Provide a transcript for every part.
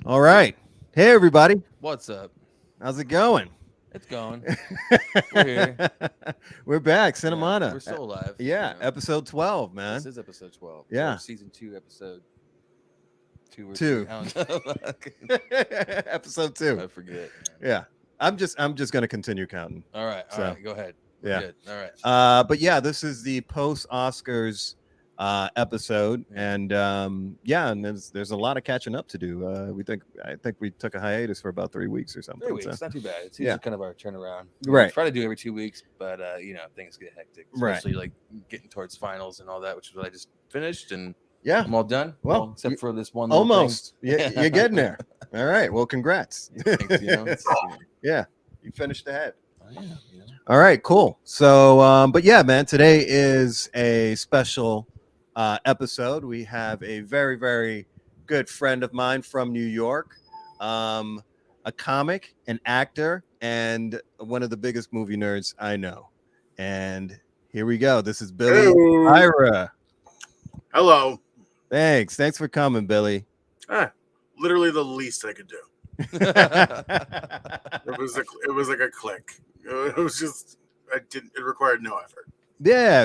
All right. Hey, everybody. What's up? How's it going? It's going. We're here. We're back. Yeah, Cinemana. we're still alive. Yeah. Episode 12, This man. is episode 12 or Yeah. season 2, episode 2 or 3. Two. I don't know. Episode 2. I forget. Yeah. I'm just going to continue counting. All right. So, Go ahead. We're yeah. good. All right. But yeah, this is the post Oscars episode, Yeah. and and there's a lot of catching up to do. I think we took a hiatus for about 3 weeks or something. 3 weeks. So. Not too bad. It's Yeah. usually kind of our turnaround. Right. We try to do every 2 weeks, but things get hectic, Right. especially like getting towards finals and all that, which is what I just finished, and Yeah. I'm all done. Well, except for this one. little Almost. thing. You're getting there. All right. Well, congrats. Thanks, Yeah. You finished ahead. Oh, yeah. You know. All right. Cool. So, but yeah, man, today is a special episode. We have a very, very good friend of mine from New York, a comic, an actor, and one of the biggest movie nerds I know. And here we go. This is Billy Hello. Ira. Hello. Thanks for coming, Billy. Literally the least I could do. Yeah, It was like a click. It was just it required no effort.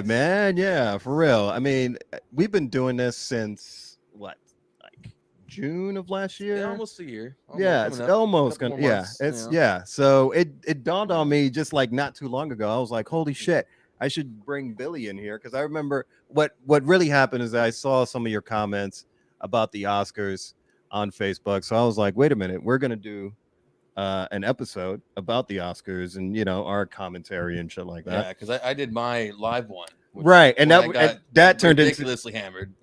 man. Yeah, for real. I mean, we've been doing this since what, like June of last year? Yeah, almost a year. Yeah, it's Coming up. almost Couple gonna. more Yeah, months, it's you know. yeah. So it dawned on me just like not too long ago. I was like, holy shit, I should bring Billy in here because I remember what really happened is that I saw some of your comments about the Oscars on Facebook. So I was like, wait a minute, we're gonna do an episode about the Oscars and our commentary and shit like Yeah, that. because I did my live one. Which Right, and when I that got that turned into ridiculously hammered.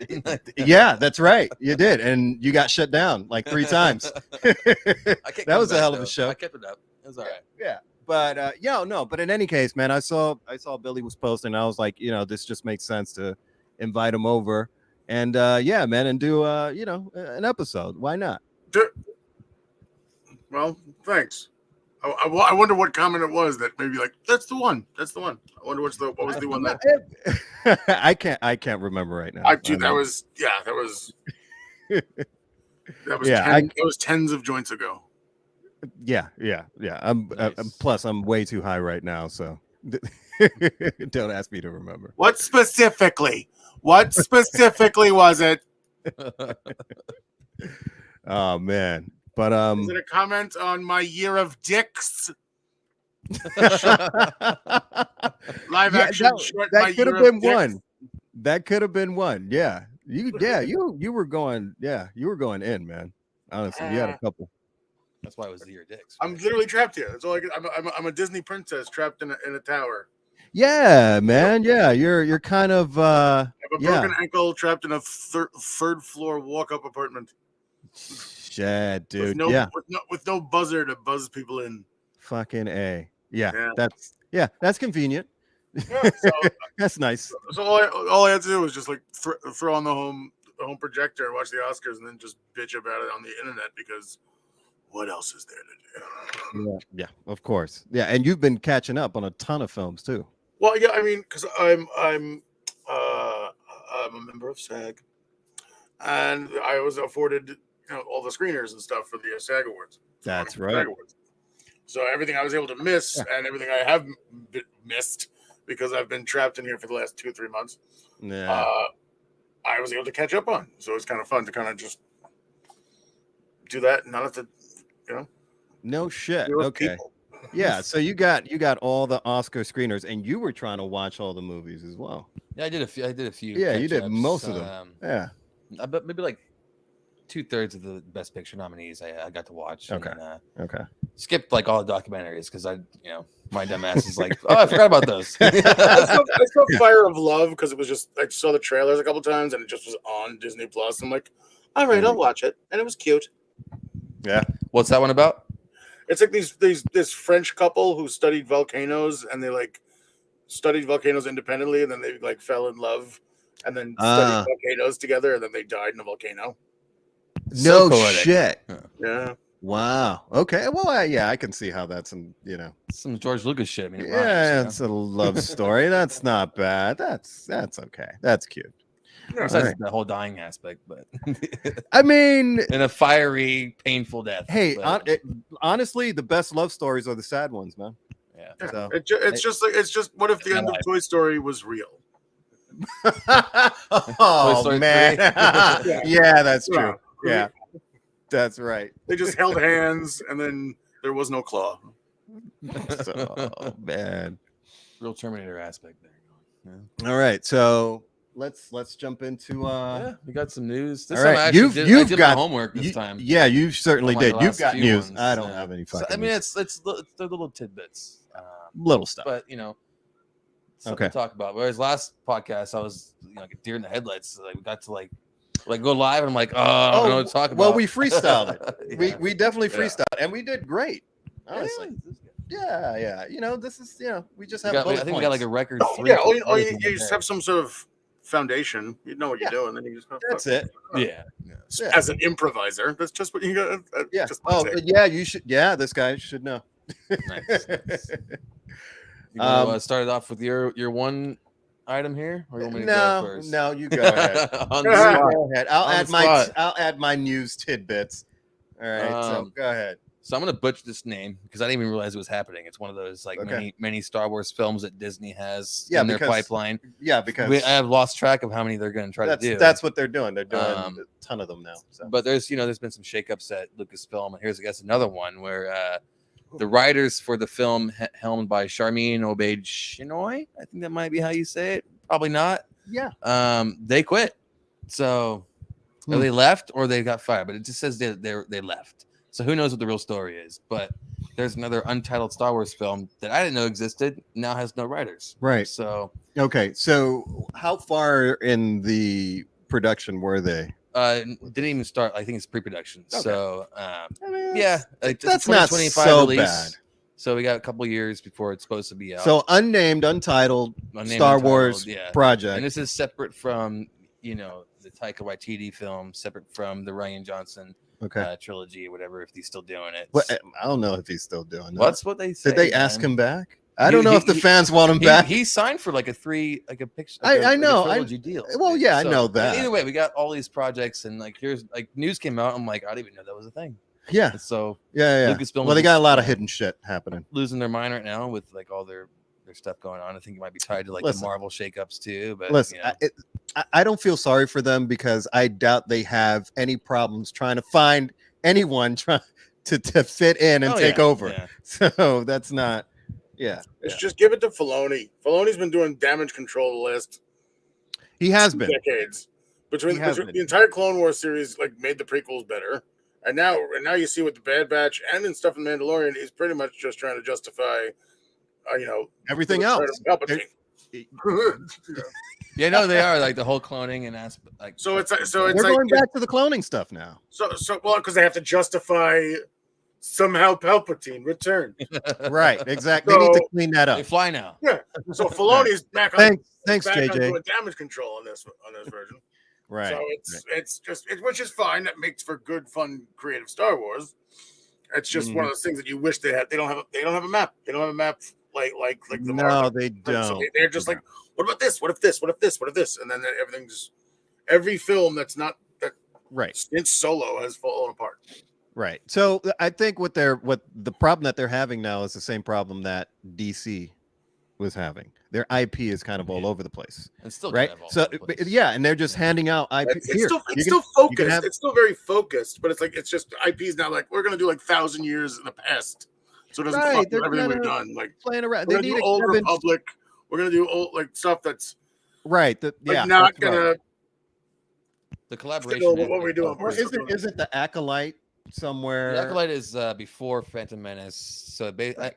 yeah, that's right. You did, and you got shut down like 3 times. That was a hell of a show. I kept it up. It was all right. Yeah, but no. But in any case, man, I saw Billy was posting. And I was like, this just makes sense to invite him over, and yeah, man, and do an episode. Why not? Well, thanks. I wonder what comment it was that maybe like that's the one. That's the one. I wonder what was the one that I can't remember right now. that was that was tens of joints ago. Yeah. I'm Nice. plus I'm way too high right now, so don't ask me to remember. What specifically was it? Oh man. But Is it a comment on my year of dicks? Live action short. that could have been one. That could have been one. Yeah. You were going in, man. Honestly, you had a couple. That's why it was your dicks. I'm literally trapped here. That's all I can. I'm a Disney princess trapped in a tower. Yeah, man. Yeah, you're kind of I have a broken ankle trapped in a third floor walk up apartment. shit, dude. With no buzzer to buzz people in. Fucking A. Yeah. That's convenient. Yeah, so, That's nice. So all I had to do was just like throw on the home projector and watch the Oscars, and then just bitch about it on the internet because what else is there to do? Yeah, of course. Yeah, and you've been catching up on a ton of films too. Well, yeah, I mean, because I'm a member of SAG, and I was afforded all the screeners and stuff for the SAG Awards. That's right. So everything I was able to miss and everything I have missed because I've been trapped in here for the last 2 or 3 months. Yeah. I was able to catch up on. So it's kind of fun to kind of just do that and not have to, No shit. deal with Okay. people. Yeah. So you got all the Oscar screeners, and you were trying to watch all the movies as well. Yeah, I did a few. Yeah, you did catch-ups. most of them. Yeah. I bet maybe like 2/3 of the Best Picture nominees I got to watch. Okay. And, Okay. skipped like all the documentaries because my dumb ass is like, oh, I forgot about those. I saw Fire of Love because it was just I saw the trailers a couple times and it just was on Disney Plus. I'm like, all right, I'll watch it, and it was cute. Yeah. What's that one about? It's like this French couple who studied volcanoes, and they like studied volcanoes independently, and then they like fell in love, and then studied volcanoes together, and then they died in a volcano. No poetic. shit. Yeah. Wow. Okay. Well, I can see how that's Some George Lucas shit. I mean, it yeah, rhymes, it's a love story. That's not bad. That's okay. That's cute. Besides the whole dying aspect, but I mean, in a fiery, painful death. hey, but, honestly, the best love stories are the sad ones, man. yeah. So. It's just what if the end of Toy Story was real? Oh Story man, 3. yeah, that's true. Yeah, that's right. They just held hands, and then there was no claw. Oh man. Real Terminator aspect there. Yeah. All right, so let's jump into Yeah, we got some news. This all time right, I actually I did got my homework this time. Yeah, you certainly Unlike did. the You've last got few news. ones, I don't yeah. have any So, fucking. I mean, news. they're little tidbits, Little stuff. but something to talk about. Whereas last podcast, I was like a deer in the headlights. So, like we got to like go live, and I'm like, I don't know what to talk about. Well, we freestyled it. Yeah. We definitely freestyled, and we did great. Honestly, Yeah, yeah. This is we just have. I think we got like a record. You just have some sort of foundation. You know what you're doing, then you just. That's it. Yeah. As an improviser, that's just what you got. Yeah. Just yeah. You should. Yeah, this guy should know. Nice. You want to start it off with your one item here, or you want me to go first? No, you go ahead. On the spot. Go ahead. I'll add my news tidbits. All right, so go ahead. So I'm gonna butcher this name because I didn't even realize it was happening. It's one of those like many Star Wars films that Disney has in their pipeline. Yeah, because I have lost track of how many they're going to try to do. That's what they're doing. They're doing a ton of them now. So. But there's been some shakeups at Lucasfilm, and here's I guess another one where the writers for the film helmed by Charmin Obaid-Chinoy, I think that might be how you say it. Probably not. Yeah. They quit. So they left or they got fired, but it just says they left. So who knows what the real story is? But there's another untitled Star Wars film that I didn't know existed. Now has no writers. Right. So okay. So how far in the production were they? Didn't even start. I think it's pre-production. Okay. So that's not so release. Bad. So we got a couple years before it's supposed to be out. So untitled Star Wars project, and this is separate from the Taika Waititi film, separate from the Rian Johnson trilogy or whatever. If he's still doing it, I don't know if he's still doing it. That's what they say. Did they ask him back? I don't know if the fans want him back. He signed for like a picture. I know. Like a trilogy deal. Well, yeah, I know that. Either way, we got all these projects, and like here's like news came out. I'm like, I didn't even know that was a thing. Yeah. So yeah. Well, they got a lot of hidden shit happening. Losing their mind right now with like all their stuff going on. I think it might be tied to like the Marvel shakeups too. But listen, I don't feel sorry for them because I doubt they have any problems trying to find anyone trying to fit in and take over. Yeah. So that's not. Yeah. It's just give it to Filoni. Filoni's been doing damage control the last. He has been decades. Between the entire Clone Wars series, like made the prequels better. And now you see with the Bad Batch and in stuff in Mandalorian, he's pretty much just trying to justify, everything else. Yeah, no, they are like the whole cloning and aspect. Like, so it's we're going back to the cloning stuff now. So because they have to justify somehow Palpatine returned. Right, exactly. They need to clean that up. They fly now. Yeah. So Filoni's back on. Thanks, JJ. Doing damage control on this version. Right. So it's just which is fine. That makes for good, fun, creative Star Wars. It's just one of those things that you wish they had. They don't have a map. They don't have a map like the Marvel. They don't. So they're just like, what about this? What if this? What if this? What if this? And then every film that's not that since Solo has fallen apart. Right. So I think what the problem that they're having now is the same problem that DC was having. Their IP is kind of all over the place. It's still right. So and they're just handing out IP. It's still focused. It's still very focused, but it's just IP is now like we're gonna do like 1,000 years in the past, so it doesn't fuck with everything we've done. Like playing around. They need Old Republic. We're gonna do old like stuff that's right. Not gonna. The collaboration. What we're doing. Or is it the Acolyte somewhere? The Acolyte is before Phantom Menace. So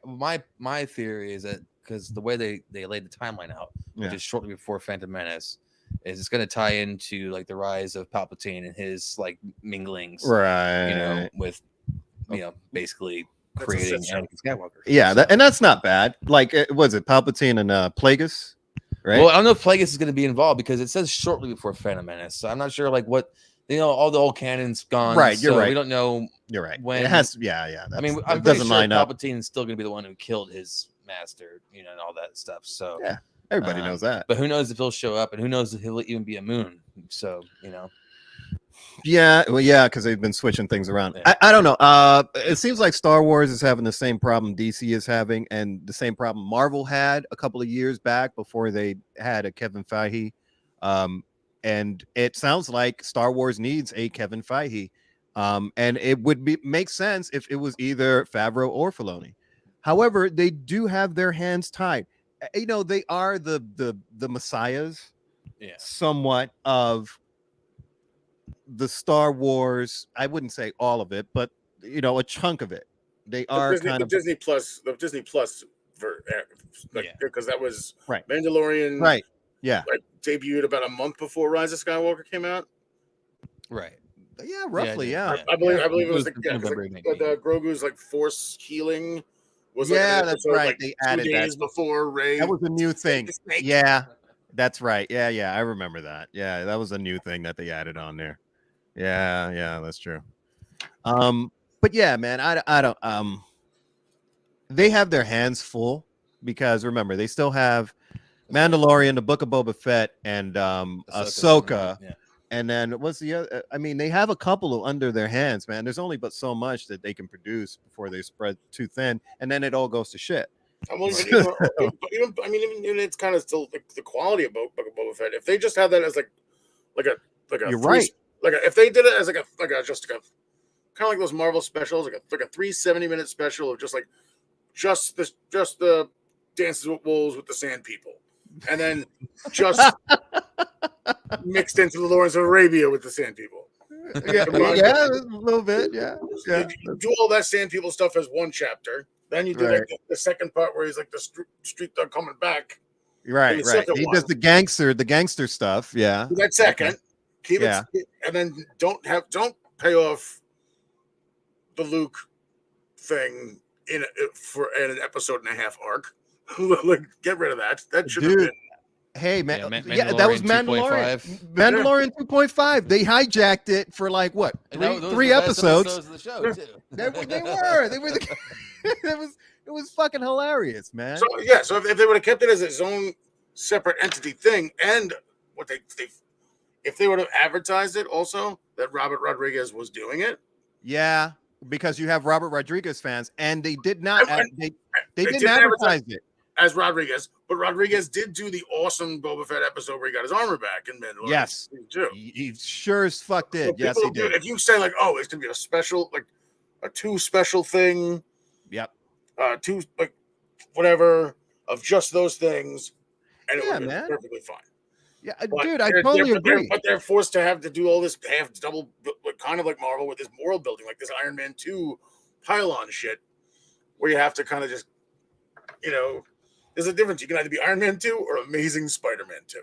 my theory is that because the way they laid the timeline out, which is shortly before Phantom Menace, is it's going to tie into like the rise of Palpatine and his like minglings, right? With basically creating Anakin Skywalker. Yeah, and that's not bad. Like, was it Palpatine and Plagueis? Right. Well, I don't know if Plagueis is going to be involved because it says shortly before Phantom Menace, so I'm not sure like what. All the old canon's gone. Right, you're right. We don't know. You're right. When it has, I mean, I'm pretty sure Palpatine is still going to be the one who killed his master, and all that stuff. So yeah, everybody knows that. But who knows if he'll show up, and who knows if he'll even be a Moon? So you know, Yeah, well, yeah, because they've been switching things around. Yeah. I don't know. It seems like Star Wars is having the same problem DC is having, and the same problem Marvel had a couple of years back before they had a Kevin Feige. And it sounds like Star Wars needs a Kevin Feige. And it would make sense if it was either Favreau or Filoni. However, they do have their hands tied. You know, they are the messiahs, yeah. somewhat of the Star Wars. I wouldn't say all of it, but you know, a chunk of it. They are kind of Disney Plus, because that was right. Mandalorian, Right. Yeah. like debuted about a month before Rise of Skywalker came out. Right. Yeah, roughly. Yeah. I believe it was November Grogu's like force healing was that's right. Like they 2 added days that before Rey. That was a new thing. the snake. Yeah, that's right. Yeah. I remember that. Yeah, that was a new thing that they added on there. Yeah, that's true. But yeah, man, I don't. They have their hands full because remember they still have Mandalorian, the Book of Boba Fett, and Ahsoka. Yeah. And then what's the other? I mean, they have a couple under their hands, man. There's only but so much that they can produce before they spread too thin, and then it all goes to shit. Even it's kind of still the quality of Book of Boba Fett. If they just had that as like a You're right. If they did it as just kind of like those Marvel specials, like a 370-minute special of just the Dances with Wolves with the Sand People, and then just mixed into the Lawrence of Arabia with the Sand People. Yeah, a little bit. Yeah. You do all that Sand People stuff as one chapter. Then you do like the second part where he's like the street thug coming back. Right. He does the gangster stuff. Yeah. Do that second. Keep it, and then don't pay off the Luke thing in an episode and a half arc. Like, get rid of that. That should have been. Hey man, that was Mandalorian. 2.5. Mandalorian 2.5. They hijacked it for like what? Three episodes. Of the show too. They were. It was fucking hilarious, man. So if they would have kept it as its own separate entity thing, and what if they would have advertised it also that Robert Rodriguez was doing it. Yeah, because you have Robert Rodriguez fans, and they did not. They didn't advertise it as Rodriguez, but Rodriguez did do the awesome Boba Fett episode where he got his armor back in Mandalorian. Yes, he sure as fuck did. Yes, he did. If you say like, oh, it's gonna be a special, like a 2 special thing. Yep. 2 like whatever of just those things, and it would be perfectly fine. Yeah, dude, I totally agree. But they're forced to have to do all this double, kind of like Marvel with this world building, like this Iron Man 2 pylon shit, where you have to kind of just, there's a difference. You can either be Iron Man 2 or Amazing Spider-Man 2.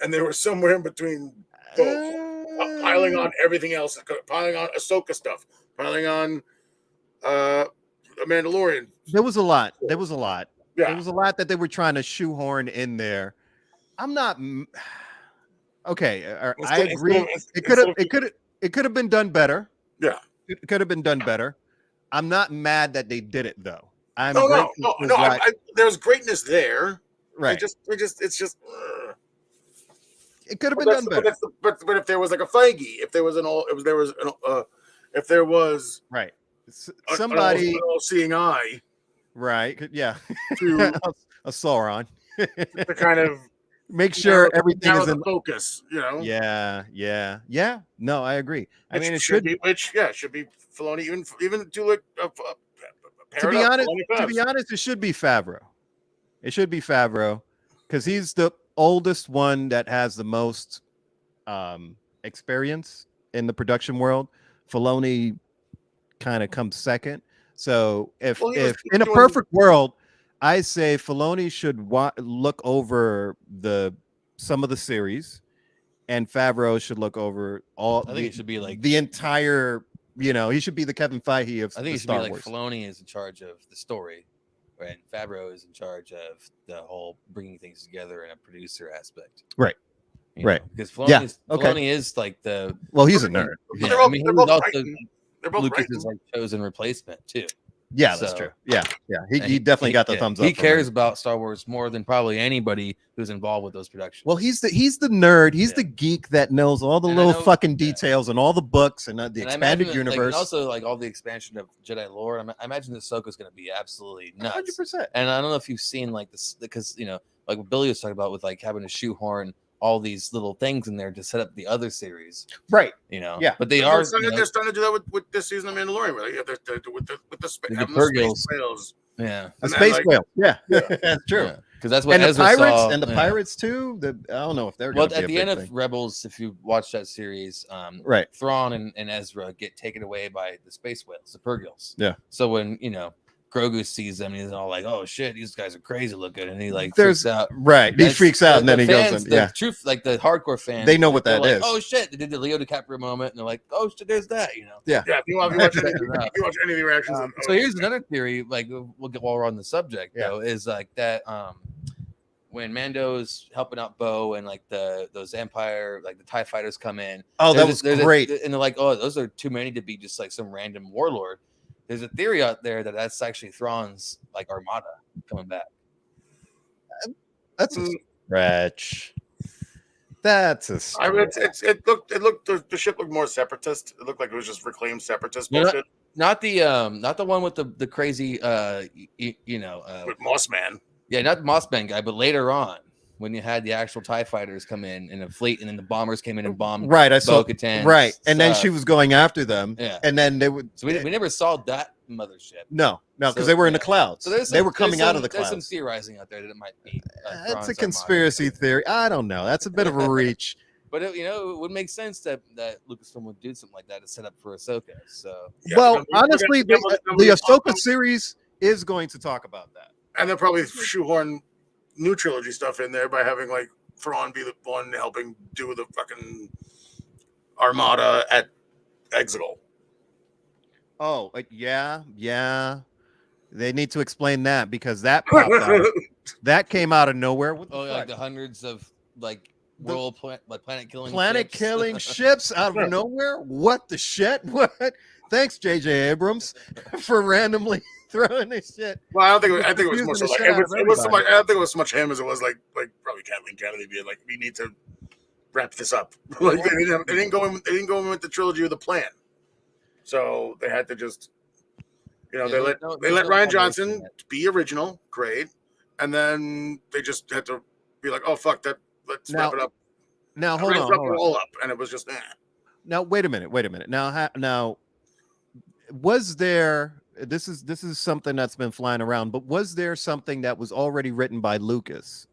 And they were somewhere in between both, piling on everything else, piling on Ahsoka stuff, piling on a Mandalorian. There was a lot. Yeah. There was a lot that they were trying to shoehorn in there. I'm not okay. I agree. It could have been done better. Yeah, it could have been done better. I'm not mad that they did it though. No. There's greatness there. Right. It's just. It could have been done better. But if there was like a Feige, if there was right, somebody an all-seeing eye, right? Yeah, to a Sauron to kind of. Make sure everything is in focus, Yeah. No, I agree. I mean, it should be Filoni, even to like. To be honest, it should be Favreau. It should be Favreau because he's the oldest one that has the most experience in the production world. Filoni kind of comes second. So if in a perfect world, I say Filoni should look over some of the series, and Favreau should look over all. I think it should be like the entire. He should be the Kevin Feige of. I think it should Star be like Wars. Filoni is in charge of the story, and Favreau is in charge of the whole bringing things together in a producer aspect. Right. Right. Because Filoni is like the. Well, he's a nerd. Yeah, they're both Lucas's like chosen replacement too. Yeah, that's So- true. Yeah. He And definitely got the thumbs up. He from cares him. about Star Wars more than probably anybody who's involved with those productions. Well, he's the nerd. He's Yeah. the geek that knows all the And I little know- fucking yeah. details and all the books and the And I expanded imagine that, like, universe. and also like all the expansion of Jedi lore. I imagine the Ahsoka's going to be absolutely nuts. 100%. And I don't know if you've seen like this, because like what Billy was talking about with like having to shoehorn all these little things in there to set up the other series. Right. Yeah. But they They're are. starting to do that with this season of Mandalorian. Right? Yeah, with the space Purgils. whales. Yeah. A space whale. Yeah. That's true. Because that's what And the Ezra pirates saw. and the pirates too. I don't know if they're Well, going to at be the a end big of thing. Rebels, if you watch that series, Right. Thrawn and Ezra get taken away by the space whales, the Purgils. Yeah. So when Grogu sees them, he's all like, "Oh shit, these guys are crazy looking," and he like There's freaks out. right. He That's- freaks out and then he fans, goes in. the Yeah. truth, like the hardcore fans, They know what they're that like, is. Oh shit, they did the Leo DiCaprio moment, and they're like, "Oh shit, there's that," Yeah, if you watch any of the reactions. So here's another theory. Like we'll get while we're on the subject, Yeah. though, is like that when Mando's helping out Bo and like those Empire, like the TIE fighters come in. Oh, that was great. And they're like, "Oh, those are too many to be just like some random warlord." There's a theory out there that that's actually Thrawn's like armada coming back. That's a stretch. That's a stretch. It looked the ship looked more separatist. It looked like it was just reclaimed separatist bullshit. Not the one with the crazy With Moss Man. Yeah, not the Mossman guy, but later on when you had the actual TIE fighters come in a fleet, and then the bombers came in and bombed Right, I saw Bo-Katan right, and then stuff. she was going after them. Yeah. And then they would. So we never saw that mothership. No, because So, they were in the yeah. clouds. So there's they were coming out of the There's some clouds. theorizing out there that it might be. That's Thrawn's a conspiracy theory. I don't know. That's a bit of a reach. But it would make sense that Lucasfilm would do something like that to set up for Ahsoka. So Well, honestly, the Ahsoka series is going to talk about that. And they'll probably shoehorn new trilogy stuff in there by having like Thrawn be the one helping do the fucking armada at Exegol. Oh, yeah. They need to explain that because that popped out. That came out of nowhere. What the like fuck? the hundreds of like world planet Killing ships out of nowhere. What the shit? What? Thanks, J.J. Abrams, for randomly throwing this shit. Well, I think it was more so like Confusing the shit it was so out of much. I don't think it was so much him as it was like probably Kathleen Kennedy being like, we need to wrap this up. Like they didn't go in with the trilogy with a plan, so they had to just they let Ryan Johnson be original, great, and then they just had to be like, oh fuck that, let's wrap it up. Now hold on, all up, and it was just. Now wait a minute. Now, was there? This is something that's been flying around, but was there something that was already written by Lucas,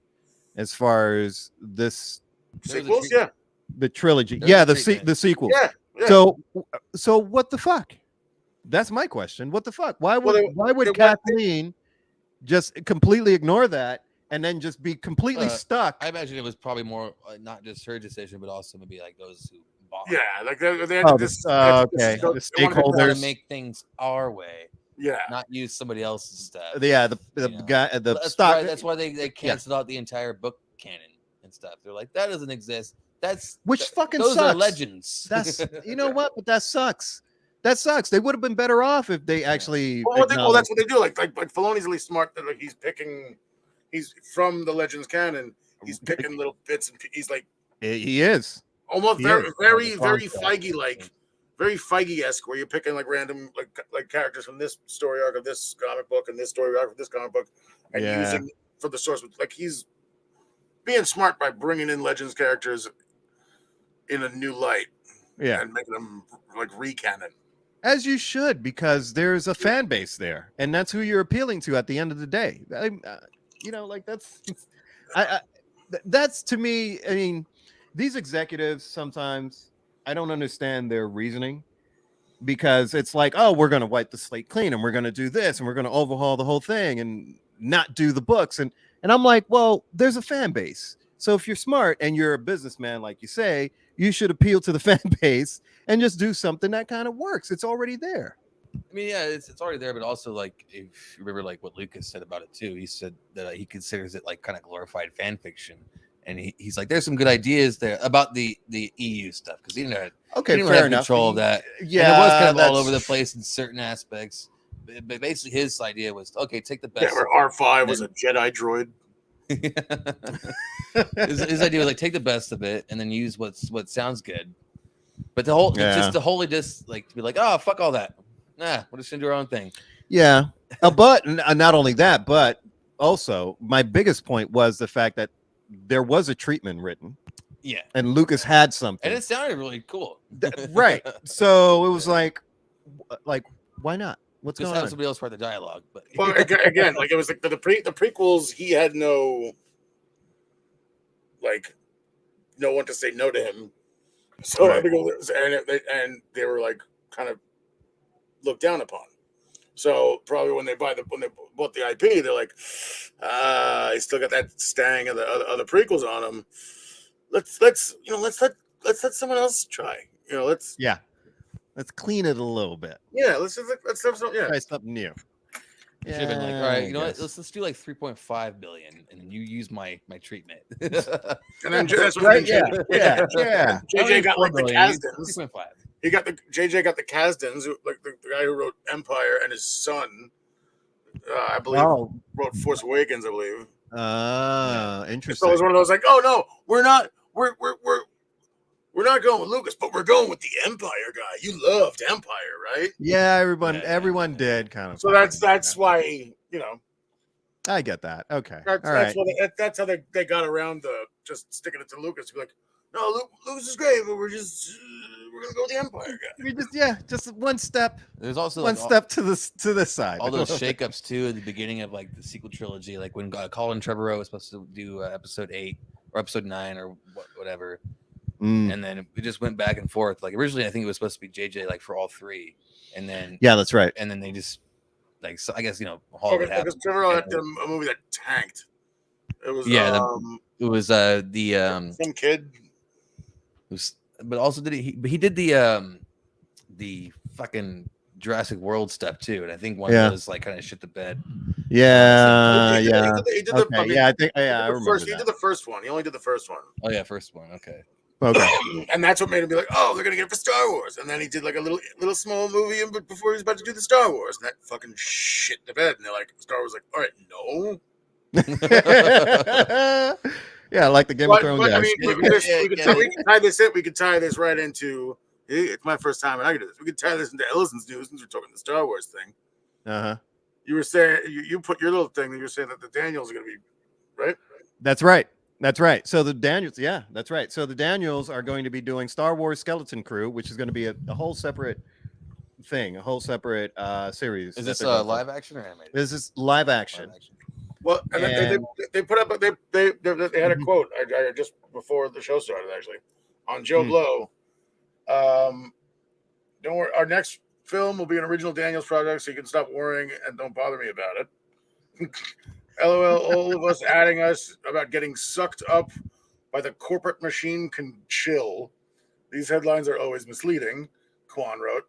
as far as this Sequels? Yeah, the trilogy. There's Yeah, a treatment. the sequels. yeah. So what the fuck? That's my question. What the fuck? Why would they- Kathleen just completely ignore that and then just be completely stuck? I imagine it was probably more not just her decision, but also maybe like those who bought. Yeah, like they had Oh, this. okay. They The wanted to- We want stakeholders. to make things our way, Yeah, not use somebody else's stuff. Yeah, the guy, the stock. That's why they canceled out the entire book canon and stuff. They're like, that doesn't exist. Which fucking those sucks. are legends. That's what, but that sucks. That sucks. They would have been better off if they actually. well, that's what they do. Like Filoni's really smart. That like he's from the Legends canon. He's picking little bits, and he's like He is. almost He very is. very Feige like, very Feige-esque, where you're picking like random like characters from this story arc of this comic book and this story arc of this comic book, and using for the source. Like he's being smart by bringing in Legends characters in a new light, and making them like re-canon. As you should, because there's a fan base there, and that's who you're appealing to at the end of the day. That's to me. I mean, these executives sometimes I don't understand their reasoning, because it's like, oh, we're going to wipe the slate clean, and we're going to do this, and we're going to overhaul the whole thing, and not do the books, and I'm like, well, there's a fan base. So if you're smart and you're a businessman, like you say, you should appeal to the fan base and just do something that kind of works. It's already there. I mean, yeah, it's already there, but also like if you remember like what Lucas said about it too, he said that he considers it like kind of glorified fan fiction, and he's like, there's some good ideas there about the EU stuff, because he didn't have Okay, fair fair enough. enough. Control of that. Yeah, and it was kind of all over the place in certain aspects. but basically his idea was okay. Take the Yeah, best. where R5 was a Jedi droid. his idea was like take the best of it and then use what sounds good. But the whole just to wholly just like to be like, oh fuck all that. Nah, we're just gonna do our own thing. Yeah. But not only that, but also my biggest point was the fact that there was a treatment written. Yeah. And Lucas had something. And it sounded really cool. Right. So it was like why not? What's just going have on? somebody else write the dialogue. But well, again, like it was like the prequels, he had no one to say no to him. So Right. I think it was, and they were like kind of looked down upon. So probably when they bought the IP, they're like, he still got that stang of the other prequels on him. Let's let someone else try. Let's clean it a little bit. Yeah, let's have some. Yeah, try something new. Should have been like, all right, you know what? Let's do like 3.5 billion, and then you use my treatment. And then that's what right. Yeah. JJ got like the Kasdans. 3.5. He got JJ got the Kasdans, like the guy who wrote Empire, and his son, I believe, wrote Force Awakens. I believe. Interesting. So it was one of those like, oh no, we're not going with Lucas, but we're going with the Empire guy. You loved Empire, right? Yeah, everyone did kind of. So that's why I get that. Okay, that's how they got around the just sticking it to Lucas. To be like, no, Lucas is great, but we're gonna go with the Empire guy. We just one step. There's also one step to this side. All those shakeups too at the beginning of like the sequel trilogy, like when Colin Trevorrow was supposed to do episode 8 or episode 9 or whatever. And then we just went back and forth. Like originally, I think it was supposed to be JJ like for all 3, and then that's right. And then they just like I guess Hollywood happened. Because Trevorrow had a movie that tanked. It was it was the some kid. But also he did the fucking Jurassic World stuff too, and I think one was like kind of shit the bed. He did I remember that. He did the first one. He only did the first one. Oh yeah, first one. Okay. And that's what made him be like, oh, they're gonna get it for Star Wars. And then he did like a little small movie before he was about to do the Star Wars, and that fucking shit the bed. And they're like, Star Wars, like, all right, no. Yeah, like the Game of Thrones guys. I mean, we can tie this in. We could tie this right into. It's my first time, and I can do this. We could tie this into Ellison's news since we're talking the Star Wars thing. You were saying you put your little thing that you're saying that the Daniels are going to be right. That's right. So the Daniels, that's right. So the Daniels are going to be doing Star Wars Skeleton Crew, which is going to be a whole separate thing, a whole separate series. Is this live action or animated? This is live action. Well, and they put up, they had a quote I just before the show started actually on Joe Blow. Don't worry, our next film will be an original Daniels project, so you can stop worrying and don't bother me about it. LOL, all of us adding us about getting sucked up by the corporate machine can chill. These headlines are always misleading, Kwan wrote.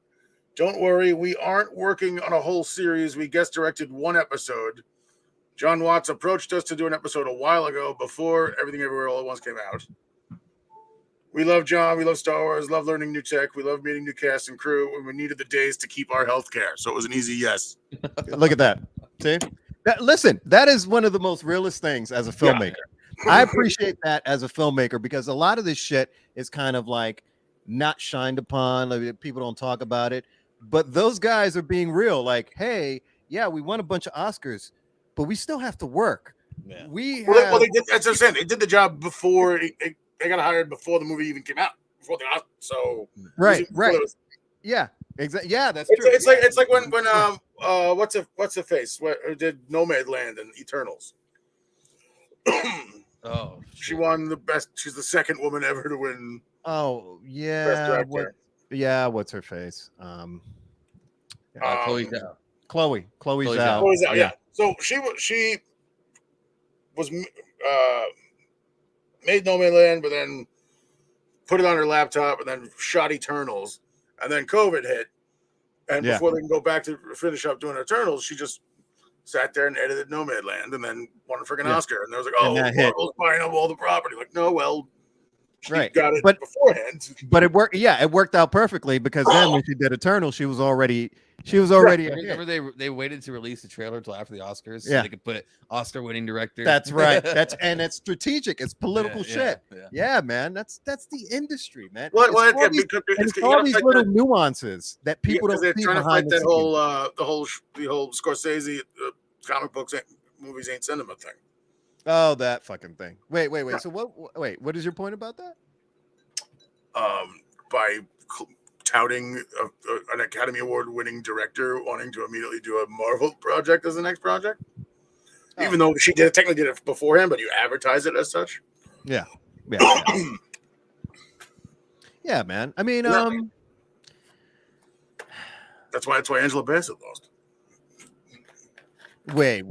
Don't worry, we aren't working on a whole series. We guest directed one episode. John Watts approached us to do an episode a while ago before Everything Everywhere All at Once came out. We love John. We love Star Wars. Love learning new tech. We love meeting new cast and crew. And we needed the days to keep our health care. So it was an easy yes. Look at that. See? Listen, that is one of the most realist things as a filmmaker. Yeah. I appreciate that as a filmmaker because a lot of this shit is kind of like not shined upon. Like, people don't talk about it. But those guys are being real. Like, hey, yeah, we won a bunch of Oscars, but we still have to work. Yeah. They did. That's what I'm saying. They did the job before they got hired before the movie even came out. Before the Oscars. So right. Yeah, exactly. Yeah, that's true. It's like when what's the face? What did Nomadland and Eternals? She won the best. She's the second woman ever to win. Oh yeah. Best director. What's her face? Chloe Zhao. Chloe Zhao. Yeah. So she was made Nomadland, but then put it on her laptop and then shot Eternals, and then COVID hit, and before they can go back to finish up doing Eternals, she just sat there and edited Nomadland, and then won a freaking Oscar. And they was like, "Oh, Marvel's buying up all the property." Like, no, well, Right. got it But beforehand. But it worked. Yeah, it worked out perfectly because then when she did Eternal, she was already a hit. Remember they waited to release the trailer until after the Oscars so Yeah. they could put Oscar-winning director. That's right. It's strategic. It's political shit. Yeah. Yeah, man. That's the industry, man. Well, It's all these little nuances that people don't they're see trying to behind fight the that scenes. the whole Scorsese comic books movies ain't cinema thing. Oh, that fucking thing. Wait. So what is your point about that? By touting an Academy Award winning director wanting to immediately do a Marvel project as the next project, even though she technically did it beforehand, but you advertise it as such. Yeah. Yeah, man. I mean, that's why Angela Bassett lost. Wait.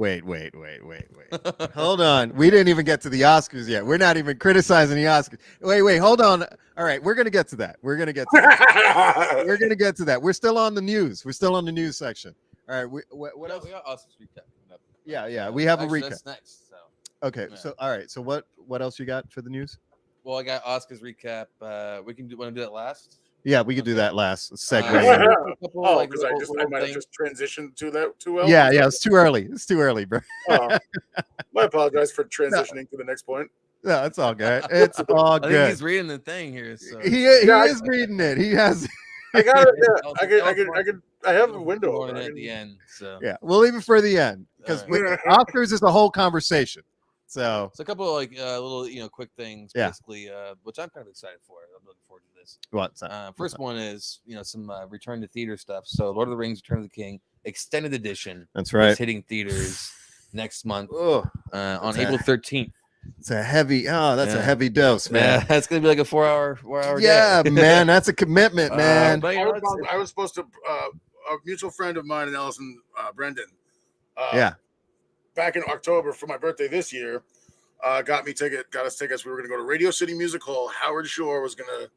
Hold on. We didn't even get to the Oscars yet. We're not even criticizing the Oscars. Wait, hold on. All right, we're gonna get to that. We're gonna get to that. We're still on the news. We're still on the news section. All right. What else? We got Oscars recap. Yeah. We have a recap. That's next. So. Okay. Yeah. So all right. So what else you got for the news? Well, I got Oscars recap. We can want to do that last. Yeah, we could do that last segue. Because I might have just transitioned to that too well. Yeah, it's too early. It's too early, bro. I apologize for transitioning to the next point. No, it's all good. It's all good. I think he's reading the thing here. So. He is reading it. He has. I got it. I have a window at the end. So yeah, we'll leave it for the end because Oscars is the whole conversation. So a couple of little quick things, basically, which I'm kind of excited for. I'm looking forward to this. What's first one is some return to theater stuff. So Lord of the Rings: Return of the King extended edition. That's right. Is hitting theaters next month on April 13th. It's a heavy. That's a heavy dose, man. Yeah, that's gonna be like a 4 hour. Yeah, day. man, that's a commitment, man. But, I was supposed to. A mutual friend of mine and Allison Brendan. Back in October for my birthday this year, got us tickets. We were going to go to Radio City Music Hall. Howard Shore was going to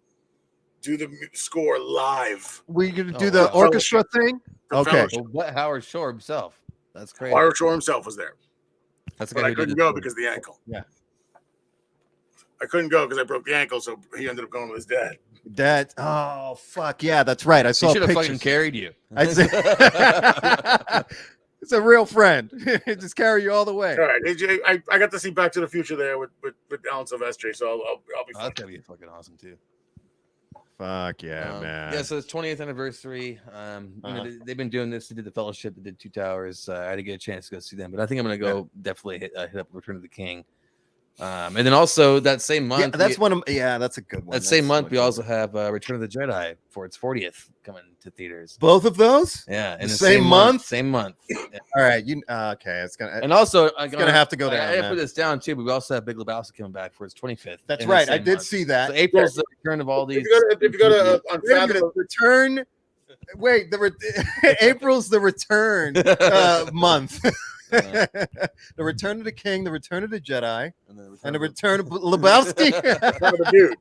do the score live. We going to do the orchestra thing? Okay. Well, what Howard Shore himself? That's crazy. Howard Shore himself was there. That's but I couldn't go because of the ankle. Yeah. I couldn't go because I broke the ankle, so he ended up going with his dad. Dad, oh fuck yeah, that's right. I saw. He should have fucking carried you. It's a real friend. Just carry you all the way. All right, AJ, I got to see Back to the Future there with Alan Silvestri, so I'll be. That's gonna be fucking awesome too. Fuck yeah, man. Yeah, so it's 20th anniversary. They've been doing this. They did the Fellowship. They did Two Towers. I had to get a chance to go see them, but I think I'm gonna go definitely hit up Return of the King. And then also that same month, that's a good one. That same month, we also have Return of the Jedi for its 40th coming to theaters. Both of those, in the same month. Same month. Yeah. All right, okay. It's gonna and also it's gonna have to go down. I put this down too, but we also have Big Lebowski coming back for its 25th. That's right. I did see that. So April's the return of all these. If you go to Unfathomable return. Wait, April's the return month. The Return of the King, the Return of the Jedi, and the Return of Lebowski. The dude.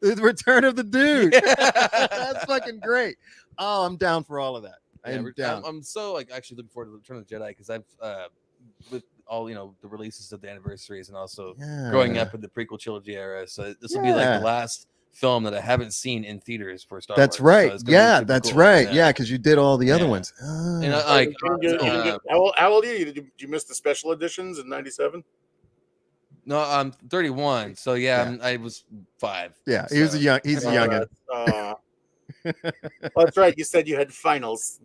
The Return of the Dude. That's fucking great. Oh, I'm down for all of that. I'm down. I'm so actually looking forward to the Return of the Jedi because I've with all the releases of the anniversaries and also growing up in the prequel trilogy era. So this will be like the last film that I haven't seen in theaters for Star Wars. Right. So that's cool. right. Yeah, because you did all the other ones. And how old are you? Did you miss the special editions in '97? No, I'm 31. So I was 5. Yeah, he was a youngin. That's right. You said you had finals.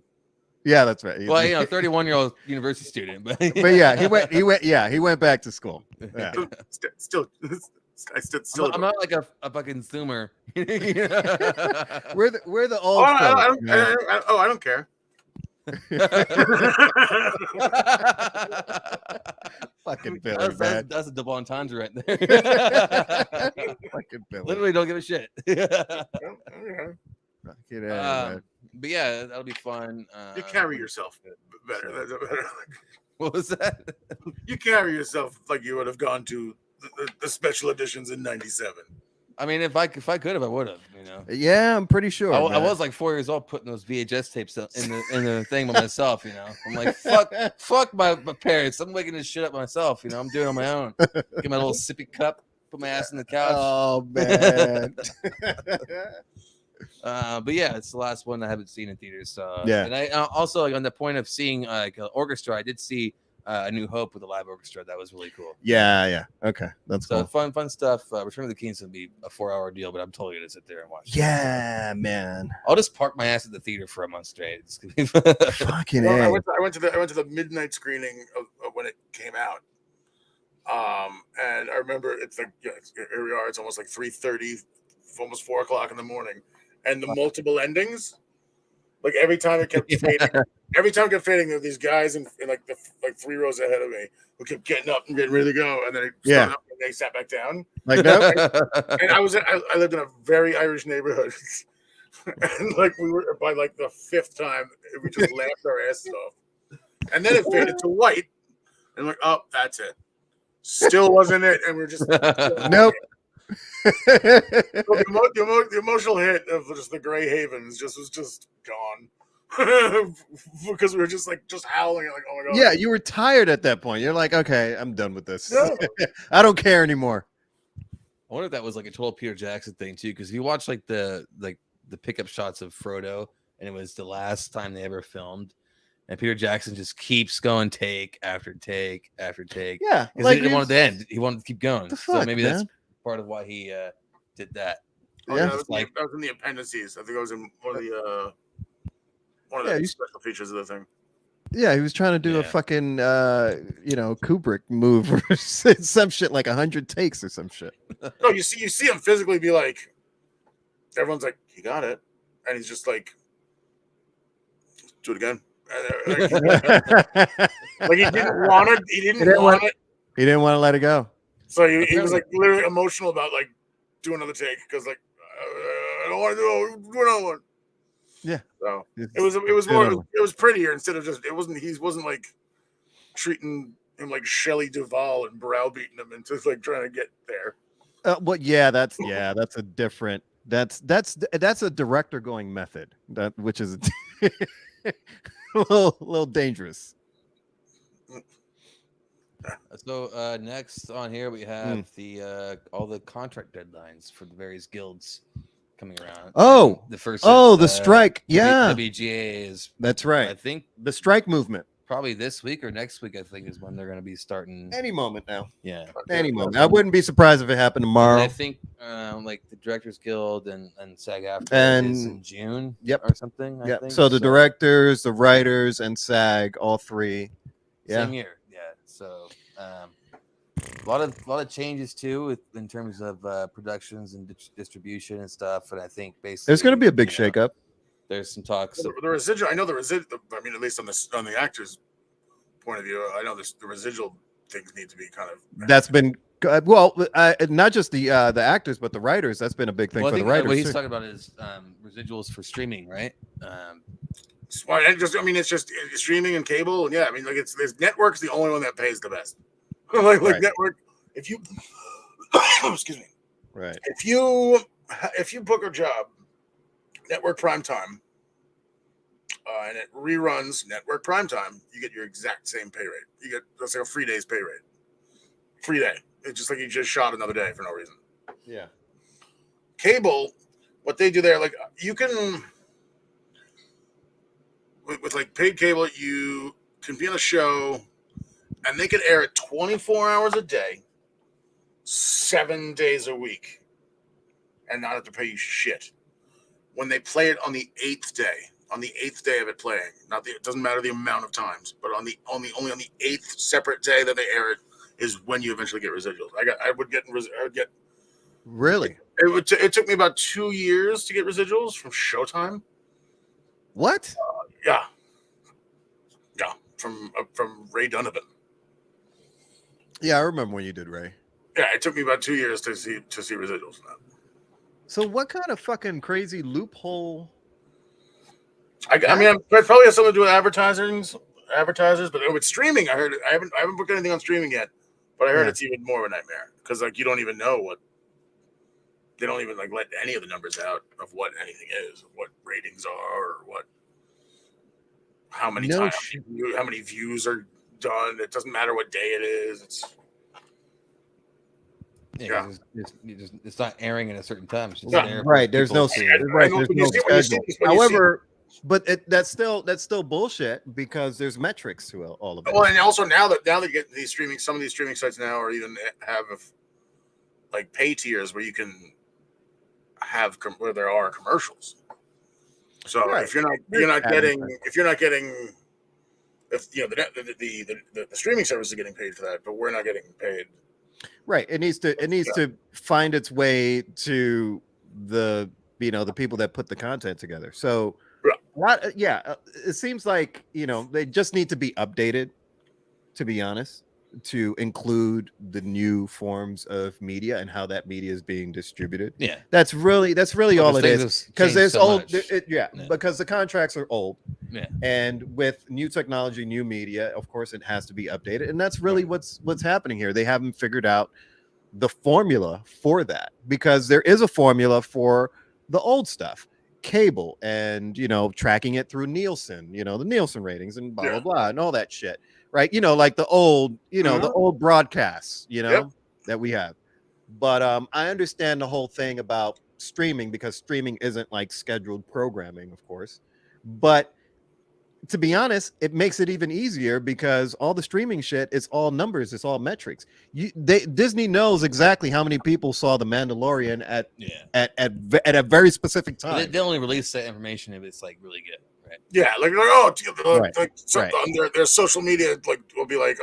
Yeah, that's right. Well, 31-year-old university student, but yeah, he went back to school. Yeah. Still. I'm not like a fucking Zoomer. We're the old. I don't care. Fucking Billy, man. That's a double entendre right there. Fucking Billy. Literally don't give a shit. But yeah, that'll be fun. You carry yourself better. What was that? You carry yourself like you would have gone to the special editions in '97. I mean, if I could have, I would have. Yeah, I'm pretty sure. I was like 4 years old putting those VHS tapes in the thing by myself. I'm like, fuck my parents. I'm waking this shit up myself. I'm doing it on my own. Get my little sippy cup. put my ass on the couch. Oh man. But yeah, it's the last one I haven't seen in theaters. So Yeah. and I also like on the point of seeing like an orchestra, I did see A New Hope with a live orchestra. That was really cool. Yeah. Okay, that's So cool. fun stuff. Return of the King's gonna be a 4-hour deal, but I'm totally gonna sit there and watch. Yeah, man. I'll just park my ass at the theater for a month straight. It's gonna be Fucking Well, I A. went to the midnight screening of when it came out. And I remember it's like here we are. It's almost like 3:30, almost 4 o'clock in the morning, and the multiple endings. Like every time it kept fading, there were these guys in like like 3 rows ahead of me who kept getting up and getting ready to go, and then they stood up and they sat back down. Like nope. And I lived in a very Irish neighborhood, and like we were by like the 5th time, we just laughed our asses off, and then it faded to white, and like, oh, that's it. Still wasn't it, and we're just Nope. The emotional hit of just the Grey Havens was just gone because we were just howling like, oh my god. Yeah, you were tired at that point. You're like, okay, I'm done with this. No. I don't care anymore. I wonder if that was like a total Peter Jackson thing too, because if you watch like the pickup shots of Frodo, and it was the last time they ever filmed, and Peter Jackson just keeps going take after take after take. Yeah, because he didn't want it to end. He wanted to keep going. So maybe man? that's part of why he did that. Oh, Yeah. that was in the appendices. I think it was in one of the special features of the thing. Yeah, he was trying to do a fucking Kubrick move or some shit, like 100 takes or some shit. No, you see him physically be like, everyone's like, he got it, and he's just like, do it again. Like he didn't want it. He didn't want it. He didn't want to let it go. So he was like literally emotional about like do another take because like I don't want to do another one. Yeah. So it was prettier instead of just he wasn't like treating him like Shelley Duvall and browbeating him into like trying to get there. That's a different. That's a director going method. Which is a little dangerous. So next on here we have the all the contract deadlines for the various guilds coming around. Oh, the first. The strike. Yeah, WGA is. That's right. I think the strike movement probably this week or next week. I think is when they're going to be starting. Any moment now. Yeah, any moment. I wouldn't be surprised if it happened tomorrow. And I think like the Directors Guild and SAG-AFTRA is in June. Yep. Or something. I think. So the directors, the writers, and SAG, all three. Yeah. Same year. Yeah. So a lot of changes too in terms of productions and distribution and stuff. And I think basically there's going to be a big shakeup. There's some talks. The residual. I know the residual. I mean, at least on the actors' point of view, I know the residual things need to be kind of. That's been not just the actors, but the writers. That's been a big thing for the writers. What he's talking about is residuals for streaming, right? It's just streaming and cable, and yeah, I mean, like there's network's the only one that pays the best. like network, if you excuse me, right? If you book a job, network primetime, and it reruns network primetime, you get your exact same pay rate. You get let's say a free day's pay rate, free day. It's just like you just shot another day for no reason. Yeah. Cable, what they do there, like you can. With like paid cable, you can be on a show and they could air it 24 hours a day, 7 days a week, and not have to pay you shit. When they play it on the 8th day of it playing, it doesn't matter the amount of times, but only on the 8th separate day that they air it is when you eventually get residuals. I would get really. It took me about 2 years to get residuals from Showtime. What? Yeah, from Ray Donovan. Yeah, I remember when you did Ray. Yeah, it took me about 2 years to see residuals from that. So what kind of fucking crazy loophole? I mean, it probably has something to do with advertisers, but with streaming, I heard I haven't booked anything on streaming yet, but I heard it's even more of a nightmare because like you don't even know what. They don't even like let any of the numbers out of what anything is, what ratings are, or what. How many times, how many views are done? It doesn't matter what day it is. Yeah, it's not airing at a certain time. It's just Yeah. Right. There's no schedule. However, but that's still bullshit because there's metrics to all of it. Well, and also now they get these streaming, some of these streaming sites now are even have like pay tiers where you can have where there are commercials. So Right. if you're not getting if you know the streaming service is getting paid for that, but we're not getting paid. Right. It needs to find its way to the the people that put the content together. So it seems like they just need to be updated, to be honest, to include the new forms of media and how that media is being distributed. Yeah, that's really all it is, because there's because the contracts are old. Yeah, and with new technology, new media, of course it has to be updated, and that's really what's happening here. They haven't figured out the formula for that, because there is a formula for the old stuff, cable, and tracking it through Nielsen, the Nielsen ratings and blah blah blah and all that shit, right? Like the old the old broadcasts that we have. But I understand the whole thing about streaming, because streaming isn't like scheduled programming, of course, but to be honest, it makes it even easier, because all the streaming shit, it's all numbers, it's all metrics. Disney knows exactly how many people saw the Mandalorian at a very specific time. They only release that information if it's like really good, right? Yeah, like on their social media, like will be like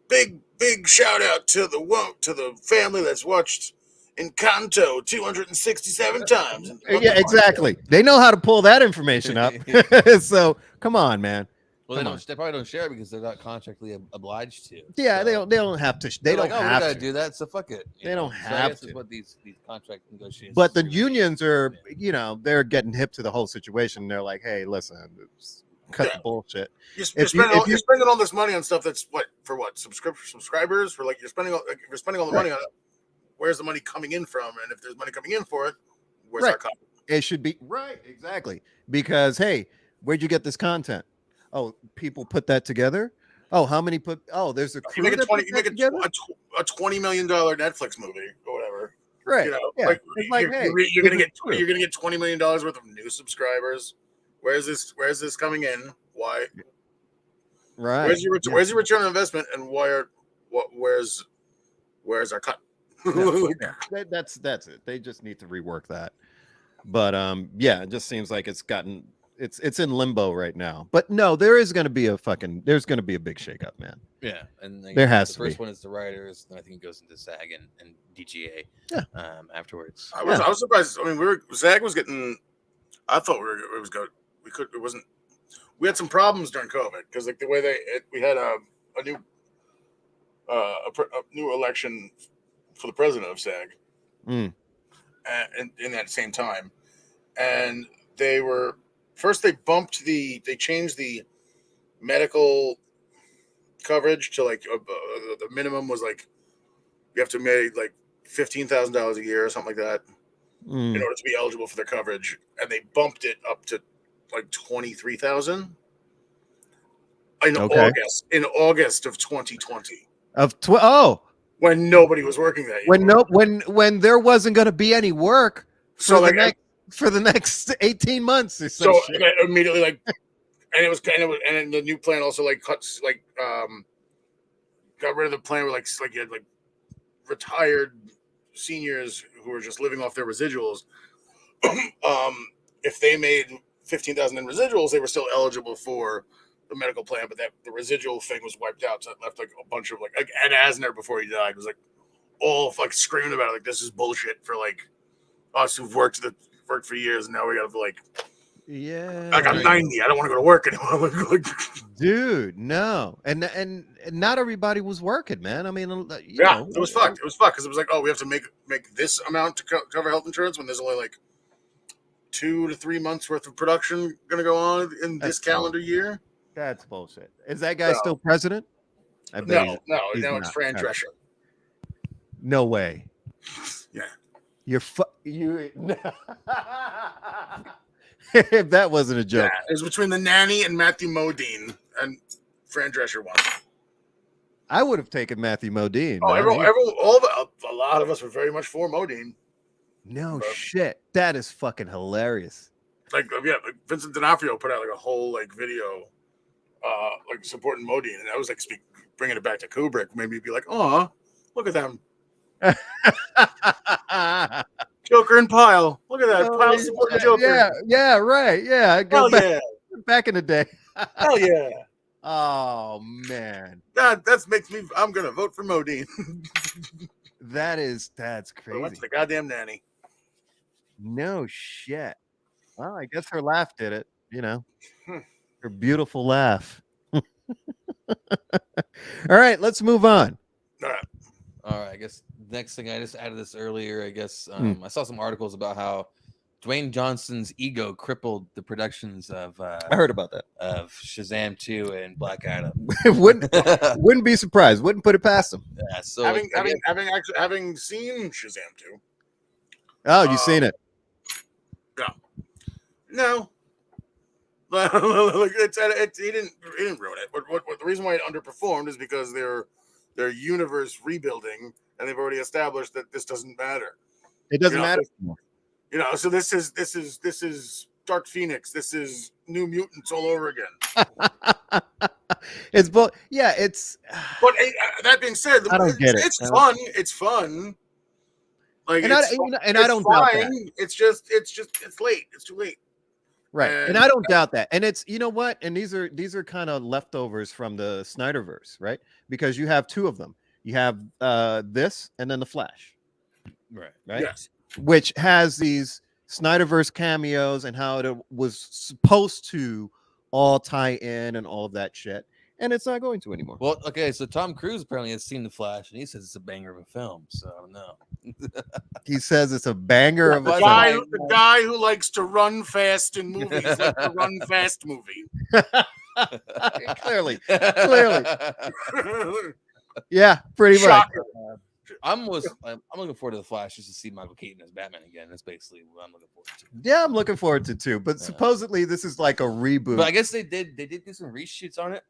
big shout out to the family that's watched Encanto 267 times. Yeah, exactly. They know how to pull that information up. So come on, man. Well, they probably don't share it because they're not contractually obliged to. Yeah, so they don't have to. They don't have to do that. So fuck it. They don't have to. Is what these contract negotiations. But the unions are, they're getting hip to the whole situation. They're like, hey, listen, cut the bullshit. You're spending all this money on stuff that's for subscribers, for like you're spending all the money on it. Where's the money coming in from? And if there's money coming in for it, where's our cut? It should be right, exactly. Because hey, where'd you get this content? Oh, people put that together. Oh, how many put? Oh, there's a crew. You make a $20 million Netflix movie or whatever. Right. You're gonna get $20 million worth of new subscribers. Where's this coming in? Why? Right. Where's your return on investment? And where's our cut? That's it. They just need to rework that. But it just seems like it's in limbo right now. But no, there's gonna be a big shakeup, man. Yeah, and there has to be. The first one is the writers, and I think it goes into SAG and DGA. Yeah. Afterwards. I was surprised. I mean, SAG was getting. I thought it was good. It wasn't. We had some problems during COVID because like the way we had a new election for the president of SAG, and in that same time, and they changed the medical coverage to like the minimum was like you have to make like $15,000 a year or something like that in order to be eligible for their coverage, and they bumped it up to like 23,000 in August of 2020. When nobody was working that year. When there wasn't going to be any work for the next 18 months or so immediately and the new plan also like cuts got rid of the plan where you had like retired seniors who were just living off their residuals. If they made 15,000 in residuals, they were still eligible for the medical plan, but the residual thing was wiped out, so it left like a bunch of like Ed Asner before he died was like all like screaming about it, like this is bullshit for like us who've worked for years, and now we gotta like like I'm 90, I don't want to go to work anymore. Dude, no, and not everybody was working, man. I mean, it was fucked. It was fucked because it was like, oh, we have to make this amount to cover health insurance when there's only like 2 to 3 months worth of production gonna go on in this calendar year. That's bullshit. Is that guy still president? No, now it's Fran Drescher. No way. Yeah. If that wasn't a joke. Yeah, it was between the nanny and Matthew Modine, and Fran Drescher won. I would have taken Matthew Modine. Oh, a lot of us were very much for Modine. No shit. That is fucking hilarious. Like Vincent D'Onofrio put out like a whole like video, like supporting Modine, and I was like bringing it back to Kubrick, made me be like, oh, look at them, Joker and Pyle. Look at that, Pyle supporting Joker. Yeah, right. Yeah, Hell yeah, back in the day. hell yeah. Oh man, That makes me. I'm gonna vote for Modine. that's crazy. That's the goddamn nanny. No shit. Well, I guess her laugh did it. You know, her beautiful laugh. All right, let's move on. All right. I guess next thing, I just added this earlier. I guess I saw some articles about how Dwayne Johnson's ego crippled the productions of. I heard about that. Of Shazam 2 and Black Adam. wouldn't be surprised. Wouldn't put it past him. Yeah. So having seen Shazam 2. Oh, you've seen it? No. Like he didn't ruin it. But what the reason why it underperformed is because they're universe rebuilding, and they've already established that this doesn't matter. It doesn't matter anymore. You know, so this is Dark Phoenix. This is New Mutants all over again. It's both. Yeah, it's. But that being said, I don't get it. It's fun. It's fun. Like, and I don't doubt that. It's just it's late. It's too late. Right. And I don't doubt that. And it's, you know what? And these are kind of leftovers from the Snyderverse, right? Because you have two of them. You have this and then the Flash. Right. Yes. Which has these Snyderverse cameos and how it was supposed to all tie in and all of that shit. And it's not going to anymore. Well, okay, so Tom Cruise apparently has seen The Flash, and he says it's a banger of a film. So I don't know. He says it's a banger of a film. The guy who likes to run fast in movies, like the Run Fast movie. Clearly. Yeah, pretty much. I'm looking forward to The Flash just to see Michael Keaton as Batman again. That's basically what I'm looking forward to. Yeah, I'm looking forward to too. But supposedly this is like a reboot. But I guess they did do some reshoots on it.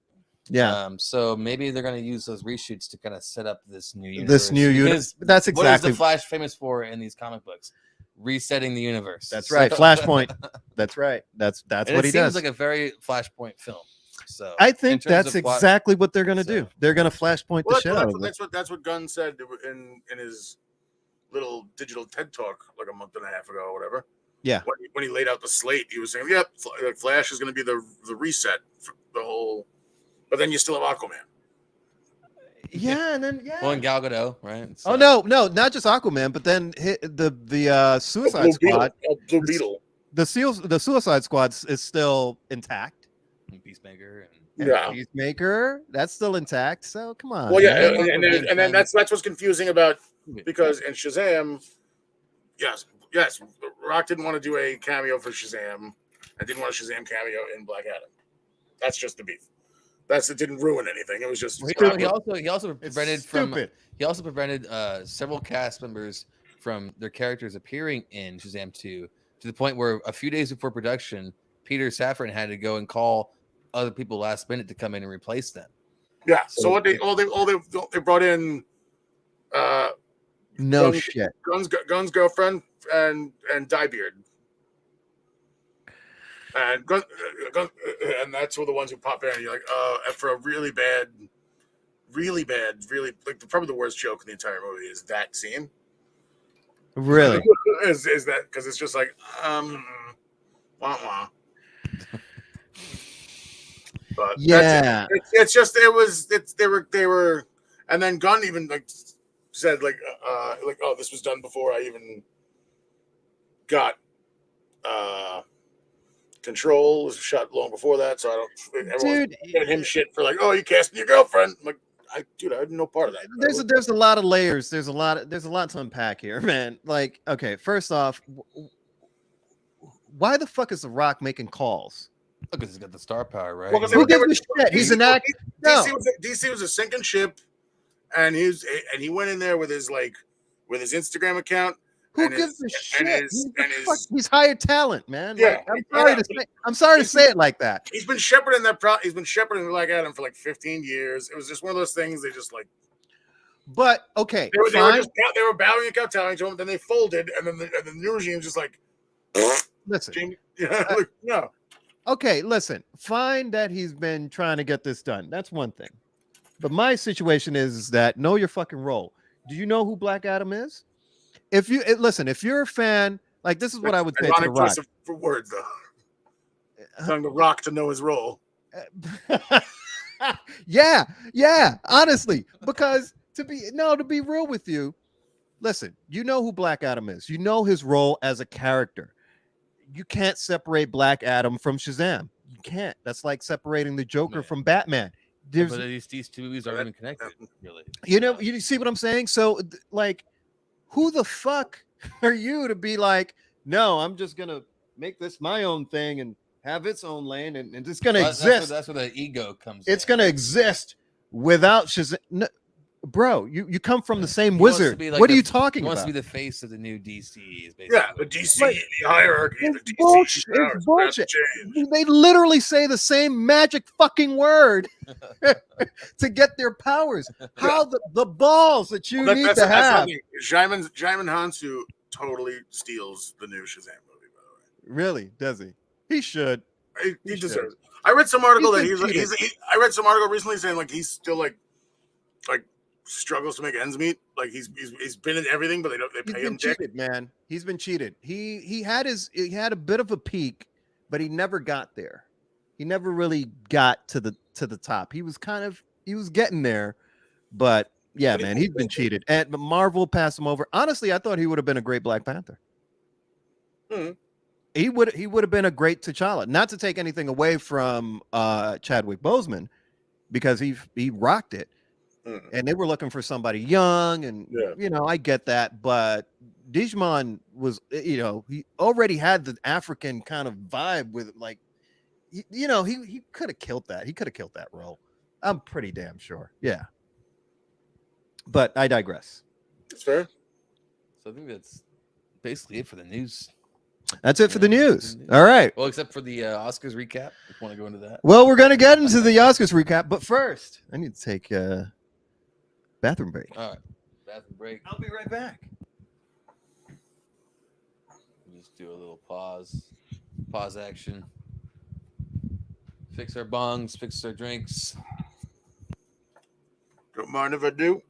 Yeah. So maybe they're going to use those reshoots to kind of set up this new universe. That's exactly what is the Flash famous for in these comic books? Resetting the universe. That's right. Flashpoint. That's right. That's what he does. It seems like a very Flashpoint film. So I think that's exactly what they're going to do. They're going to Flashpoint the shit out of it. That's what Gunn said in his little digital TED talk like a month and a half ago or whatever. Yeah. When he laid out the slate, he was saying, "Yep, Flash is going to be the reset for the whole." But then you still have Aquaman. Yeah, and then Well, and Gal Gadot, right? So. Oh no, not just Aquaman, but then the Suicide Squad, Blue Beetle. The Suicide Squad is still intact. And Peacemaker and Peacemaker, that's still intact. So come on. Well, yeah, and then that's what's confusing about because in Shazam, yes, Rock didn't want to do a cameo for Shazam, and didn't want a Shazam cameo in Black Adam. That's just the beef. It didn't ruin anything. It was just he also prevented several cast members from their characters appearing in Shazam 2 to the point where a few days before production, Peter Safran had to go and call other people last minute to come in and replace them. Yeah. So what they brought in Gunn's girlfriend and Diebeard. And that's who the ones who pop in. And you're like, for a really bad, like probably the worst joke in the entire movie is that scene. Really? is that because it's just like wah wah. But yeah, they were, and then Gunn even like said like oh, this was done before I even got Control was shot long before that, so I don't. Everyone's giving him shit for like, oh, you casting your girlfriend. I'm like, I had no part of that. There's a lot of layers. There's a lot to unpack here, man. Like, okay, first off, why the fuck is The Rock making calls? Because he's got the star power, right? Well, who gives a shit? He's an actor. DC was a sinking ship, and he went in there with his Instagram account. Who gives a shit? He's hired talent, man. Yeah, like, I'm sorry to say it like that. He's been shepherding Black Adam for like 15 years. It was just one of those things. They just like. But okay, They were fine. just they were bowing and kowtowing to him. Then they folded, and then the new regime just like Listen. Jamie, like, no. Okay, listen. Fine that he's been trying to get this done. That's one thing. But my situation is that know your fucking role. Do you know who Black Adam is? If you listen, if you're a fan, like this is what I would say to The Ironic Rock. choice of words, though. Telling The Rock to know his role. yeah, honestly, because to be real with you, listen, you know who Black Adam is. You know his role as a character. You can't separate Black Adam from Shazam. You can't. That's like separating the Joker from Batman. But these two movies aren't even connected, really. You know, you see what I'm saying? So, like, who the fuck are you to be like, no, I'm just gonna make this my own thing and have its own lane, and it's gonna exist. That's where the ego comes. It's gonna exist without Shazam. No, bro, you come from the same wizard. Like what are you talking about? He wants to be the face of the new DC. Basically. Yeah, the DC hierarchy. It's bullshit. It's bullshit. They literally say the same magic fucking word to get their powers. How the balls that you need to have. Jaimin Hansu totally steals the new Shazam movie, by the way. Really? Does he? He should. He deserves it. I read some article that I read some article recently saying like he's still like struggles to make ends meet. Like he's been in everything, but they pay him cheated, man. He's been cheated. He had a bit of a peak, but he never got there. He never really got to the top. He was getting there, but yeah, man, he's been cheated. And Marvel passed him over. Honestly, I thought he would have been a great Black Panther. Mm-hmm. He would have been a great T'Challa. Not to take anything away from Chadwick Boseman, because he rocked it. And they were looking for somebody young, and I get that, but Digimon was, he already had the African kind of vibe with like, he could have killed that. He could have killed that role. I'm pretty damn sure. Yeah. But I digress. That's fair. So I think that's basically it for the news. That's it for the news. All right. Well, except for the Oscars recap. If you want to go into that. Well, we're going to get into the Oscars recap, but first, I need to take bathroom break. All right. Bathroom break. I'll be right back. We'll just do a little pause action. Fix our bongs, fix our drinks. Don't mind if I do.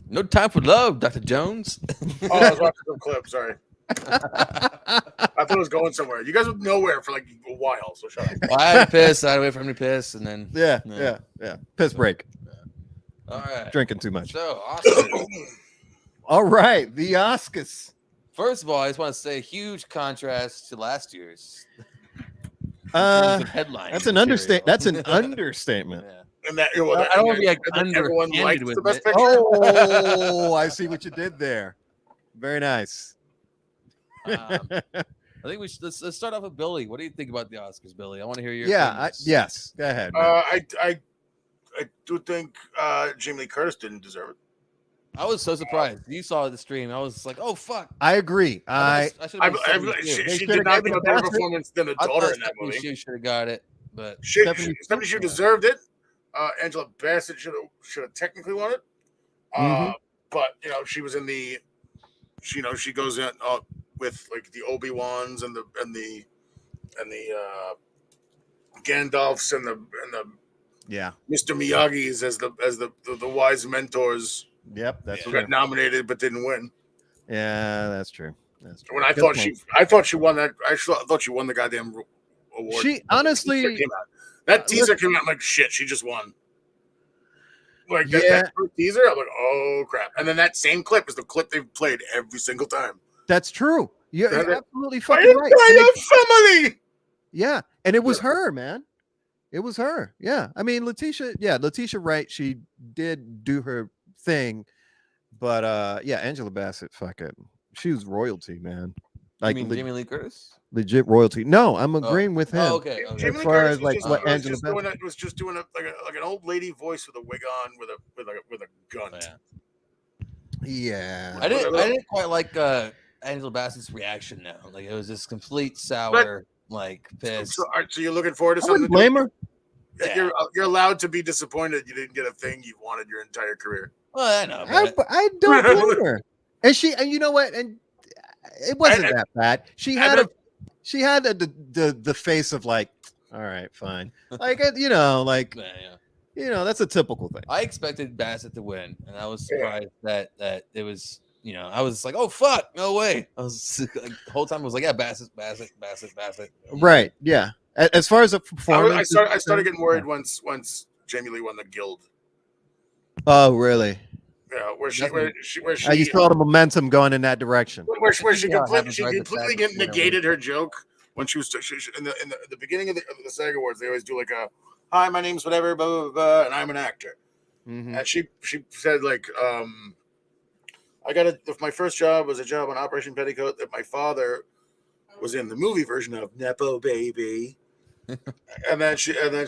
No time for love, Dr. Jones. Oh, I was watching some clip. Sorry. I thought it was going somewhere. You guys were nowhere for like a while, so shut up. Well, I had to piss. I had to wait for him to piss, and then Yeah. Piss break. All right. Drinking too much. So, Oscars. All right, the Oscars. First of all, I just want to say huge contrast to last year's. In terms of headline. That's an understatement. That's an understatement. Yeah. And that, I don't want to be like everyone liked underhanded the with best it. picture. Oh, I see what you did there. Very nice. I think we should let's start off with Billy. What do you think about the Oscars, Billy? I want to hear your opinions. Yes. Go ahead. Man. I do think Jamie Lee Curtis didn't deserve it. I was so surprised. You saw the stream. I was like, oh fuck. I agree. She did not give a better performance than the daughter in that movie. She should have got it, but Stephanie Hsu deserved it. Angela Bassett should have technically won it. But she was in the, she goes in with like the Obi-Wans and the Gandalfs and the Mr. Miyagi's as the wise mentors. Yep, that's who true. got nominated but didn't win. Yeah, that's true. When I thought she won that. I thought she won the goddamn award. She honestly, that teaser came out like shit. She just won. Like that first teaser, I'm like, oh crap! And then that same clip is the clip they've played every single time. That's true. You're absolutely fucking right. Family. Yeah, and it was her, man. It was her. Yeah, I mean, Letitia Wright. She did do her thing, but Angela Bassett, fucking, she was royalty, man. Like, you mean Jamie Lee Curtis? Legit royalty. No, I'm agreeing with him. Okay. Jamie Lee Curtis was just doing like an old lady voice with a wig on with a gun. Yeah. I didn't quite like Angela Bassett's reaction though. Like it was this complete sour, piss. So you're looking forward to something? I wouldn't blame her. Yeah. You're allowed to be disappointed you didn't get a thing you've wanted your entire career. Well, I know. I don't blame her. And you know what? And it wasn't that bad. She had the face of like, all right, fine. Like that's a typical thing. I expected Bassett to win, and I was surprised that it was. I was like, oh fuck, no way. I was like, the whole time I was like, yeah, Bassett. Right. Yeah. As far as the performance, I started getting worried once Jamie Lee won the Guild. Oh, really? Yeah, where she you saw the momentum going in that direction. Where she completely negated her joke when she was in the beginning of the SAG Awards. They always do like a, hi, my name's whatever, blah blah blah, and I'm an actor. And she said like, if my first job was a job on Operation Petticoat that my father was in the movie version of Nepo Baby. and then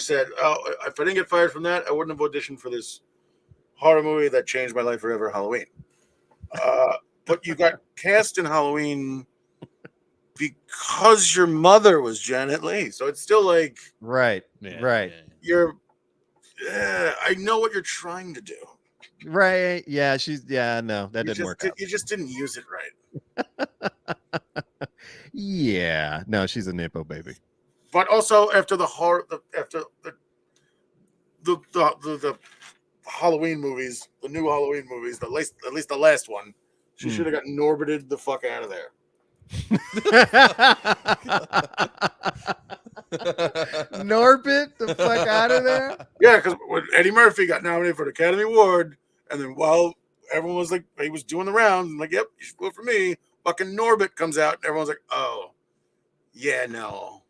said, oh, if I didn't get fired from that, I wouldn't have auditioned for this horror movie that changed my life forever, Halloween. But you got cast in Halloween because your mother was Janet Leigh. So it's still like, right. You're, I know what you're trying to do. Right. Yeah. No, that didn't work out. You just didn't use it right. Yeah. No, she's a Nepo baby. But also after the Halloween movies, the new Halloween movies, at least the last one, she should have gotten Norberted the fuck out of there. Norbit the fuck out of there? Yeah, because when Eddie Murphy got nominated for the Academy Award, and then while everyone was like, he was doing the rounds, and like, yep, you should vote for me, fucking Norbit comes out, and everyone's like, oh, yeah, no.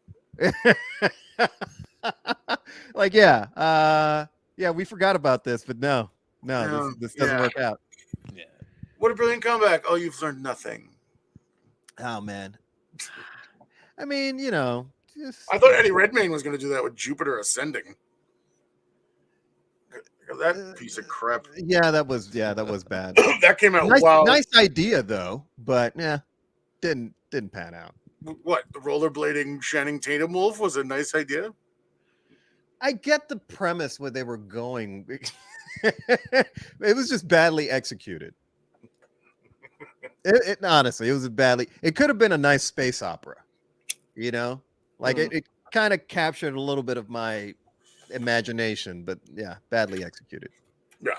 Like, yeah, we forgot about this, but no, this doesn't work out. Yeah. What a brilliant comeback. Oh, you've learned nothing. Oh, man. I mean, I thought Eddie Redmayne was going to do that with Jupiter Ascending. That piece of crap. Yeah, that was bad. That came out nice idea though, but didn't pan out. What, the rollerblading Channing Tatum wolf was a nice idea? I get the premise where they were going. It was just badly executed. Honestly, it was it could have been a nice space opera, it kind of captured a little bit of my imagination, but yeah, badly executed. Yeah.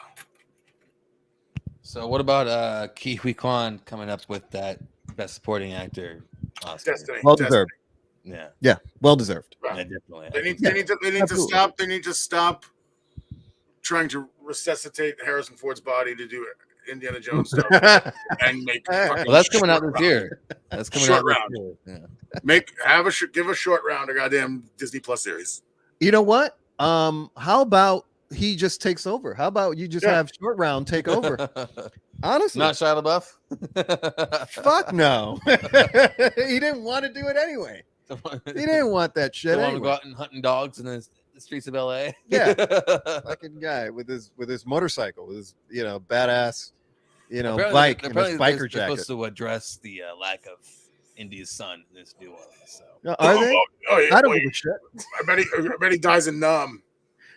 So what about Kiwi Kwan coming up with that Best Supporting Actor Oscar? Destiny. Well Destiny. deserved. Yeah, Well deserved. yeah, definitely. They I think need to Absolutely. stop. They need to stop trying to resuscitate Harrison Ford's body to do Indiana Jones stuff and make fucking. Well, that's coming out short this year. That's coming Short out this round. year. Yeah. Give a short round a goddamn Disney Plus series. You know what? How about he just takes over? How about you just have Short Round take over? Honestly, Not Shia LaBeouf. fuck no. He didn't want to do it anyway. He didn't want that shit. Don't want to go Anyway. out and hunting dogs in the streets of LA. Yeah. Fucking guy with his motorcycle, with his badass bike and his biker they're jacket. supposed to address the lack of Indy's son in this new one. So Are they? Oh, yeah. I don't give a shit. I bet he dies in Numb.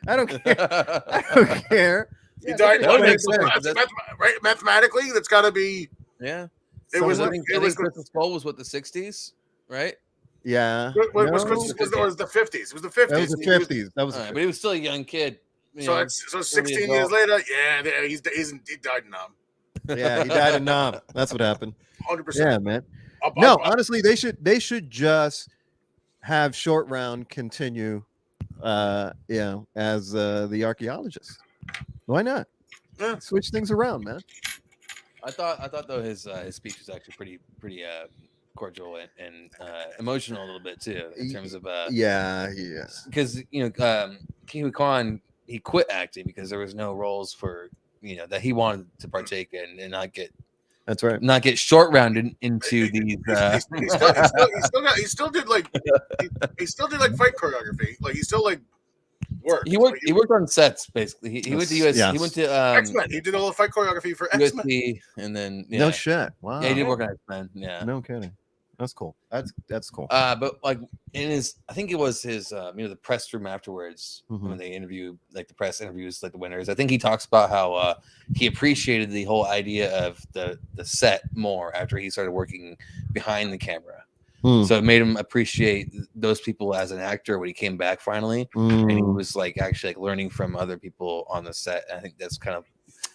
I don't care. I don't care. He died. that would make sense. Right? Mathematically, that's got to be. Yeah. It was. I It think was. Christmas Bowl was what, the 60s, right? Yeah. It was No. the 50s. It was the 50s. That was the 50s. That was the All right, 50s. but he was still a young kid. So 16 years later, yeah, he died in Numb. Yeah, he died in Nam. That's what happened. 100%. Yeah, man. No, honestly, they should just have Short Round continue as the archaeologist. Why not? Yeah. Switch things around, man. I thought though his speech was actually pretty cordial and emotional a little bit too, in terms of yeah, because Kiwi Kwan, he quit acting because there was no roles for that he wanted to partake in and not get that's right. not get short rounded into these. He still did like fight choreography. Like he still like worked. He worked on sets basically. He went to US. Yes. He went to X-Men. He did all the fight choreography for X-Men. USC, and then No shit. Wow. Yeah, he did work on X-Men. Yeah. No kidding. That's cool. That's cool. But like in his, I think it was his, the press room afterwards when they interview, like the press interviews, like the winners. I think he talks about how he appreciated the whole idea of the set more after he started working behind the camera. So it made him appreciate those people as an actor when he came back finally, and he was like actually like learning from other people on the set. And I think that's kind of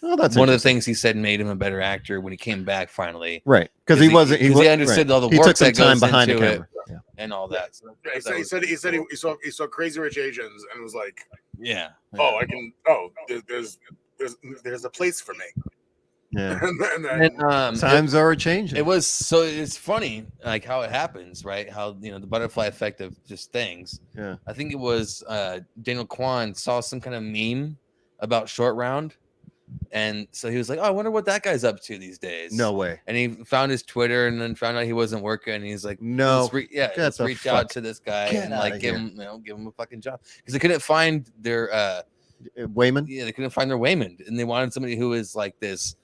one of the things he said made him a better actor when he came back finally. Right, because he understood all the work that goes behind into the it camera. and all that. So he said he saw Crazy Rich Asians and was like, yeah. Oh, I can. Oh, there's a place for me. Yeah. and times are changing. It's funny like how it happens, right? How the butterfly effect of just things. Yeah. I think it was Daniel Kwan saw some kind of meme about Short Round. And so he was like, "Oh, I wonder what that guy's up to these days." No way. And he found his Twitter and then found out he wasn't working. And he's like, "No, let's reach out to this guy and like give him a fucking job," because they couldn't find their Wayman. Yeah, they couldn't find their Wayman, and they wanted somebody who is like this,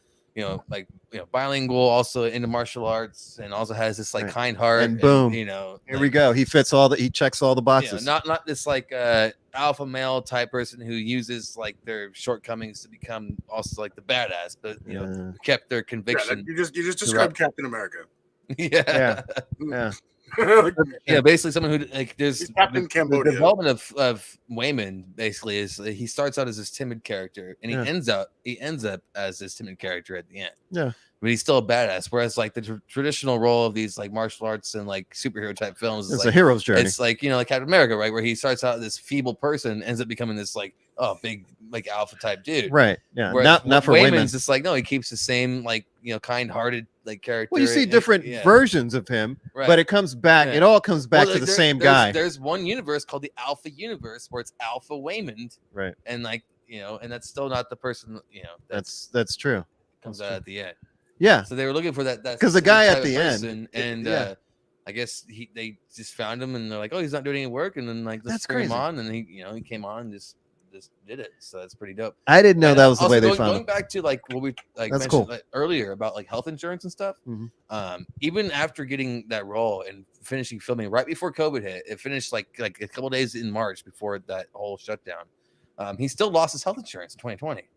bilingual, also into martial arts, and also has this like kind heart. And boom, here we go. He checks all the boxes. Not this like alpha male type person who uses like their shortcomings to become also like the badass, but kept their conviction. You just described Captain America. Yeah. Basically someone who like there's Captain Cambodia. The development of Wayman basically is he starts out as this timid character and he ends up as this timid character at the end. Yeah. But he's still a badass. Whereas like the traditional role of these like martial arts and like superhero type films is it's like a hero's journey. It's like like Captain America, right? Where he starts out this feeble person, ends up becoming this like big like alpha type dude. Right. Yeah. Whereas Not for Wayman's Wayman. just like he keeps the same like kind hearted like character. Well, you see different versions of him, but it comes back. It all comes back to the same guy. There's one universe called the Alpha Universe where it's Alpha Wayman, right? And like and that's still not the person. That's true. Comes out at the end. Yeah. So they were looking for that because the guy at the end, and I guess they just found him and they're like, oh, he's not doing any work, and then like let's bring him on, and he came on and just did it. So that's pretty dope. I didn't know that was the way they found going him. back to like what we like mentioned earlier about like health insurance and stuff. Even after getting that role and finishing filming right before COVID hit, it finished like a couple days in March before that whole shutdown. He still lost his health insurance in 2020.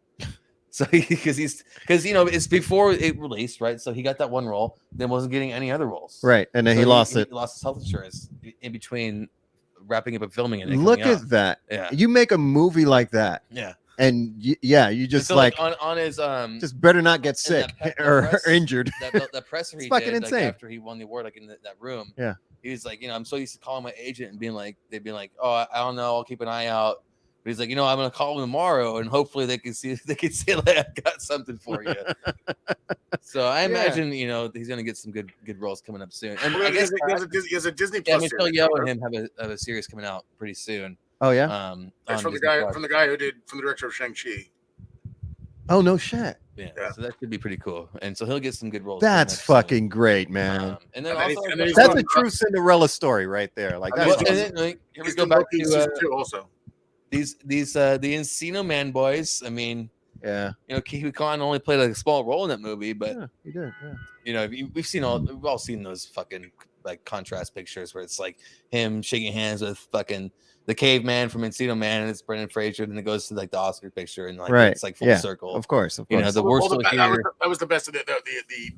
So because it's before it released, right? So he got that one role, then wasn't getting any other roles, right? And then he lost it. He lost his health insurance in between wrapping up and filming it. Look at that! Yeah, you make a movie like that. Yeah, and you just so like on his just better not get in that sick pe- or press- injured. that presser he fucking did insane. like after he won the award, like in that room. Yeah. He was like, I'm so used to calling my agent and being like, they'd be like, oh, I don't know, I'll keep an eye out. But he's like, I'm gonna call him tomorrow, and hopefully they can say like I got something for you. So I imagine he's gonna get some good roles coming up soon. And I guess he has a Disney yeah, Plus. Michelle Yeoh and him have a series coming out pretty soon. Oh yeah. That's from the guy who did from the director of Shang-Chi. Oh no shit. Yeah, so that could be pretty cool, and so he'll get some good roles. That's fucking great, man. And then that's a true Cinderella story right there. Like that's here we go back to two also. These the Encino Man boys. I mean, yeah, Kiwi Kwan only played a small role in that movie, but he did. Yeah. We've all seen those fucking like contrast pictures where it's like him shaking hands with fucking the caveman from Encino Man, and it's Brendan Fraser. Then it goes to like the Oscar picture, and like it's like full circle. Of course. The worst that was the best of the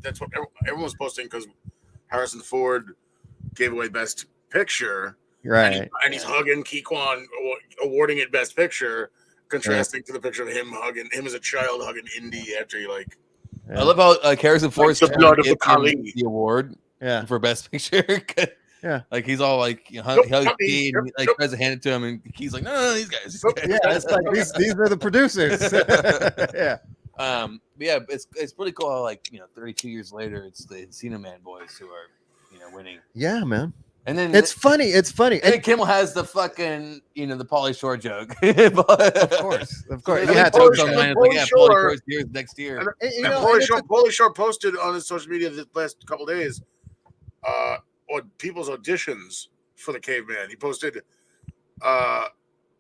that's what everyone was posting because Harrison Ford gave away Best Picture, right? And he's hugging Ki Kwan, awarding it Best Picture, contrasting to the picture of him as a child hugging Indy after he like. Yeah. I love how Harrison Ford the blood of the Kali the award, for Best Picture. Yeah, like he's all like, hugs Key and like tries to hand it to him, and he's like, no, these guys. Yeah, it's like these are the producers. Yeah. Yeah, it's pretty cool how 32 years later, it's the Encino Man boys who are winning. Yeah, man. And then it's funny. And then Kimmel has the fucking the Pauly Shore joke. Of course. Yeah, Pauly Shore's next year. And Pauly Shore posted on his social media the last couple of days. On people's auditions for the caveman. He posted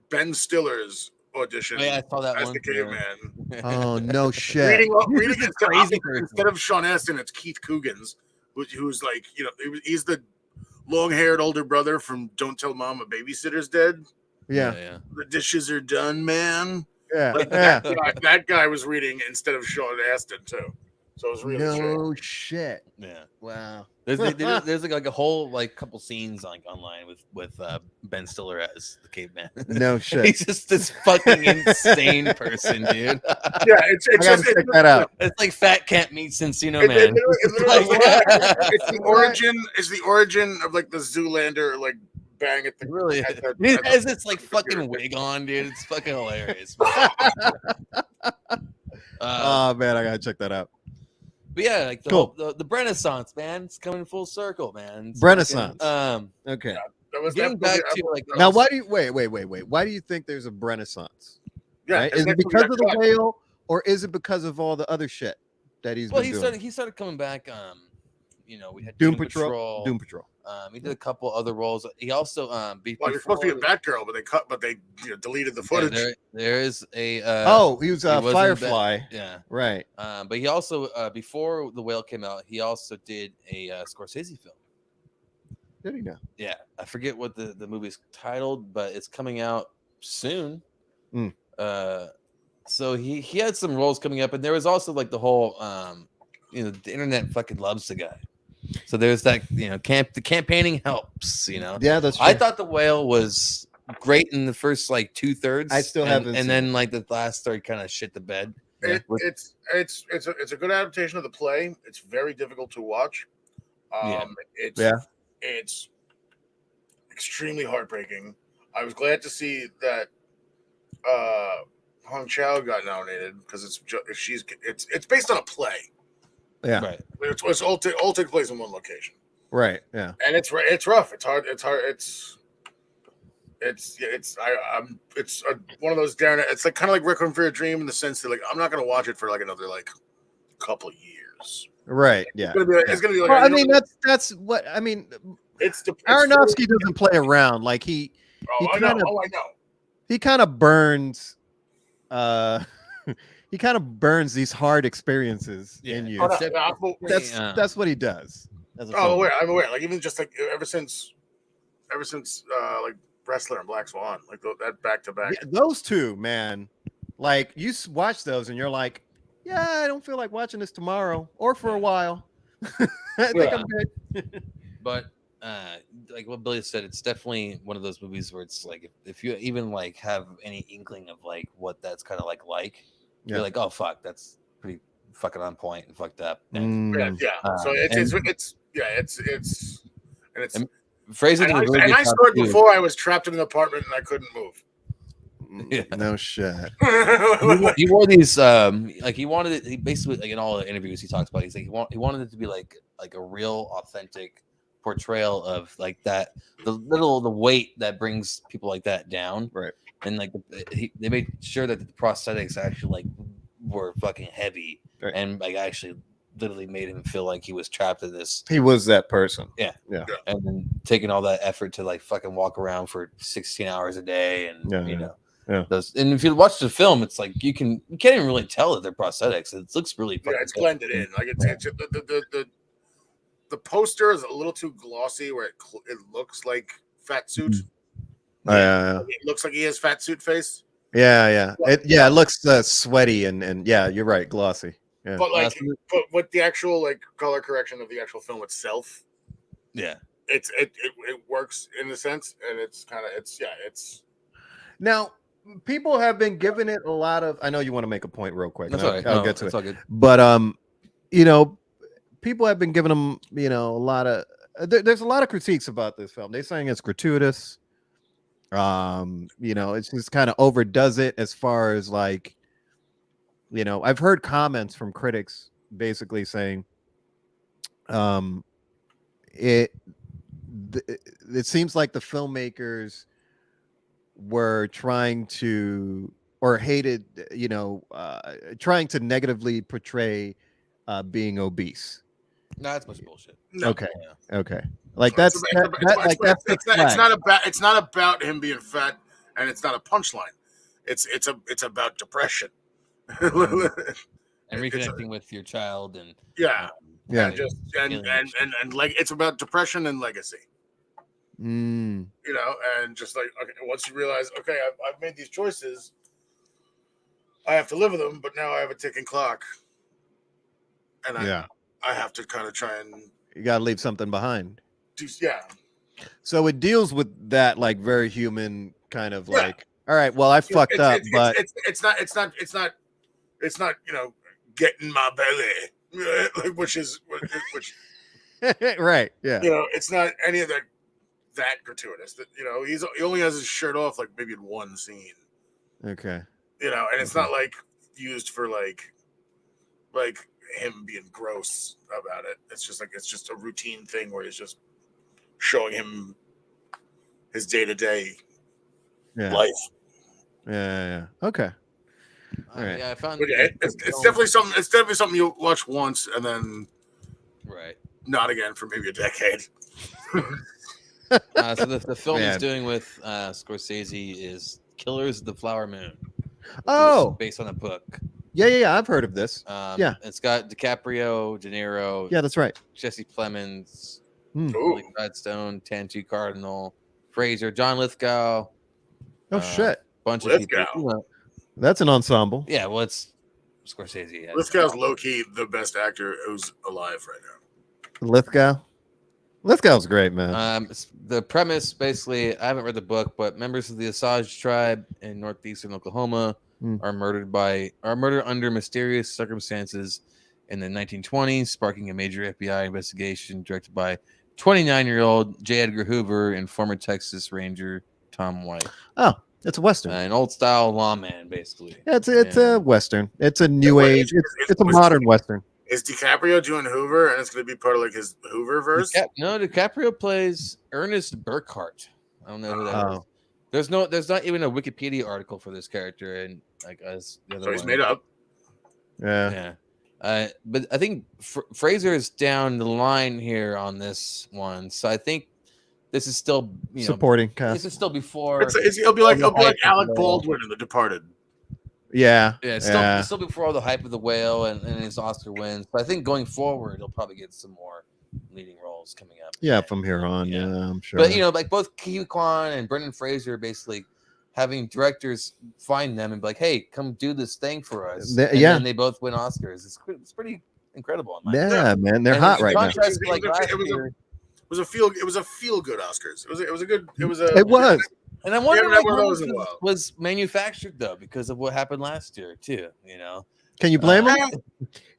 Ben Stiller's audition I saw that as one. the caveman. Oh no shit. Reading instead of Sean Astin, it's Keith Coogan's, who's like, he's the long-haired older brother from Don't Tell Mom a Babysitter's Dead. Yeah. The dishes are done, man. Yeah. That guy was reading instead of Sean Astin too. So it was really shit. Yeah. Wow. There's like a whole couple scenes online with Ben Stiller as the caveman. No shit. He's just this fucking insane person, dude. Yeah, it's just check that out. It's like Fat Camp meets Encino Man. It's the origin of like the Zoolander bang at the really. He has this fucking wig on, dude. It's fucking hilarious. Oh man, I gotta check that out. But yeah, cool. the Brenaissance, man, it's coming full circle, man. It's Brenaissance. Okay. Yeah, getting back to now, why do you wait? Why do you think there's a Brenaissance? Yeah, right? Is it because of the whale, or is it because of all the other shit that he's been doing? He started coming back. We had Doom Patrol. He did a couple other roles. He also you're supposed to be a Batgirl, but they deleted the footage. Yeah, there is a he was Firefly. Yeah, right. But he also before The Whale came out, he also did a Scorsese film. Did he now? Yeah, I forget what the movie's titled, but it's coming out soon. So he had some roles coming up, and there was also the whole the internet fucking loves the guy. So there's that, the campaigning helps, Yeah, that's true. I thought The Whale was great in the first 2/3. I still haven't and then the last third kind of shit the bed. It's a good adaptation of the play. It's very difficult to watch. It's extremely heartbreaking. I was glad to see that Hong Chow got nominated because it's based on a play. Yeah, right. It's all took place in one location. Right. Yeah, and it's rough. It's hard. It's one of those down. It's kind of like Requiem for a Dream in the sense that I'm not gonna watch it for another couple of years. Right. Yeah. It's gonna be like. Well, I mean, that's what I mean. Aronofsky doesn't play around. I know. He kind of burns. He kind of burns these hard experiences in you. That's what he does. I'm aware. Even just ever since Wrestler and Black Swan, that back to back. Those two, man. You watch those and you're like, yeah, I don't feel like watching this tomorrow or for a while. I think I'm good. But like what Billy said, it's definitely one of those movies where it's like if you even like have any inkling of like what that's kind of like, you're like, oh fuck, that's pretty fucking on point and fucked up. And, So it's and Fraser did a really good I job saw it too. before I was trapped in an apartment and I couldn't move. Yeah. No shit. He wore these like he wanted it. He basically like in all the interviews he talks about. He's like he wanted it to be like a real authentic portrayal of like that the weight that brings people like that down. Right. And like they made sure that the prosthetics actually like were fucking heavy and like actually literally made him feel like he was trapped in this. He was that person. Yeah. And then taking all that effort to like fucking walk around for 16 hours a day and you know. Yeah. And if you watch the film, it's like you can't even really tell that they're prosthetics. It looks really it's blended in. Like it's the poster is a little too glossy where it looks like fat suit. It looks like he has fat suit face. It looks sweaty and you're right, glossy. Yeah. But like but with the actual like color correction of the actual film itself, it works in a sense, and it's kind of it's now. People have been giving it a lot of. I know you want to make a point real quick. That's all right. I'll get to it. All good. But you know, people have been giving them, you know, a lot of. There's a lot of critiques about this film. They're saying it's gratuitous. You know, it's just kind of overdoes it as far as like, you know, I've heard comments from critics basically saying, it seems like the filmmakers were trying to or hated, you know, trying to negatively portray being obese. No, that's much bullshit. No. Okay. Like it's not about him being fat, and it's not a punchline. It's about depression. And reconnecting with your child and and like it's about depression and legacy. You know, and just like once you realize, okay, I've made these choices, I have to live with them, but now I have a ticking clock, and I have to kind of try and you got to leave something behind. So it deals with that like very human kind of like, all right, well I fucked up, but it's not you know, get in my belly, which right, yeah, you know, it's not any of that gratuitous. That, you know, he only has his shirt off like maybe in one scene. Okay. You know, and it's not like used for like him being gross about it. It's just a routine thing where he's just showing him his day-to-day life. Yeah. Okay. All right. I found it's definitely something. It's definitely something you'll watch once and then not again for maybe a decade. So the film he's doing with Scorsese is Killers of the Flower Moon. Based on a book. Yeah, I've heard of this. It's got DiCaprio, De Niro. Yeah, that's right. Jesse Plemons, Lily Gladstone, Tantu Cardinal, Fraser, John Lithgow. Oh shit! Bunch of people. That's an ensemble. Yeah, well, it's Scorsese. Lithgow's low key the best actor who's alive right now. Lithgow's great, man. The premise, basically, I haven't read the book, but members of the Osage tribe in northeastern Oklahoma are murdered under mysterious circumstances in the 1920s, sparking a major FBI investigation directed by 29-year-old J. Edgar Hoover and former Texas Ranger Tom White. Oh, it's a Western. An old-style lawman, basically. Yeah, it's a Western. It's a new age. It's a modern Western. Is DiCaprio doing Hoover, and it's going to be part of like his Hoover verse? No, DiCaprio plays Ernest Burkhart. I don't know who that is. There's not even a Wikipedia article for this character, and like as the other so he's made up. Yeah. But I think Fraser is down the line here on this one, so I think this is still supporting cast. This is still before. He'll be like Alec Baldwin in The Departed. Yeah. Still before all the hype of The Whale and his Oscar wins. But I think going forward, he'll probably get some more leading roles coming up. Yeah, from here on. Yeah, I'm sure. But like both Ke Quan and Brendan Fraser basically having directors find them and be like, "Hey, come do this thing for us." And they both win Oscars. It's pretty incredible. Man, they're hot right now. It was a feel good Oscars. It was a good. It was. And I wonder haven't had like, one of how those much in a while. was manufactured though because of what happened last year too. You know, Can you blame him? Even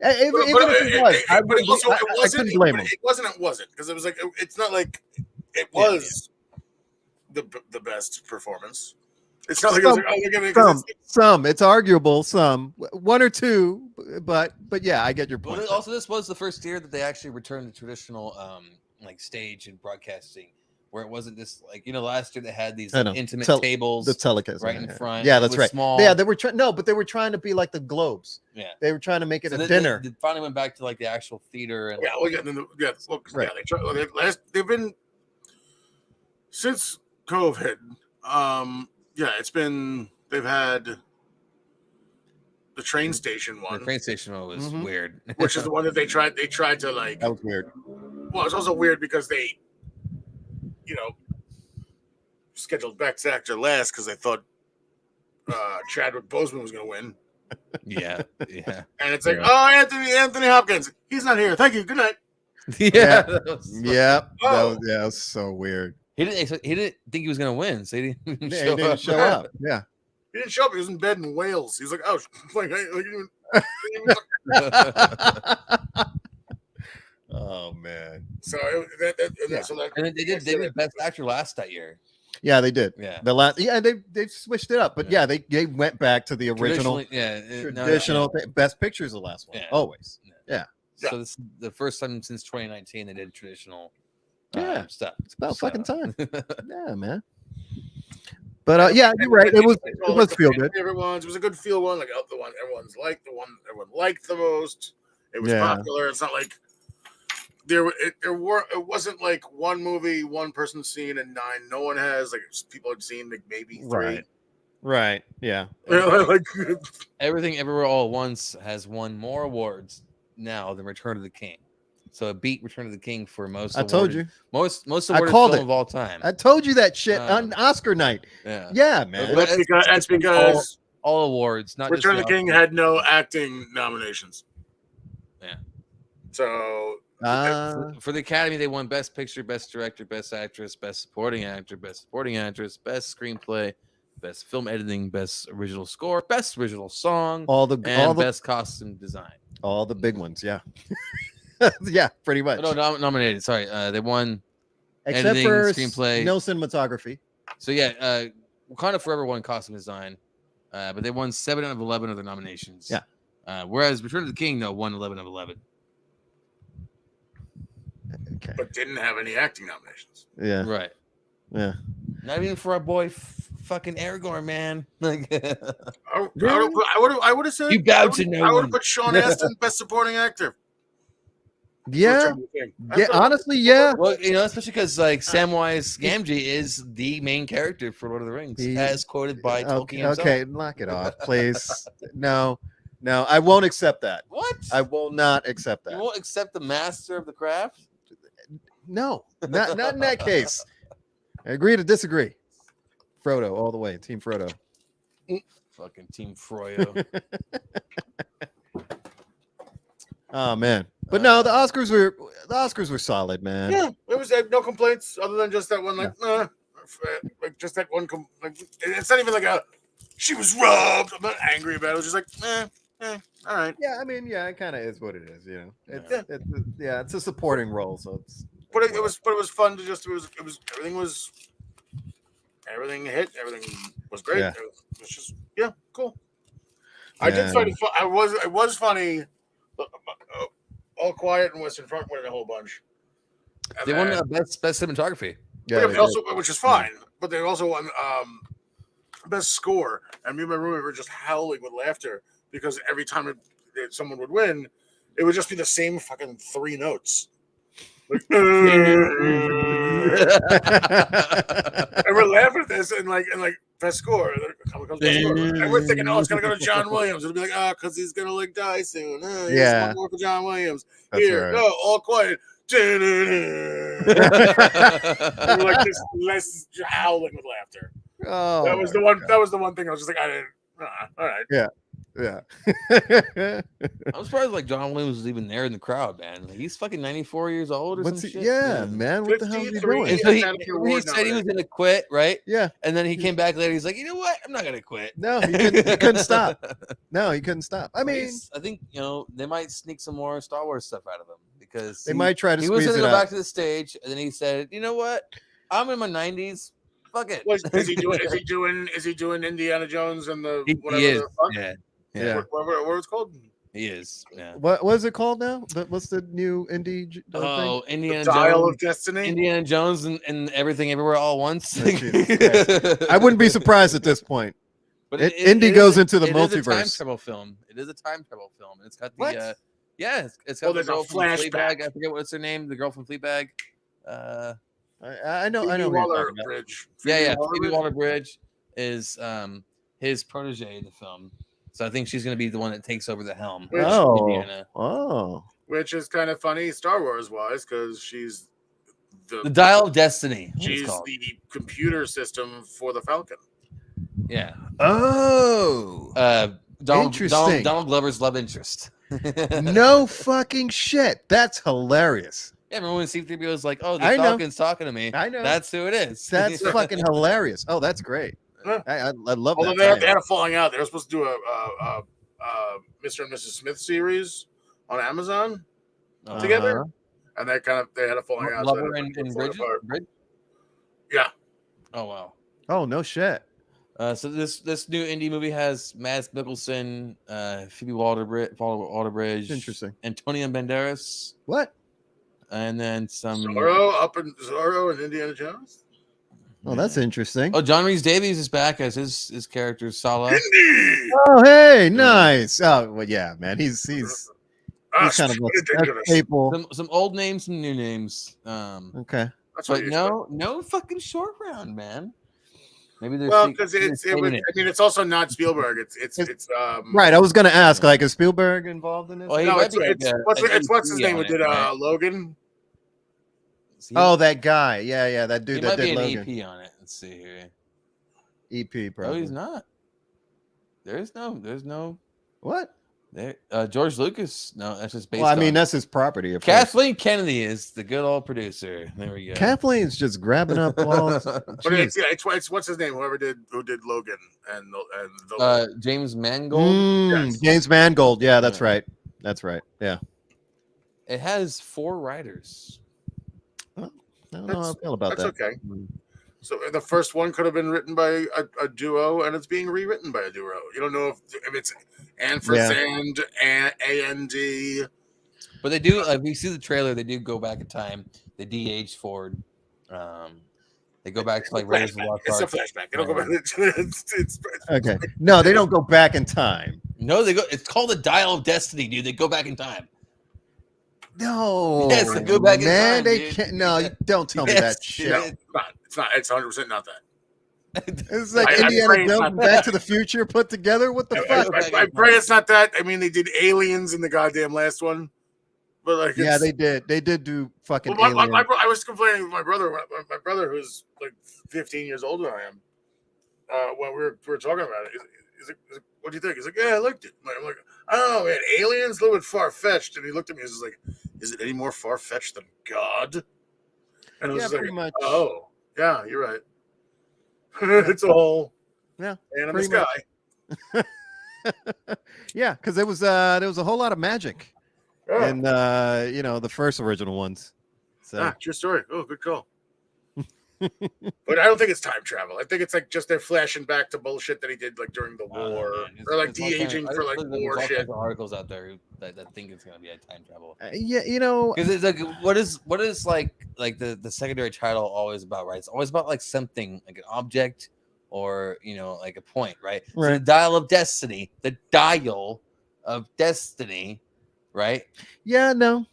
if it was, I couldn't blame him. It wasn't because it was like it's not like it was the best performance. It's not like it was some. It's arguable. Some, one or two, but yeah, I get your point. Well, also, this was the first year that they actually returned to traditional like stage and broadcasting, where it wasn't this like last year they had these intimate tables, the telecast right in front. Yeah, that's right. Small. Yeah, they were trying. No, but they were trying to be like the Globes. Yeah, they were trying to make it a dinner. They finally went back to like the actual theater. And they've been since COVID. They've had the train station one. The train station one was weird, which is the one that they tried to like. That was weird. Well, it's also weird because they, scheduled Best Actor last because they thought Chadwick Boseman was going to win. Yeah. And it's like, Anthony Hopkins, he's not here. Thank you. Good night. Yeah. That was so weird. He didn't think he was going to win, so he didn't show up. Yeah. He didn't show up. He was in bed in Wales. He was like, oh, oh man. So and they did Best Actor last that year. Yeah, they did. Yeah. They switched it up, but they went back to the original traditional Best Picture is the last one. Always. Yeah. So this is the first time since 2019 they did traditional stuff. It's about fucking time. Yeah, man. But you're right. It was feel good. It was a good feel one, like the one everyone liked the most. It was popular. It's not like it wasn't like one movie, one person's seen and 9 no one has. Like people had seen like maybe 3. Right. Yeah. Like Everything Everywhere All at Once has won more awards now than Return of the King. So it beat Return of the King for most. I told you most awarded film of all time. I told you that shit on Oscar night. Yeah, man. That's because all awards, not Return just of the King had no acting nominations. Yeah. So for the Academy, they won Best Picture, Best Director, Best Actress, Best Supporting Actor, Best Supporting Actress, Best Screenplay, Best Film Editing, Best Original Score, Best Original Song, Best Costume Design. All the big ones, yeah. Yeah, pretty much. No, nominated. Sorry, they won except editing, for screenplay, no cinematography. So Wakanda Forever won costume design, but they won 7 out of 11 of their nominations. Yeah. Whereas Return of the King won 11 of 11. Okay. But didn't have any acting nominations. Yeah. Right. Yeah. Not even for our boy fucking Aragorn, man. Like I would have said you bowed to no one. I would have put Sean Astin Best Supporting Actor. Yeah. Honestly, yeah. Well, especially because like Samwise Gamgee is the main character for Lord of the Rings, as quoted by Tolkien himself. Okay, knock it off, please. No, I won't accept that. What? I will not accept that. You won't accept the master of the craft? No, not in that case. I agree to disagree. Frodo, all the way. Team Frodo. Fucking Team Froyo. Oh man, but no, the Oscars were solid, man. Yeah, it was no complaints other than just that one, like just that one. It's not even like she was robbed. I'm not angry about it. It was just like, all right. Yeah, I mean, it kind of is what it is, It's a supporting role, so it's. But it was fun to just everything hit, everything was great. Yeah. It was just cool. I did find it fun. It was funny. All Quiet and Western Front winning a whole bunch. And they won best cinematography. Yeah, which is fine. But they also won best score. And me and my roommate were just howling with laughter because every time someone would win, it would just be the same fucking 3 notes. Like, and we're laughing at this and like best score. And we're thinking, it's gonna go to John Williams. It'll be like, because he's gonna like die soon. Here's one more for John Williams. That's Here, right. All Quiet. We're like just less howling with laughter. Oh, that was the one. That was the one thing I was just like, I didn't. All right. Yeah. Yeah. I'm surprised like John Williams was even there in the crowd, man. Like, he's fucking 94 years old or What's some he, shit. yeah, man. What the hell is he 53. doing? And so he Academy Award said he was nominated. gonna quit, right? Yeah. And then he came back later. He's like, you know what? I'm not gonna quit. No, he couldn't stop. No, he couldn't stop. I mean, I think they might sneak some more Star Wars stuff out of him because they might try to he was squeeze gonna it go out. back to the stage, and then he said, you know what? I'm in my 90s. Fuck it. Is he doing Indiana Jones and the He whatever is. the fuck? Yeah. What was it called? He is. Yeah. What is it called now? What's the new indie thing? Oh, Indiana Dial Jones. of Destiny. Indiana Jones and everything everywhere all at once. Oh, Jesus Christ. I wouldn't be surprised at this point. But Indy goes into the It is a time multiverse. travel film. It is a time travel film. It's got the What? it's got the there's a girl from flashback. Fleabag. I forget what's her name. The girl from Fleabag. I know. who you're talking about. Bridge. Phoebe Waller-Bridge? Waller-Bridge is his protege in the film. So I think she's going to be the one that takes over the helm. Which- Oh. Which is kind of funny Star Wars wise because she's The Dial of Destiny. It's she's called. the computer system for the Falcon. Yeah. Oh. Interesting. Donald Glover's love interest. No fucking shit. That's hilarious. Yeah, remember when C-3PO was like, "Oh, the I know. Falcon's talking to me." I know. That's who it is. That's fucking hilarious. Oh, that's great. Yeah. I love Although that. they had a falling out. They were supposed to do a Mr. and Mrs. Smith series on Amazon together, and they had a falling out. Lover so and it falling Bridget. apart. Brid- Yeah. Oh wow. Oh no shit. So this new indie movie has Mads Mikkelsen, Phoebe Waller-Bridge, Interesting. Antonio Banderas, What? and then some. Zorro and Indiana Jones. Oh, that's interesting. Oh, John Rhys Davies is back as his character Salah. Indy. Oh, hey, nice. Oh, well, yeah, man. He's kind of ridiculous. a staple. Some old names, some new names. Okay. That's what But you no fucking short round, man. Maybe there's because it's also not Spielberg. It's Right. I was gonna ask, like, is Spielberg involved in this? Well, he no, might it's be what's his EP name who on did it, right? Logan. Oh, that guy. Yeah, that He dude might that be did an Logan. EP on it. Let's see here. EP, No, probably. he's not. There's no. What? There, George Lucas. No, that's just based. Well, I mean, on- that's his property. Of course. Kathleen Kennedy is the good old producer. There we go. Kathleen's just grabbing up all. But it's what's his name? Who did Logan and the James Mangold. Yes. James Mangold. Yeah, that's right. That's right. Yeah. It has 4 writers. I don't know how I feel about that's that. okay. So the first one could have been written by a duo, and it's being rewritten by a duo. You don't know if it's ampersand, and But they do. Like we see the trailer. They do go back in time. They de-age Ford. They go back to like Raiders of the Lost It's a Ark. flashback. It'll go back. It's Okay. No, they don't go back in time. No, they go. It's called the Dial of Destiny, dude. They go back in time. No. Yes, they go back in man, time, they dude. can't. No, you don't tell me Yes, that shit. dude. it's not. It's 100% not that. It's like I pray Indiana it's Jones not and Back to the Future put together. What the fuck? I pray it's not that. I mean, they did Aliens in the goddamn last one, but like, Yeah, it's- they did. They did do fucking. Well, Alien. I was complaining with my brother. My brother, who's like 15 years older than I am, when we were talking about it. What do you think? He's like, yeah, I liked it. I'm like, I don't know, man. Aliens a little bit far fetched, and he looked at me and was like, is it any more far fetched than God? And I was Yeah, just like, pretty much. oh, yeah, you're right. It's a whole Yeah, man in the pretty sky. much. Yeah, because there was a whole lot of magic Yeah. in the first original ones. So True story. Oh, good call. But I don't think it's time travel. I think it's like just they're flashing back to bullshit that he did like during the war, or like de-aging for like war shit. There's articles out there that think it's gonna be a time travel. yeah, Because it's like, what is like the secondary title always about, right? It's always about like something like an object or like a point, right? So the Right. Dial of Destiny, the Dial of Destiny, right? yeah, no.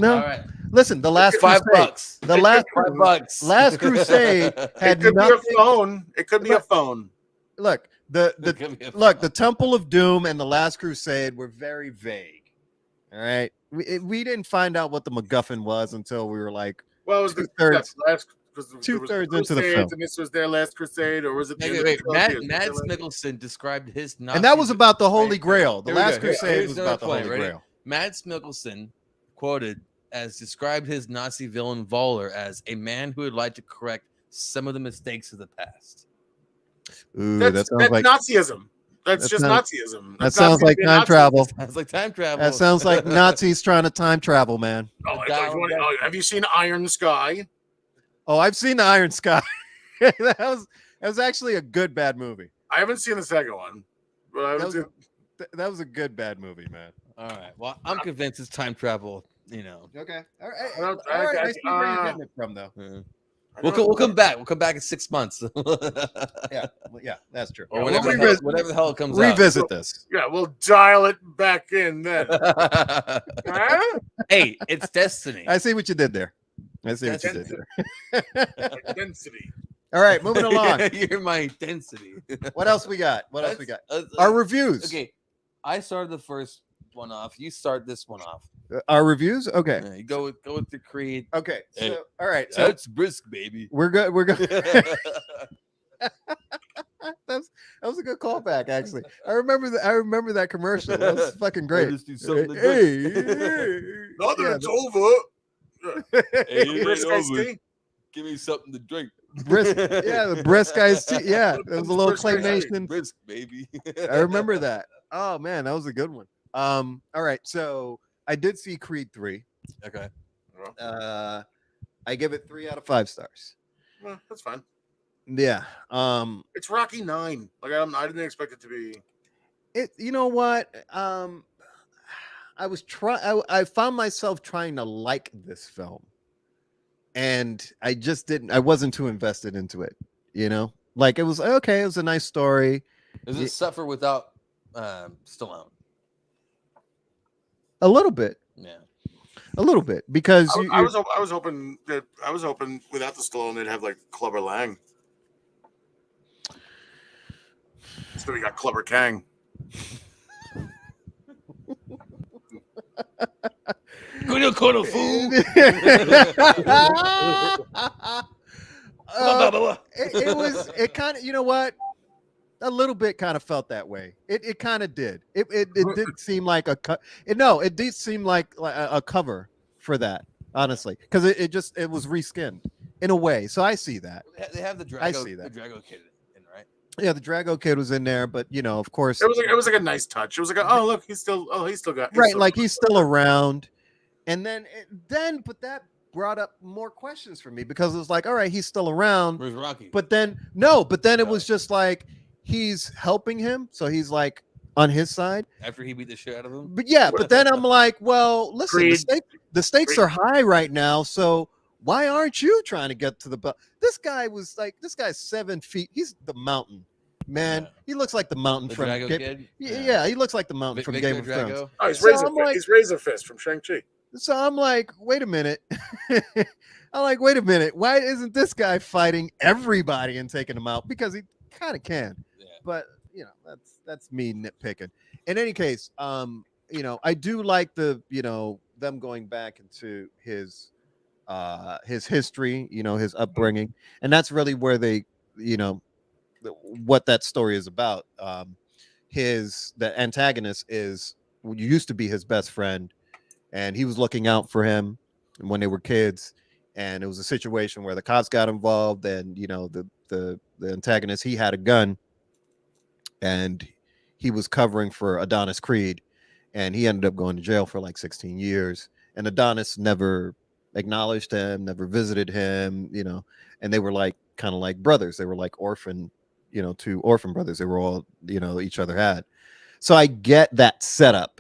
All right, Listen, the last $5. Crusade, the last $5. Last Crusade It had could be nothing. a phone. It could be a phone. Look, It could be a the Temple of Doom and the Last Crusade were very vague. All right, we didn't find out what the MacGuffin was until we were like Well, it was the Two-thirds. Because Two-thirds into the film, and this was their last crusade, or was it? Wait, Mads Mikkelsen described his Nazi, and that was about the Holy Grail. The Here we go. Last Crusade Here's was another about the point. Holy Ready? Grail. Mads Mikkelsen quoted as described his Nazi villain Voller as a man who would like to correct some of the mistakes of the past. Ooh, That's like Nazism. That's just sounds- Nazism. that sounds like time Nazi. travel. Sounds like time travel. That sounds like Nazis trying to time travel, man. Have you seen Iron Sky? Oh, I've seen the Iron Sky. that was actually a good bad movie. I haven't seen the second one, but I haven't seen. That was a good bad movie, man. All right. Well, I'm convinced it's time travel. You know. Okay. All I right. I see where you're getting it from, though. Yeah. We'll come back. We'll come back in 6 months. Yeah, that's true. Or Yeah, whatever the hell it comes revisit this. Yeah, we'll dial it back in then. out. Huh? Hey, it's destiny. I see what you did there. I see what you did there. Density. All right, moving along. You're my density. What else we got? What else we got? That's- Our reviews. Okay, I started the first one off. You start this one off. Our reviews. Okay. Yeah, you go with the Creed. Okay. So, Hey, all right. So That's brisk, baby. we're good. We're good. that was a good callback, actually. I remember that commercial. That was fucking great. Just do something to Hey, drink. Now that Yeah, it's over. Hey, it Brisk ain't iced over. tea? Give me something to drink. brisk, yeah, the brisk iced tea. Yeah, it was a little Brisk iced tea. claymation. Brisk, baby. I remember that. Oh man, that was a good one. All right, so I did see Creed 3. Okay. I give it 3 out of 5 stars. Well, that's fine. Yeah. It's Rocky 9. Like I didn't expect it to be. You know what? I found myself trying to like this film, and I just didn't. I wasn't too invested into it. You know, like it was okay. It was a nice story. Does it suffer without Stallone? A little bit. Yeah. A little bit because I was hoping without the Stallone they'd have like Clubber Lang. So we got Clubber Kang. Kono fool. It kind of, you know what? A little bit kind of felt that way. It kind of did. It did seem like it did seem like a cover for that, honestly, because it was reskinned in a way. So I see that. They have the Drago. I see that. The Drago kid in, right? Yeah, the Drago kid was in there, but of course, It was like a nice touch. It was like oh look, he's still got right, like he's still around. And but that brought up more questions for me because it was like, all right, he's still around. Where's Rocky? But then it was just like he's helping him, so he's like on his side After he beat the shit out of him. But yeah, but then I'm like, well, listen, the stakes are high right now, so why aren't you trying to get to the belt? This guy's 7 feet. He's the mountain, man. Yeah. He looks like the mountain The from Drago Game. kid? Yeah, he looks like the mountain from Victor Game of Thrones. Drago? Oh, he's So he's Razor Fist from Shang-Chi. So I'm like, wait a minute. I'm like, wait a minute. Why isn't this guy fighting everybody and taking them out? Because he kind of can. Yeah. But that's me nitpicking. In any case, I do like them going back into his history, his upbringing, and that's really where they, what that story is about. The antagonist used to be his best friend, and he was looking out for him when they were kids, and it was a situation where the cops got involved, and the antagonist, he had a gun, and he was covering for Adonis Creed, and he ended up going to jail for like 16 years, and Adonis never acknowledged him, never visited him, and they were like kind of like brothers. They were like orphan, 2 orphan brothers. They were all, each other had. So I get that setup.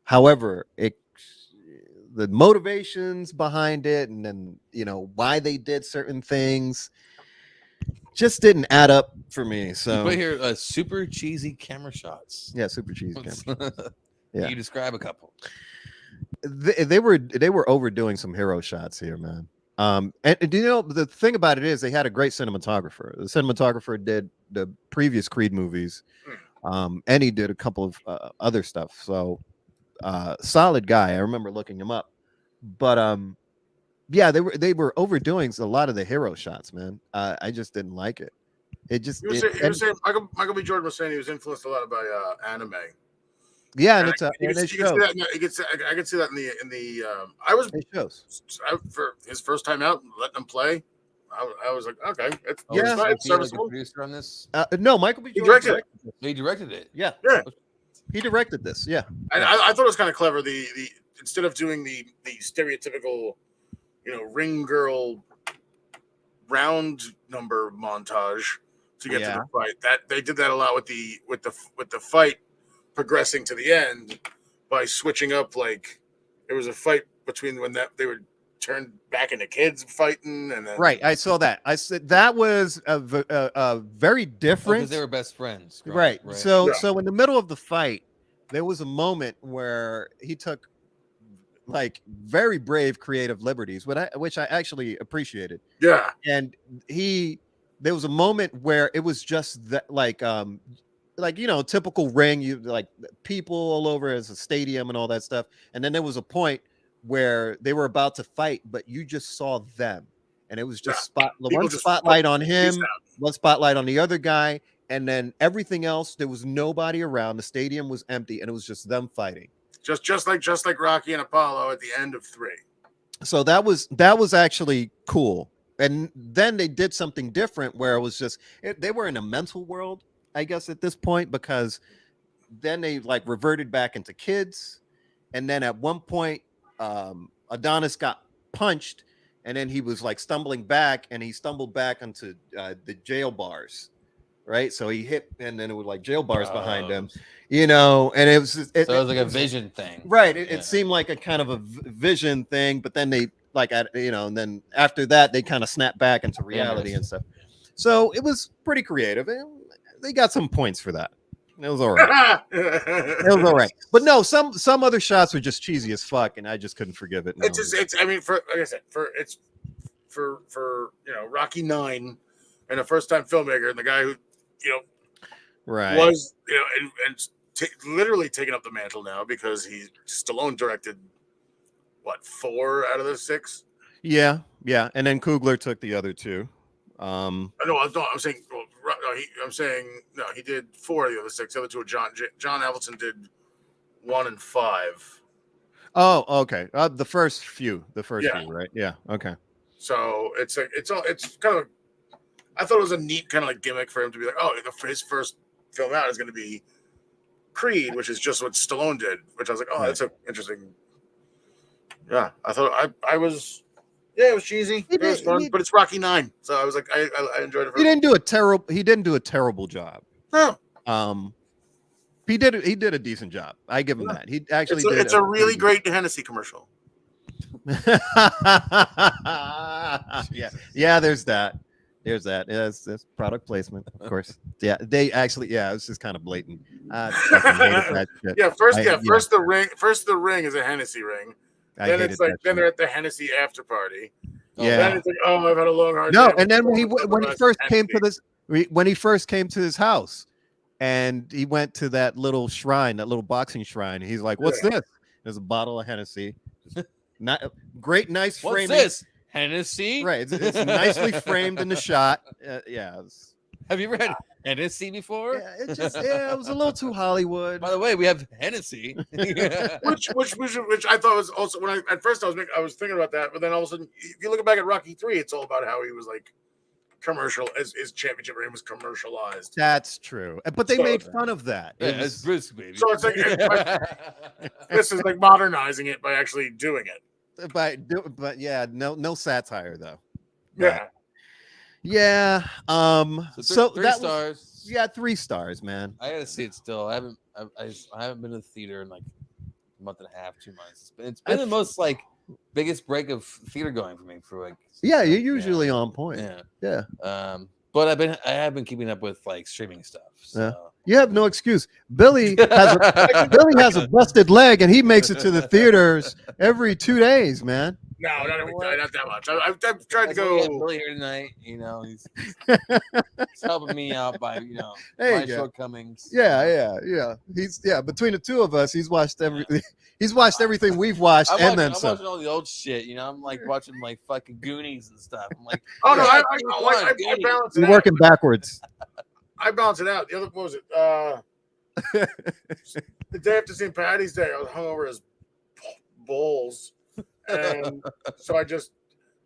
However, the motivations behind it, and then why they did certain things, just didn't add up for me. So you put here super cheesy camera shots. Yeah, super cheesy camera. Yeah. You describe a couple. They were overdoing some hero shots here, man. And the thing about it is they had a great cinematographer. The cinematographer did the previous Creed movies, and he did a couple of other stuff. So solid guy. I remember looking him up. But Yeah, they were overdoing a lot of the hero shots, man. I just didn't like it. It just He was saying Michael B. Jordan was saying he was influenced a lot by anime. yeah, And and you it can see shows. that. I can see that in the. I was It shows. for his first time out, letting him play. I was like, okay, it's Yeah. fine, it's Was he like a serviceable. producer on this? No, Michael B. He Jordan directed it. He directed it. Yeah, Yeah, he directed this. Yeah, and I thought it was kind of clever. The instead of doing the stereotypical, ring girl round number montage to get to the fight, that they did that a lot with the fight progressing to the end by switching up. Like there was a fight between when they would turn back into kids fighting, and then right. I saw that. I said that was a very different. Because they were best friends. Right. Right. So Yeah. so in the middle of the fight, there was a moment where he took like very brave creative liberties, which I actually appreciated. yeah, And there was a moment where it was just that like typical ring, you like people all over as a stadium and all that stuff. And then there was a point where they were about to fight, but you just saw them, and it was just People one just spotlight on peace him, out. one spotlight on the other guy, and then everything else, there was nobody around. The stadium was empty, and it was just them fighting. Just like Rocky and Apollo at the end of 3. So that was actually cool. And then they did something different where it was just they were in a mental world, I guess, at this point, because then they like reverted back into kids. And then at one point, Adonis got punched, and then he was like stumbling back, and he stumbled back onto the jail bars, right? So he hit, and then it was like jail bars behind him, and it was So it was like a vision thing, right? It seemed like a kind of a vision thing, but then they and then after that they kind of snapped back into reality and stuff. So it was pretty creative, and they got some points for that. It was all right. It was all right. But no, some other shots were just cheesy as fuck, and I just couldn't forgive it. No. I mean, for like I said, for Rocky 9 and a first time filmmaker and the guy who right was literally taking up the mantle now because Stallone directed 4 out of the 6. Yeah, and then Coogler took the other 2. I'm saying. I'm saying no. He did 4 of the other 6. The other 2 were John Avildsen did 1 and 5. Oh, okay. The first few, right? Yeah. Okay. So it's kind of. I thought it was a neat kind of like gimmick for him to be like, oh, his first film out is going to be Creed, which is just what Stallone did. Which I was like, oh, that's an interesting. Yeah, I thought I was. Yeah, it was cheesy. It was fun, but it's Rocky 9, so I was like, I enjoyed it. He didn't do a terrible job. No. He did a decent job. I give him that. He actually did. It's a really great Hennessy commercial. Yeah. There's that. Yeah, it's product placement, of course. Yeah, they actually. Yeah, it was just kind of blatant. I fucking hated that shit. Yeah, first the ring is a Hennessy ring. Then it's like they're at the Hennessy after party. Yeah. Then it's like, oh, I've had a long hard. No, day. and then when he first came to his house, and he went to that little shrine, that little boxing shrine, he's like, "What's this?" There's a bottle of Hennessy. Nice What's framing. this? Hennessy? Right, it's nicely framed in the shot. Have you read Hennessy before? Yeah, it was a little too Hollywood. By the way, we have Hennessy. which I thought was also when I was thinking about that, but then all of a sudden, if you look back at Rocky 3, it's all about how he was like commercial. His championship reign was commercialized. That's true, but they made fun of that. Yeah, it's Bruce, baby. So it's like this is like modernizing it by actually doing it. But yeah, no satire though. Yeah. Yeah. So three that stars. 3 stars, man. I gotta see it still. I haven't been to the theater in like a month and a half, 2 months. It's been the most like biggest break of theater going for me for like. Yeah, you're usually on point. Yeah. But I have been keeping up with like streaming stuff. So. Yeah. You have no excuse. Billy has a busted leg, and he makes it to the theaters every 2 days, man. No, You not know even what? not that much. I've tried to That's why we have go. Billy here tonight. You know, he's helping me out by There my you go. shortcomings. Yeah. He's between the two of us, he's watched he's watched everything we've watched I'm and then watching, I'm some. watching all the old shit. I'm like watching like fucking Goonies and stuff. I'm like, Oh no, yeah, I Goonies. balance it You're out. working backwards. I balance it out. The other what was it? The day after St. Patty's Day, I was hungover as balls, and so I just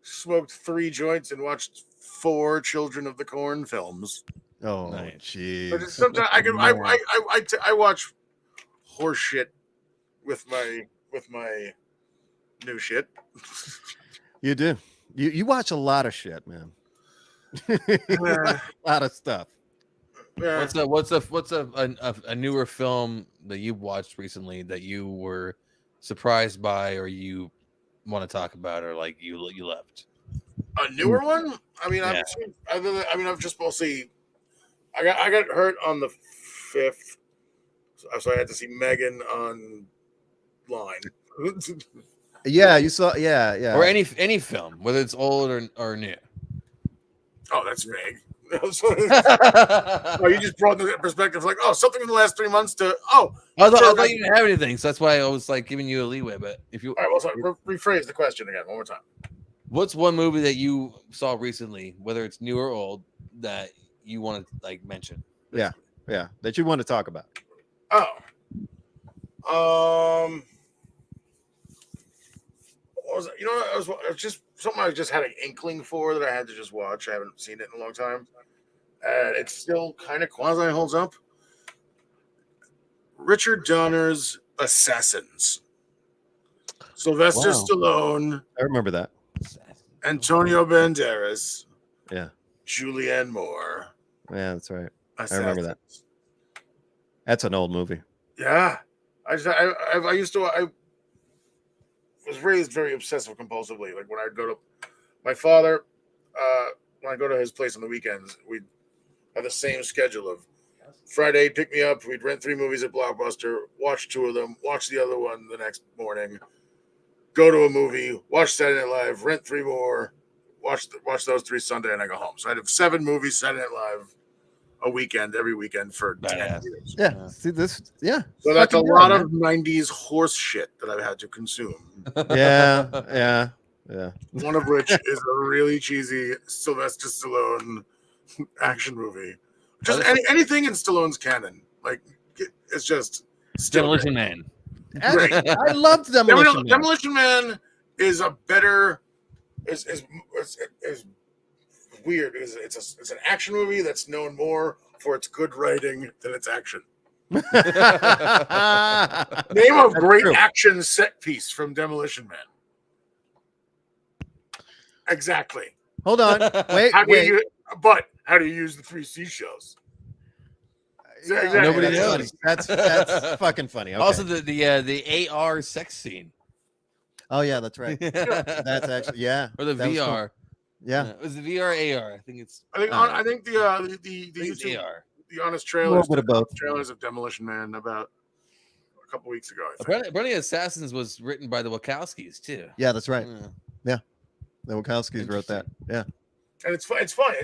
smoked 3 joints and watched 4 Children of the Corn films. Oh, Nice. jeez. But sometimes I watch horse shit with my new shit. You do. You watch a lot of shit, man. A lot of stuff. What's a newer film that you watched recently that you were surprised by, or you want to talk about, or like you left? A newer one? I mean, Yeah. I've just mostly. I got hurt on the 5th, so I had to see Megan online. Yeah, you saw. Yeah. Or any film, whether it's old or new. Oh, that's vague. Oh, you just brought the perspective like, oh, something in the last 3 months to I thought you didn't have anything, so that's why I was like giving you a leeway. But if you, all right, well, sorry, rephrase the question again one more time. what's one movie that you saw recently, whether it's new or old, that you want to like mention? Yeah, that you want to talk about. Oh, what was it? You know, it was just something I just had an inkling for that I had to just watch. I haven't seen it in a long time, and it still kind of quasi holds up. Richard Donner's Assassins. Sylvester Stallone. I remember that. Antonio Banderas. Yeah. Julianne Moore. Yeah, that's right. Assassins. I remember that. That's an old movie. Yeah. I was raised very obsessive compulsively. Like when I'd go to my father, when I go to his place on the weekends, we'd have the same schedule of Friday, pick me up. We'd rent 3 movies at Blockbuster, watch 2 of them, watch the other one the next morning, go to a movie, watch Saturday Night Live, rent 3 more, watch those 3 Sunday, and I go home. So I'd have 7 movies Saturday Night Live a weekend, every weekend for 10 years. Yeah. See this? Yeah. So that's a lot of 90s horse shit that I've had to consume. Yeah. One of which is a really cheesy Sylvester Stallone action movie. Just anything in Stallone's canon. Like, it's just Demolition Man. I loved Demolition Man. Demolition Man is a better is weird because it's an action movie that's known more for its good writing than its action. Name a great action set piece from Demolition Man. Exactly. Hold on. Wait. How do you use the 3 seashells? Exactly. Nobody knows. That's fucking funny. Okay. Also, the AR sex scene. Oh yeah, that's right. That's actually Or the VR. Yeah. It was the VR AR. I think it's. I think the YouTube, AR. the honest trailers, bit of both. trailers of Demolition Man about a couple weeks ago. I think. Apparently, Assassins was written by the Wachowskis too. Yeah, that's right. Yeah. The Wachowskis wrote that. Yeah. And it's fun.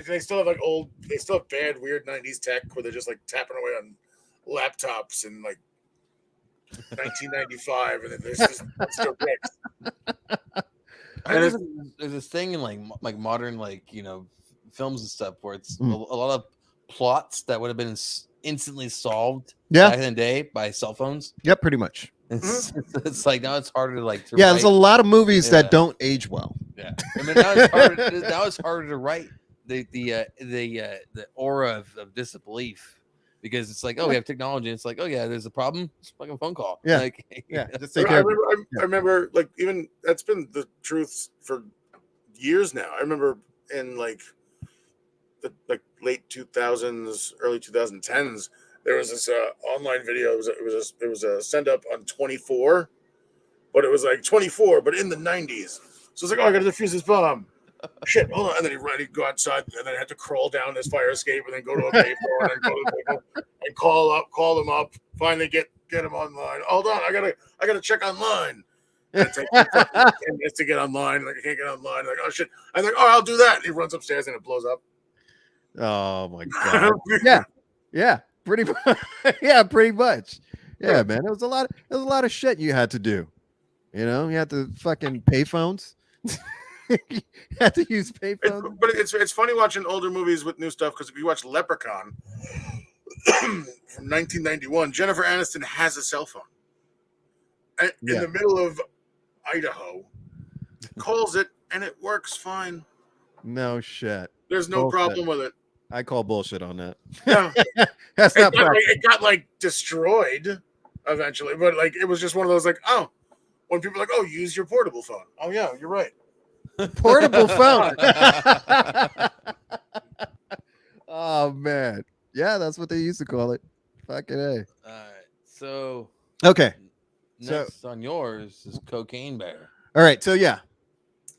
They still have they still have bad, weird 90s tech where they're just like tapping away on laptops in like 1995, and there's just still bricks. There's this thing in like modern films and stuff where it's a lot of plots that would have been instantly solved back in the day by cell phones. Yep, pretty much. It's like now it's harder to write. There's a lot of movies that don't age well. Yeah, I mean now it's harder to write the aura of disbelief because it's like, oh, we have technology. And it's like, oh yeah, there's a problem. It's like a phone call. Yeah, just take care. I remember like even that's been the truth for years now. I remember in like the late 2000s, early 2010s. There was this online video. It was a send up on 24, but it was like 24, but in the 90s. So it's like, oh, I got to defuse this bomb. Shit, hold on. And then he'd go outside, and then I had to crawl down this fire escape, and then go to a payphone, and go to the payphone, and call them up. Finally get them online. Hold on, I gotta check online. It takes me fucking 10 minutes to get online. Like I can't get online. Like, oh shit. I'm like, oh, I'll do that. And he runs upstairs and it blows up. Oh my god. Yeah, pretty much. Yeah, pretty much. Yeah, man. There was a lot of shit you had to do. You know, you had to fucking payphones. You had to use payphones. But it's funny watching older movies with new stuff, because if you watch Leprechaun from 1991, Jennifer Aniston has a cell phone. And in the middle of Idaho, calls it and it works fine. No shit. There's no problem with it. I call bullshit on that. Yeah. That's not it got like destroyed eventually, but like it was just one of those like, oh, when people are like, oh, use your portable phone. Oh yeah, you're right. Portable phone. Oh man. Yeah, that's what they used to call it. Fucking A. All right. So okay. Next on yours is Cocaine Bear. All right. So yeah.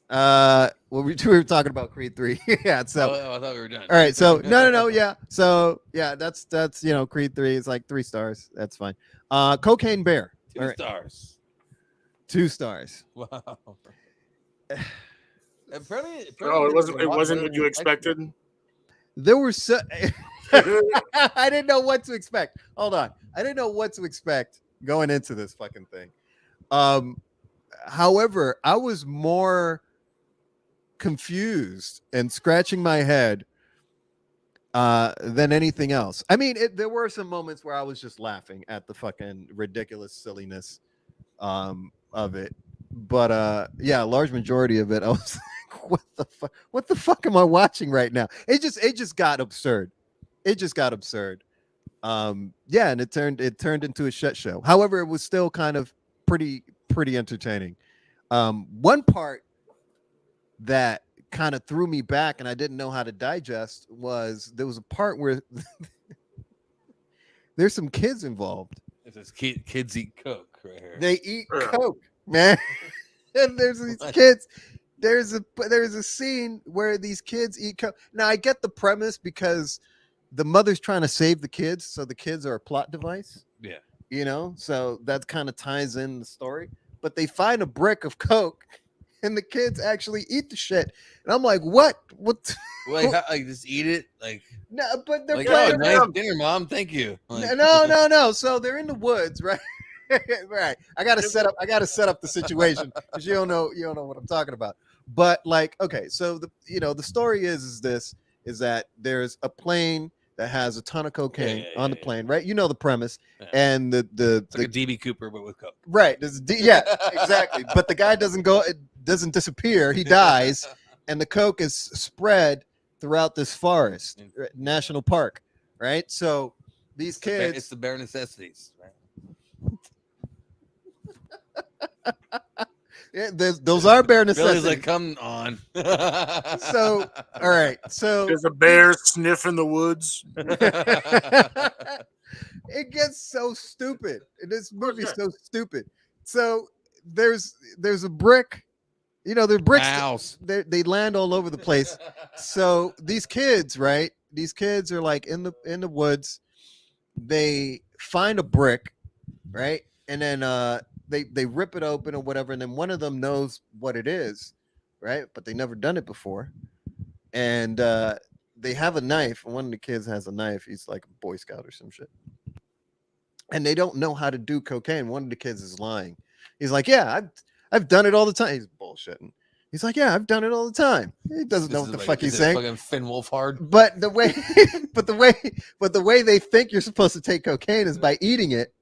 Well, we were talking about Creed 3. Yeah. So I thought we were done. all right. So no. Yeah. So yeah, that's Creed 3 is like 3 stars. That's fine. Cocaine Bear. 2 stars. 2 stars. Wow. Apparently, it wasn't what you expected. There were so I didn't know what to expect. Hold on. I didn't know what to expect going into this fucking thing. However, I was more confused and scratching my head than anything else. I mean, there were some moments where I was just laughing at the fucking ridiculous silliness of it. But yeah, a large majority of it, I was like, what the fuck am I watching right now? It just got absurd. It just got absurd. Yeah, and it turned into a shit show. However, it was still kind of pretty entertaining. One part that kind of threw me back and I didn't know how to digest was there was a part where there's some kids involved. It says kids eat Coke right here. They eat Coke, man. And there's these kids. There's a scene where these kids eat Coke. Now I get the premise because the mother's trying to save the kids, so the kids are a plot device. Yeah. You know, so that kind of ties in the story. But they find a brick of Coke and the kids actually eat the shit. And I'm like, what? Like just eat it? Like no, but they're like, playing nice dinner, Mom. Thank you. Like, no. So they're in the woods, right? Right. I gotta set up the situation because you don't know what I'm talking about. But like, okay, so the story is that there's a plane that has a ton of cocaine on the plane, right? You know the premise. Yeah. And it's like a DB Cooper but with Coke. Right. Yeah, exactly. But the guy doesn't disappear, he dies, and the Coke is spread throughout this forest, national park, right? So these kids, it's the bare necessities, right? Yeah, those are bare necessities. Billy's like, come on. So, all right. So there's a bear sniffing the woods. It gets so stupid. This movie is so stupid. So there's a brick. You know, they're bricks. House. They land all over the place. So these kids, right? These kids are like in the woods. They find a brick, right? And then they rip it open or whatever, and then one of them knows what it is, right? But they never done it before, and they have a knife. One of the kids has a knife. He's like a Boy Scout or some shit, and they don't know how to do cocaine. One of the kids is lying. He's like, "Yeah, I've done it all the time." He's bullshitting. He's like, "Yeah, I've done it all the time." He doesn't know what the fuck he's saying. Fucking Finn Wolfhard. But the way they think you're supposed to take cocaine is by eating it,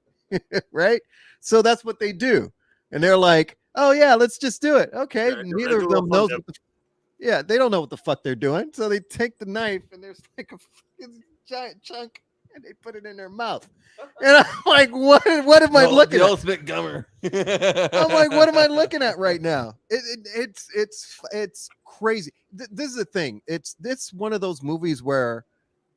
right? So that's what they do. And they're like, oh, yeah, let's just do it. Okay. Yeah, neither of them knows. They don't know what the fuck they're doing. So they take the knife and there's like a giant chunk and they put it in their mouth. And I'm like, what am I looking the at? ultimate gummer. I'm like, what am I looking at right now? It's crazy. This is the thing. It's one of those movies where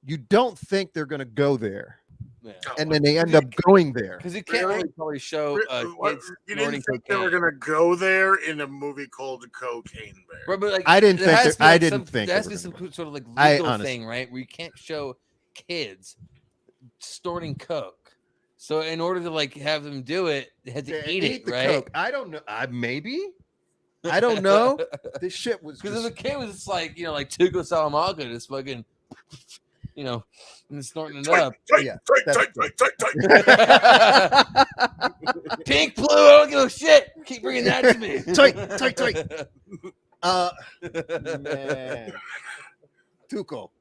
you don't think they're going to go there. Yeah. And then they end up going there because you can't really probably show kids you didn't think they were gonna go there in a movie called Cocaine Bear. But like, I didn't think there has to be some sort of like legal thing, right? Where you can't show kids snorting coke. So in order to like have them do it, they had to eat it, the right? Coke. I don't know. Maybe. I don't know. This shit was Because just... as a kid, it was just like like Tuco Salamanca, just fucking, and snorting it up. Yeah, Pink, blue, I don't give a shit. Keep bringing that to me. Tight. Man. Tuco.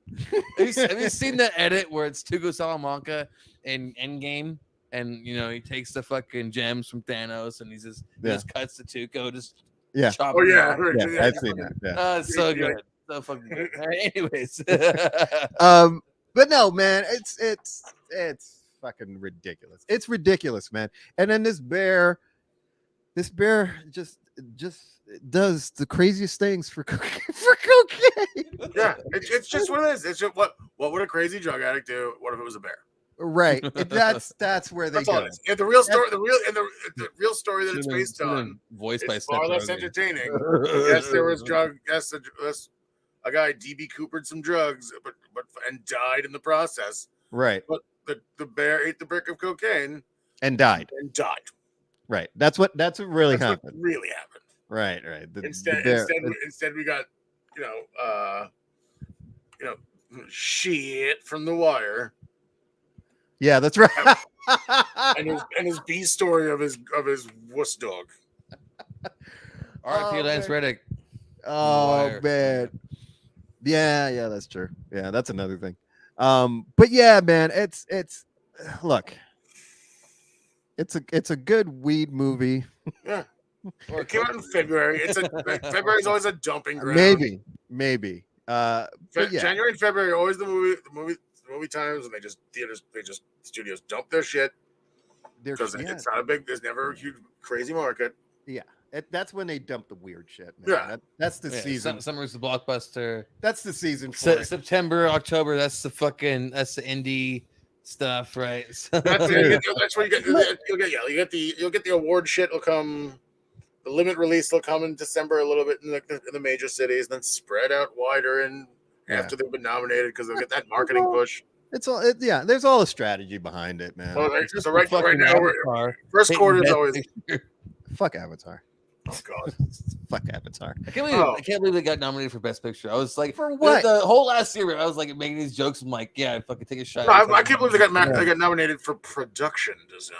Have you seen the edit where it's Tuco Salamanca in Endgame? And he takes the fucking gems from Thanos and he just cuts the Tuco, just chop it yeah, off. Yeah, I've seen that. Yeah. It's so good. So fucking good. All right, anyways. But no, man, it's fucking ridiculous. It's ridiculous, man. And then this bear just does the craziest things for cocaine. Yeah, it's just what it is. It's just what would a crazy drug addict do? What if it was a bear? Right. That's where they That's all go. it is. And the real story, the real story that it's based on, voiced by is far less entertaining. Yes, there was drug. Yes, a guy DB Coopered some drugs, but and died in the process. Right. But the bear ate the brick of cocaine and died. Right. That's what really happened. Right. Instead we got shit from The Wire. Yeah, that's right. and his B story of his wuss dog. R.I.P. Lance Reddick. Oh man. Yeah, that's true. Yeah, that's another thing. But yeah, man, it's look. It's a good weed movie. Yeah. It came out in February. February is always a dumping ground. Maybe. January and February are always the movie times, and studios dump their shit because it's not there's never a huge crazy market. Yeah, that's when they dump the weird shit. Man. Yeah, that's the season. Summer's the blockbuster. That's the season. September, October. That's the indie stuff, right? So, that's where you'll get the award shit will come. The limit release will come in December a little bit in the major cities, then spread out wider after they've been nominated because they'll get that marketing push. It's all there's all a strategy behind it, man. Well, so right now, first quarter is always fuck Avatar. Oh god, fuck Avatar. I can't believe they got nominated for Best Picture. I was like, for what? The whole last year, I was like making these jokes. I'm like, yeah, I fucking take a shot. No, I can't believe they got nominated for production design.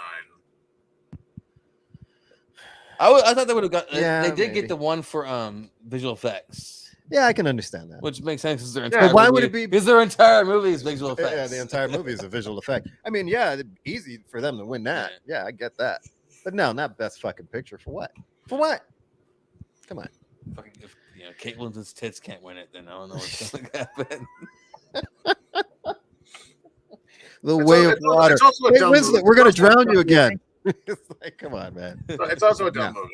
I thought they would have got. Yeah, they did get the one for visual effects. Yeah, I can understand that. Which makes sense because their entire but why would it be? Because their entire movie is visual effects. Yeah, the entire movie is a visual effect. I mean, yeah, it'd be easy for them to win that. Yeah, I get that. But no, not Best fucking picture. For what? For what? Come on. Fucking, if Kate Winslet's tits can't win it, then I don't know what's going to happen. Way of water. Hey, Winslet, we're going to drown you again. It's like, come on, man. It's also a dumb movie.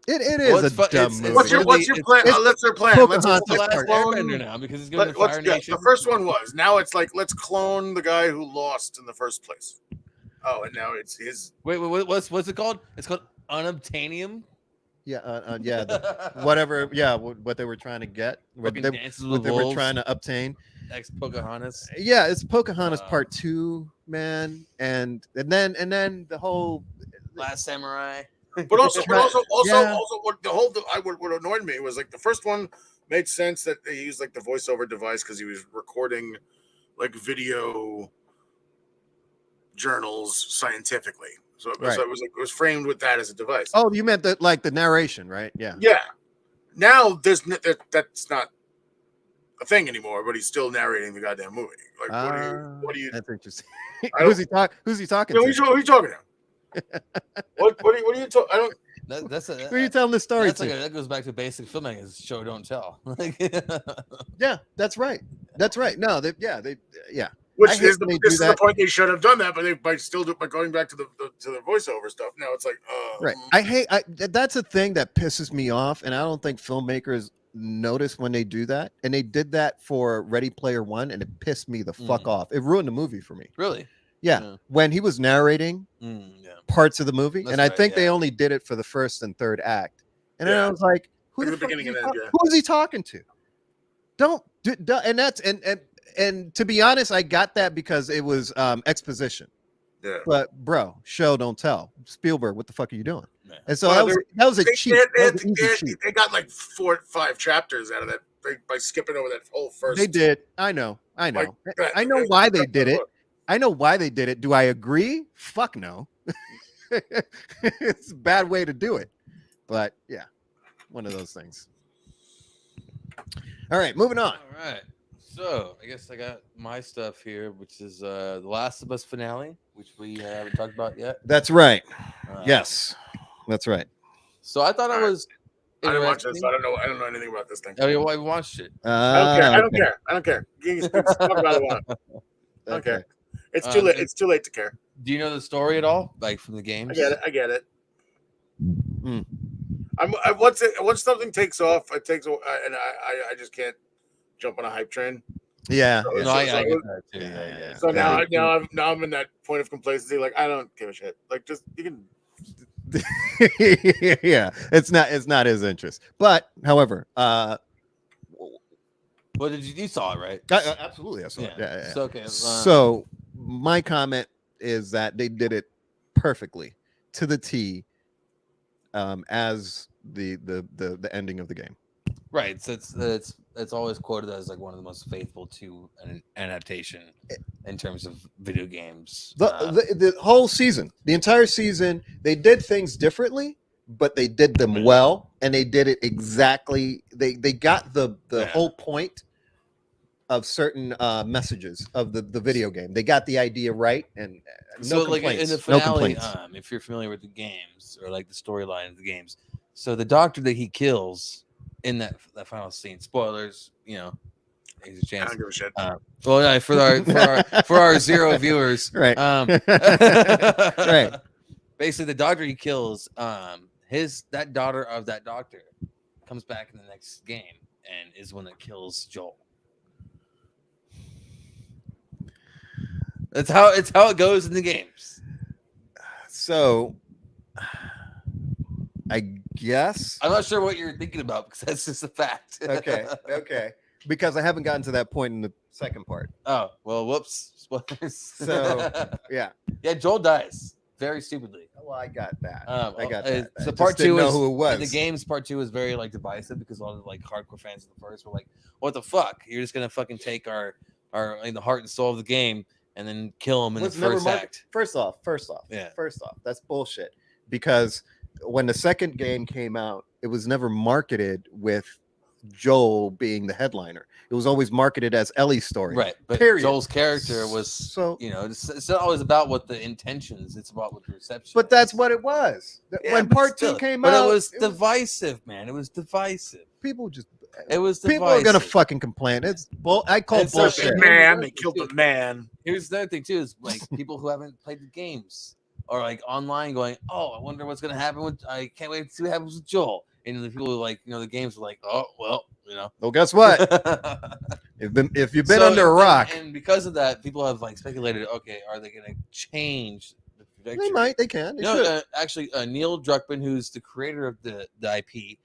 It is a dumb movie. What's your plan? Let's their plan. Let's the last Airbender now because he's going to Fire Nation. The first one was. Now it's like let's clone the guy who lost in the first place. Oh, and now it's his. Wait, what's it called? It's called Unobtainium. Yeah, whatever. Yeah, what they were trying to get, what they were trying to obtain. Ex Pocahontas. Yeah, it's Pocahontas Part 2, man, and then the whole Last Samurai. But also, what annoyed me was like the first one made sense that they used like the voiceover device because he was recording like video journals scientifically. So it was framed with that as a device. Oh, you meant that like the narration, right? Yeah. Yeah. Now that's not a thing anymore, but he's still narrating the goddamn movie. Like, what do you? That's interesting. Who's he talking to? Who are you talking to? What are you talking? I don't. Who are you telling the story to? That goes back to basic filmmaking: is show don't tell. Yeah, that's right. That's right. No, they. Which is the point they should have done that, but by going back to the voiceover stuff. Now it's like, right. That's a thing that pisses me off, and I don't think filmmakers notice when they do that. And they did that for Ready Player One, and it pissed me the fuck off. It ruined the movie for me. Really? Yeah. When he was narrating parts of the movie, and I think they only did it for the first and third act. And then I was like, who is he talking to? Don't and that's and to be honest, I got that because it was exposition. Yeah. But bro, show don't tell. Spielberg, what the fuck are you doing? Yeah. And so Well, that was a cheat. That was an easy cheat. They got like 4 or 5 chapters out of that by skipping over that whole first. They did. I know. Like, I know why they did it. I know why they did it. Do I agree? Fuck no. It's a bad way to do it. But yeah, one of those things. All right, moving on. All right. So I guess I got my stuff here, which is the Last of Us finale, which we haven't talked about yet. That's right. Yes, that's right. So I thought it was. I didn't watch this. So I don't know anything about this thing. I mean, well, I watched it. I don't care. I don't care. You can talk about it. I don't care. It's too late. It's too late to care. Do you know the story at all, like from the games? I get it. Once something takes off, it takes, and I just can't jump on a hype train. Yeah. No, I get that too. Yeah. So now I'm in that point of complacency. Like I don't give a shit. Like just you can. Yeah, it's not his interest. But however, well, you saw it, right? Absolutely, I saw it. Yeah. So, okay. So my comment is that they did it perfectly to the T, as the ending of the game. Right. So it's always quoted as like one of the most faithful to an adaptation in terms of video games. The whole season, the entire season, they did things differently, but they did them well, and they did it exactly. They got the whole point of certain messages of the video game. They got the idea right, and no complaints. Like in the finale, no if you're familiar with the games or like the storyline of the games, so the doctor that he kills in that final scene, spoilers, there's a chance. I don't give a shit. Well, yeah, for our 0 viewers, right? Right. Basically, the doctor he kills, that daughter of that doctor comes back in the next game and is one that kills Joel. It's how it goes in the games. So, I guess I'm not sure what you're thinking about because that's just a fact. Okay. Because I haven't gotten to that point in the second part. Oh well, whoops. Spoilers. So yeah, Joel dies very stupidly. Well, I got that. I got that. So part 2 is who it was. In the games. Part 2 is very like divisive because a lot of like hardcore fans of the first were like, "What the fuck? You're just gonna fucking take our like, the heart and soul of the game and then kill him in the first act." First off, that's bullshit. Because when the second game came out, it was never marketed with Joel being the headliner. It was always marketed as Ellie's story. Right. But period. Joel's character was so it's not always about what the intentions, it's about what the reception. But that's what it was. When part 2 came out, it was divisive, man. It was divisive. People just People are gonna fucking complain. I call bullshit. Man, they killed the man. Here's the other thing too: is like people who haven't played the games or like online going, "Oh, I wonder what's gonna happen with. I can't wait to see what happens with Joel." And the people who like, the games are like, "Oh, well, Well, guess what? if you've been under a rock, and because of that, people have like speculated. Okay, are they gonna change the trajectory? they can. They Actually, Neil Druckmann, who's the creator of the IP,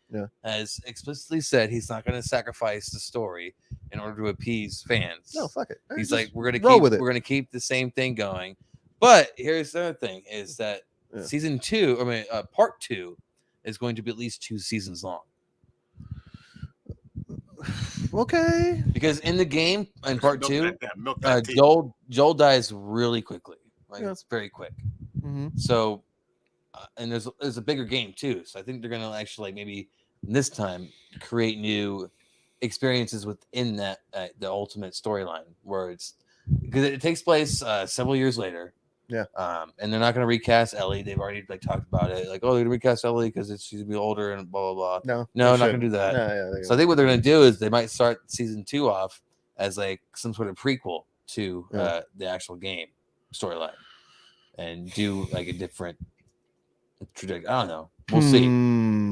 has explicitly said he's not going to sacrifice the story in order to appease fans. No, fuck it. He's like, we're going to keep the same thing going. But here's the other thing: is that season 2, part 2, is going to be at least 2 seasons long. Okay. Because in the game, in part 2, that Joel dies really quickly. Like it's very quick. Mm-hmm. So, and there's a bigger game too. So I think they're gonna actually maybe this time create new experiences within that the ultimate storyline where it's because it takes place several years later. Yeah. And they're not gonna recast Ellie. They've already talked about it. Like, oh, they're gonna recast Ellie because she's gonna be older and blah blah blah. No, not gonna do that. So I think what they're gonna do is they might start season 2 off as like some sort of prequel to the actual game storyline and do like a different trajectory. I don't know. We'll see.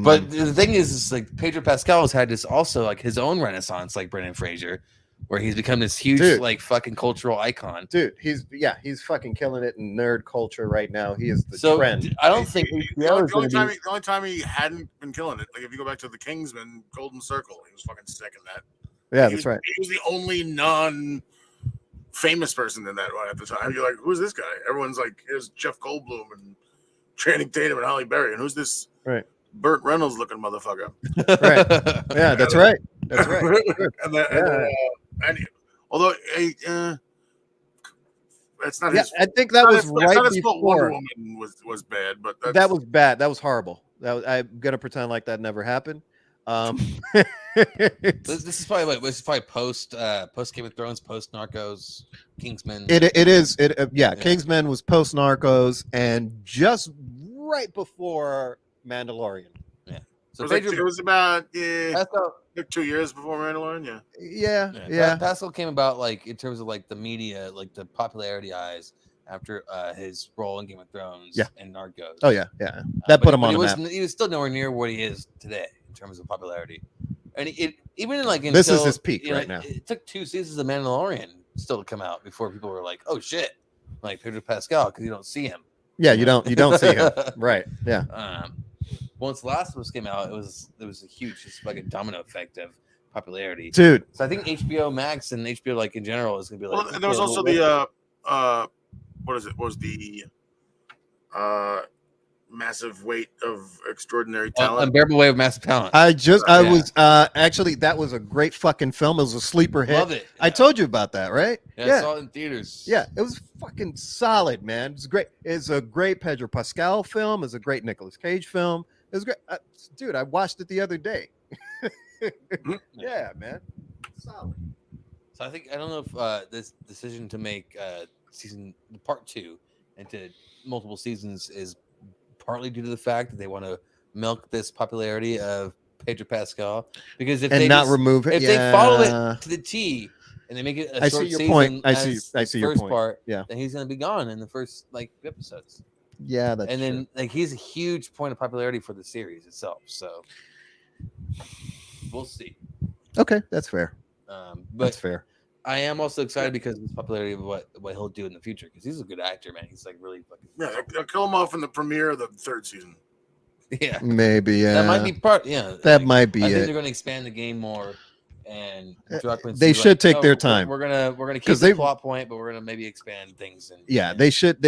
But the thing is like Pedro Pascal has had this also like his own renaissance, like Brendan Fraser, where he's become this huge like fucking cultural icon. Dude, he's fucking killing it in nerd culture right now. He is the trend. I don't think the only time he hadn't been killing it, like if you go back to the Kingsman Golden Circle, he was fucking sick in that. Yeah, that's right. He was the only non famous person in that one at the time. You're like, who's this guy? Everyone's like, here's Jeff Goldblum and Channing Tatum and Halle Berry, and who's this Right. Burt Reynolds looking motherfucker? Right. Yeah, that's right. That's right. Although that's not his. I think that was right before Wonder before. Woman was bad, but That was bad. That was horrible. I'm gonna pretend like that never happened. This is probably post Game of Thrones, post Narcos, Kingsman. It is. Kingsman was post Narcos and just right before Mandalorian. Yeah. So it was about 2 years before Mandalorian. Yeah. Pascal came about like in terms of like the media, like the popularity eyes after his role in Game of Thrones and Narcos. Oh yeah. That put him on the map. He was still nowhere near what he is today in terms of popularity. And even like this is his peak right now. It took 2 seasons of Mandalorian still to come out before people were like, "Oh shit!" Like Pedro Pascal, because you don't see him. Yeah, you don't see him. Right. Yeah. Once Last of Us came out, it was a huge, just like a domino effect of popularity, dude. So I think HBO Max and HBO like in general is gonna be like. Well, and there was also the what is it? What was the massive weight of extraordinary talent? Unbearable Weight of Massive Talent. I was actually, that was a great fucking film. It was a sleeper hit. Love it. Yeah. I told you about that, right? Yeah, I saw it in theaters. Yeah, it was fucking solid, man. It's great. It's a great Pedro Pascal film. It's a great Nicolas Cage film. It was great. Dude, I watched it the other day. Yeah, man. Solid. So I don't know if this decision to make part 2 into multiple seasons is partly due to the fact that they want to milk this popularity of Pedro Pascal, because if they remove it, if they follow it to the T and they make it a short season, point. I see your point. Part, yeah, then he's gonna be gone in the first like episodes. Yeah, that's and then true. Like he's a huge point of popularity for the series itself. So we'll see. Okay, that's fair. But that's fair. I am also excited because of his popularity of what he'll do in the future, because he's a good actor, man. He's like really fucking. Yeah, they'll kill him off in the premiere of the 3rd season. Yeah, maybe. Yeah, that might be part. Yeah, that might be. I think they're going to expand the game more, and they should take their time. We're gonna keep the plot point, but we're gonna maybe expand things. They should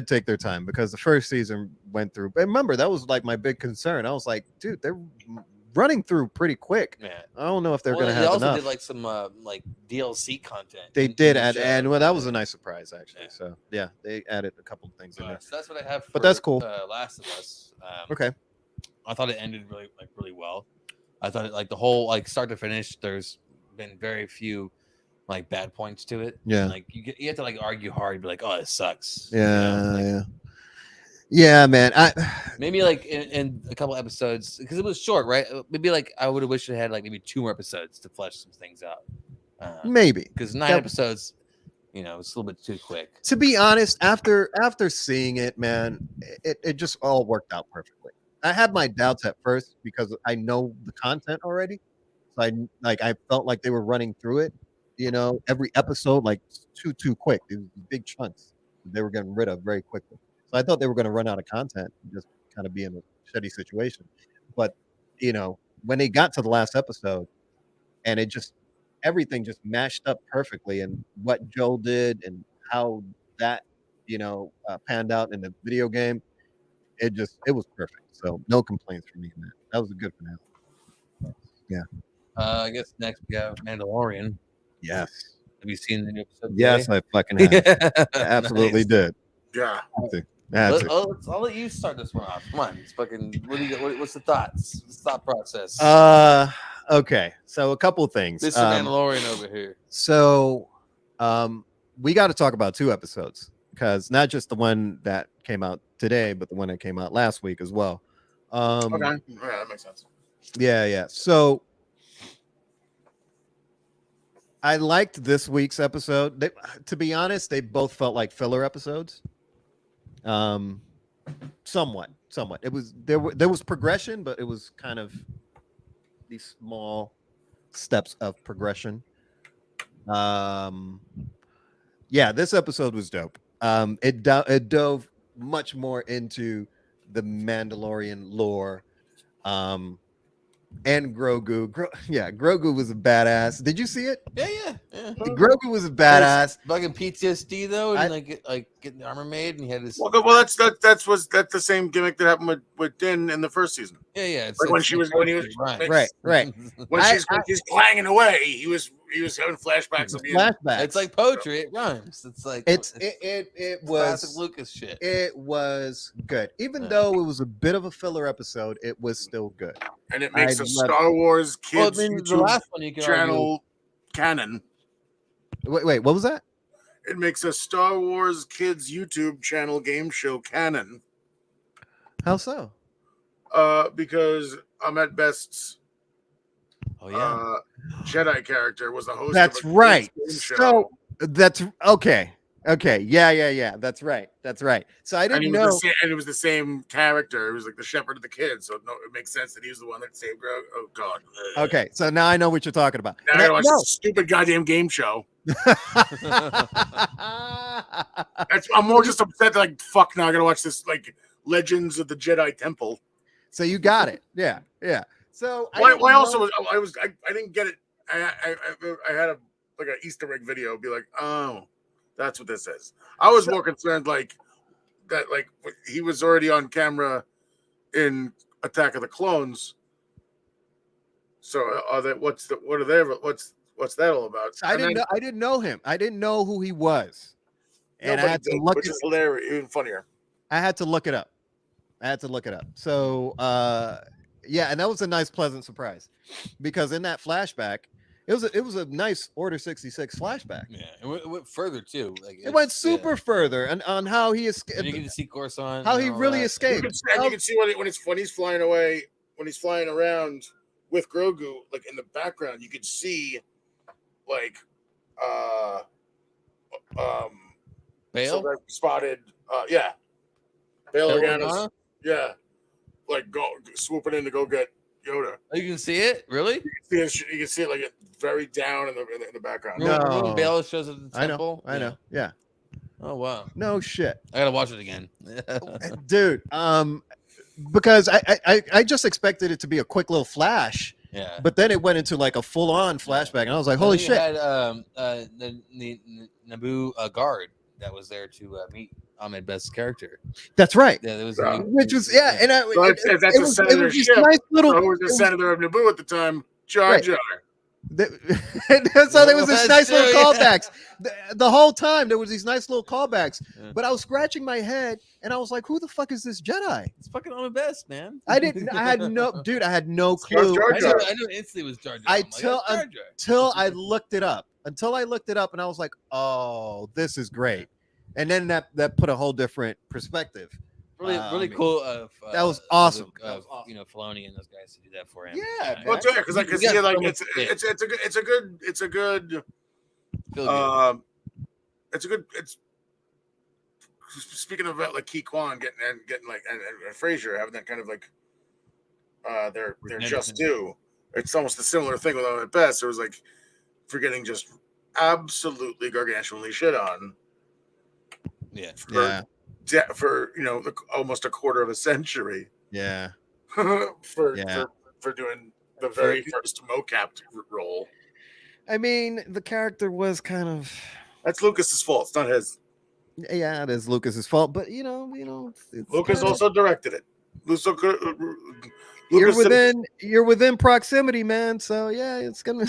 take their time, because the first season went through. But remember, that was like my big concern. I was like, dude, they're running through pretty quick. Yeah. I don't know if they're gonna have enough. They also did like some like DLC content. They did add, and well, that was a nice surprise actually. Yeah. So yeah, they added a couple of things in there. So that's what I have. But that's cool. Last of Us. Okay. I thought it ended really well. I thought it, like the whole like start to finish, there's been very few like bad points to it. Yeah. And, like you have to like argue hard, be like, oh, it sucks. Yeah. Yeah, man. Maybe like in a couple episodes, because it was short, right? Maybe like I would have wished it had like maybe 2 more episodes to flesh some things out. Maybe because 9 episodes, it's a little bit too quick. To be honest, after seeing it, man, it just all worked out perfectly. I had my doubts at first because I know the content already, so I felt like they were running through it. Every episode like too quick. These big chunks they were getting rid of very quickly. So I thought they were going to run out of content and just kind of be in a shitty situation. But, when they got to the last episode and everything just mashed up perfectly, and what Joel did and how that, panned out in the video game, it was perfect. So no complaints from me, man. That was a good finale. Yeah. I guess next we have Mandalorian. Yes. Have you seen the new episode? Yes, today? I fucking have. I absolutely did. Yeah. I'll let you start this one off. Come on, it's fucking. What's the thoughts? What's the thought process? Okay. So a couple of things. This is Mandalorian over here. So, we got to talk about 2 episodes, because not just the one that came out today, but the one that came out last week as well. Okay. Yeah, that makes sense. Yeah. So I liked this week's episode. To be honest, they both felt like filler episodes. Somewhat. It was there was progression, but it was kind of these small steps of progression. Yeah, this episode was dope. It dove much more into the Mandalorian lore. And Grogu. Grogu was a badass. Did you see it? Yeah. Grogu was a badass. Fucking PTSD though, and I- getting the armor made, and he had this. Well, that's the same gimmick that happened with Din in the first season. Yeah. It's Like when he was Right. when she's clanging away, he was having flashbacks of being. Flashbacks. It's like poetry. It rhymes. It's like it classic was Lucas shit. it was good. Even though it was a bit of a filler episode, it was still good. And it makes I a love Star Wars kids the YouTube last one you can channel canon. Wait, what was that? It makes a Star Wars kids YouTube channel game show canon. How so? Because Ahmed Best's Jedi character was the host. That's of a right. kids game show. So that's okay. Okay. Yeah. That's right. So I didn't know. And it was the same character. It was like the shepherd of the kids. So no, it makes sense that he was the one that saved Grogu. Oh God. Okay. So now I know what you're talking about. Now I gotta watch this stupid goddamn game show. I'm more just upset that, like, fuck, now I gotta watch this, like, Legends of the Jedi Temple. So you got it. Yeah. So I didn't get it. I had an Easter egg video be like, oh, that's what this is. I was more concerned like that, like he was already on camera in Attack of the Clones. So what's that all about? So I didn't know him. I didn't know who he was. And I had to look, which is hilarious, even funnier. I had to look it up. So yeah, and that was a nice, pleasant surprise, because in that flashback, it was a nice Order 66 flashback. Yeah, it went further too. Like it went super further, and on how he escaped. You get to see Coruscant, how he really escaped. You can see when he's flying away, when he's flying around with Grogu, like in the background, you could see like Bail spotted Bail Organa's like swooping in to go get Yoda. Oh, you can see it? Really? You can see it like very down in the background. No. When Bail shows up at the temple. I know. Yeah. Oh wow. No shit. I gotta watch it again. Dude. Because I just expected it to be a quick little flash. Yeah. But then it went into like a full-on flashback, and I was like, "Holy shit!" Had the Naboo guard that was there to meet Ahmed Best's character. That's right. Yeah, there was which was and that's a senator ship. Nice little. Who was the senator of Naboo at the time? Jar Jar. So there was this nice little callbacks. The whole time there was these nice little callbacks, but I was scratching my head and I was like, "Who the fuck is this Jedi?" It's fucking Ahmed Best, man. I had no clue. Jar Jar. I knew instantly it was Jar Jar. Until I looked it up. And I was like, "Oh, this is great." And then that put a whole different perspective. Really cool. That was awesome. Filoni and those guys to do that for him. Yeah, well, yeah, because I can see like it's a good. Speaking of like Key Kwan getting like and Frazier having that kind of like they're just due. It's almost a similar thing with them at best. It was like for getting just absolutely gargantuanly shit on. Yeah. For almost a quarter of a century. Yeah. for doing the very first mocap role. I mean, the character was kind of. That's Lucas's fault. It's not his. Yeah, it is Lucas's fault, but Lucas also directed it. You're within proximity, man. So yeah, it's gonna.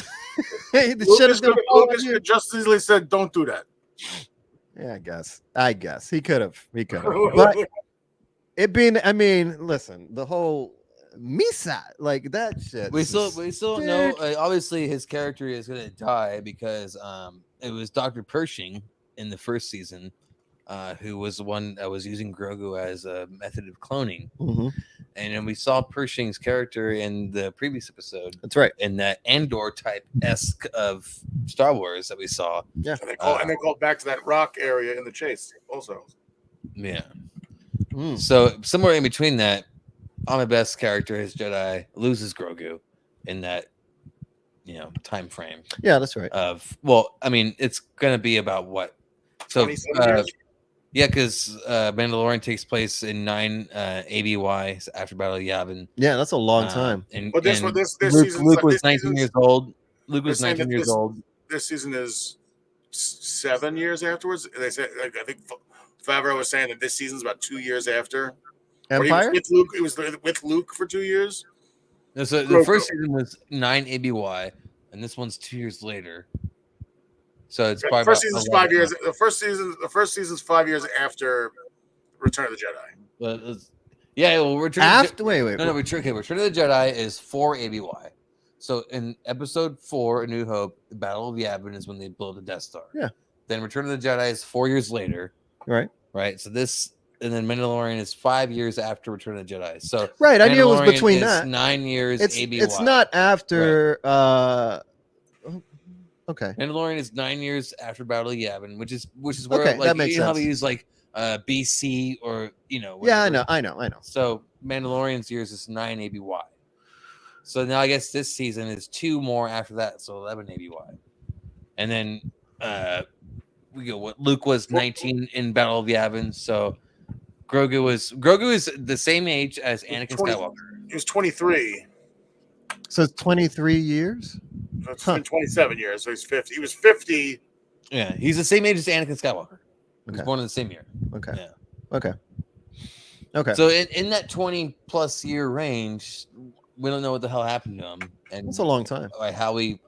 Lucas could just easily said, "Don't do that." Yeah, I guess he could have. But it being, I mean, listen, the whole Misa, like that shit. We still know. Obviously, his character is gonna die because it was Dr. Pershing in the first season, who was the one that was using Grogu as a method of cloning. Mm-hmm. And then we saw Pershing's character in the previous episode. That's right. In that Andor type-esque of Star Wars that we saw. Yeah. And they called back to that rock area in the chase also. Yeah. So somewhere in between that, Ahmed Best's character, his Jedi, loses Grogu in that, time frame. Yeah, that's right. It's going to be about what? So, yeah, because Mandalorian takes place in 9 ABY after Battle of Yavin. Yeah, that's a long time. But this Luke season, was 19 years old. Luke was 19 years old. this season is 7 years afterwards. They said, like, I think Favreau was saying that this season's about 2 years after. Empire. Or he was with Luke. It was with Luke for 2 years. No, so the first season was 9 ABY, and this one's 2 years later. So it's probably first season's 5 years. The first season's 5 years after Return of the Jedi. But yeah, well, Return of the Jedi is 4 ABY. So in episode 4, A New Hope, the Battle of Yavin is when they blow the Death Star. Yeah. Then Return of the Jedi is 4 years later. Right. So this, and then Mandalorian is 5 years after Return of the Jedi. So right, I knew it was between that 9 years. ABY. It's not after. Right. Okay. Mandalorian is 9 years after Battle of Yavin, which is where okay, like that makes you know sense. how they use like BC or whatever. Yeah, I know. So Mandalorian's years is 9 ABY. So now I guess this season is 2 more after that, so 11 ABY. And then we go. What Luke was 19 in Battle of Yavin, so Grogu is the same age as Anakin Skywalker. He was 23. So it's 23 years. It's been 27 years. So he's 50. He was 50. Yeah, he's the same age as Anakin Skywalker. He was born in the same year. Okay. Yeah. Okay. So in that 20 plus year range, we don't know what the hell happened to him, and it's a long time. Like how he,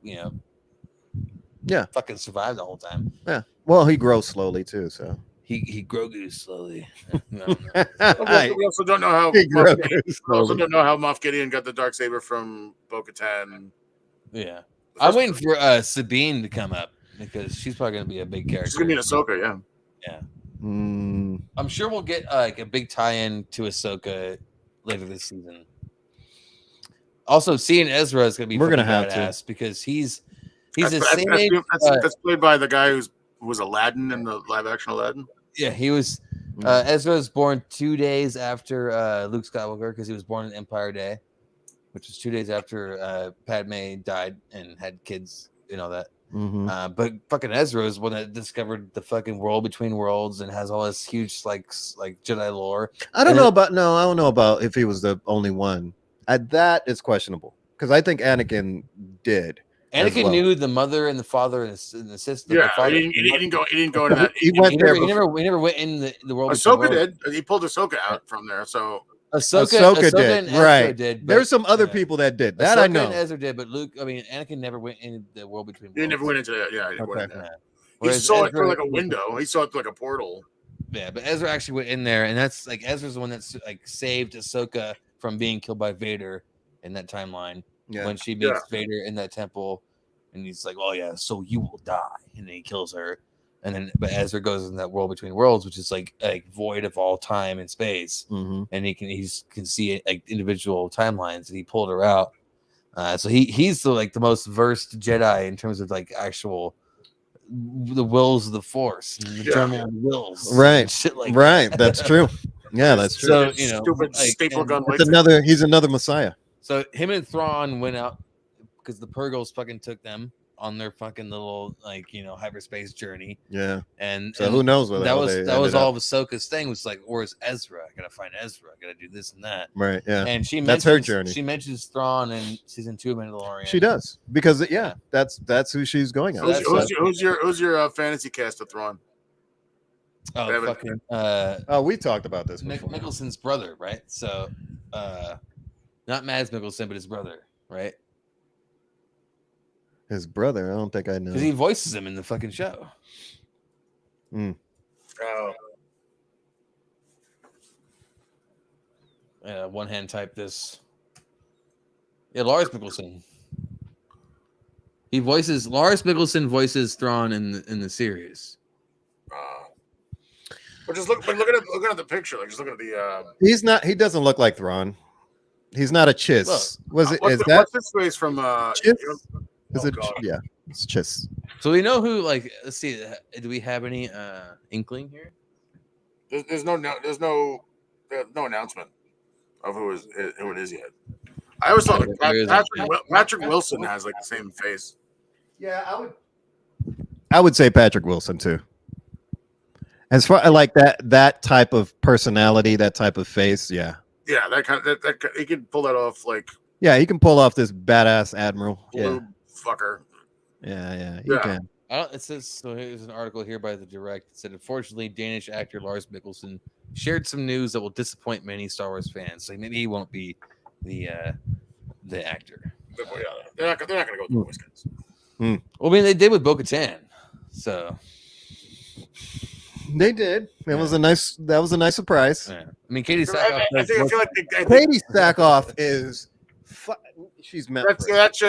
fucking survived the whole time. Yeah. Well, he grows slowly too, so he Grogu slowly. No. We also don't know how. Don't know how Moff Gideon got the Darksaber from Bo-Katan. Yeah, I'm waiting for Sabine to come up because she's probably going to be a big character. She's going to be in Ahsoka, yeah. Yeah. I'm sure we'll get like a big tie-in to Ahsoka later this season. Also, seeing Ezra is going to be badass because he's the same age. That's played by the guy who was Aladdin in the live-action Aladdin. Yeah, he was. Ezra was born 2 days after Luke Skywalker because he was born on Empire Day, which was 2 days after Padme died and had kids and all that. Mm-hmm. But fucking Ezra is one that discovered the fucking world between worlds and has all this huge like Jedi lore. I don't know about if he was the only one. That is questionable because I think Anakin did. Anakin knew the mother and the father and the sister. Yeah, he didn't go into that. He never went in the world. Ahsoka did. He pulled Ahsoka out from there. So Ahsoka did. And Ezra did. There's some other people that did. That Ahsoka I know. And Ezra did, but Anakin never went in the world between worlds. He never went into that. Yeah, he okay. went in there. He saw it through like a window. He saw it through like a portal. Yeah, but Ezra actually went in there, and that's like Ezra's the one that's like saved Ahsoka from being killed by Vader in that timeline. Yeah. When she meets Vader in that temple, and he's like, "Oh yeah, so you will die," and then he kills her. And then, but Ezra goes in that world between worlds, which is like void of all time and space, and he can see like individual timelines, and he pulled her out. So he's the most versed Jedi in terms of like actual the wills of the Force, and determining wills, right? Shit like that. That's true. Yeah, that's true. So stupid staple gun. He's another Messiah. So him and Thrawn went out because the Purgles fucking took them on their fucking little hyperspace journey. Yeah. And who knows what that was all of Ahsoka's thing was like, where's Ezra? I gotta find Ezra. I gotta do this and that. Right. Yeah. And that's her journey. She mentions Thrawn in season 2 of Mandalorian. She does because that's who she's going on. Who's your fantasy cast of Thrawn? Oh, fucking. We talked about this before. Mickelson's brother, right? So, not Mads Mikkelsen, but his brother, right? His brother? I don't think I know. Because he voices him in the fucking show. One hand type this. Yeah, Lars Mikkelsen. Lars Mikkelsen voices Thrawn in the series. But just look at the picture. Like just look at the. He doesn't look like Thrawn. He's not a Chiss. What's this face from? Chiss? Is it? Yeah, it's Chiss. So we know who. Like, let's see. Do we have any inkling here? There's no announcement of who it is yet. I always thought Patrick Wilson has like the same face. Yeah, I would say Patrick Wilson too. As far like that type of personality, that type of face, yeah. Yeah, that he can pull that off. Like he can pull off this badass admiral. Blue fucker. Yeah, you Yeah. can. It says so. Here's an article here by the direct. It said, unfortunately, Danish actor Lars Mikkelsen shared some news that will disappoint many Star Wars fans. So maybe he won't be the actor. They're not going to go with the voice guys. Well, I mean, they did with Bo-Katan, so They did. That was a nice surprise. yeah. I mean, Katie Sackhoff. I feel like Katie Sackhoff is. She's meant for it.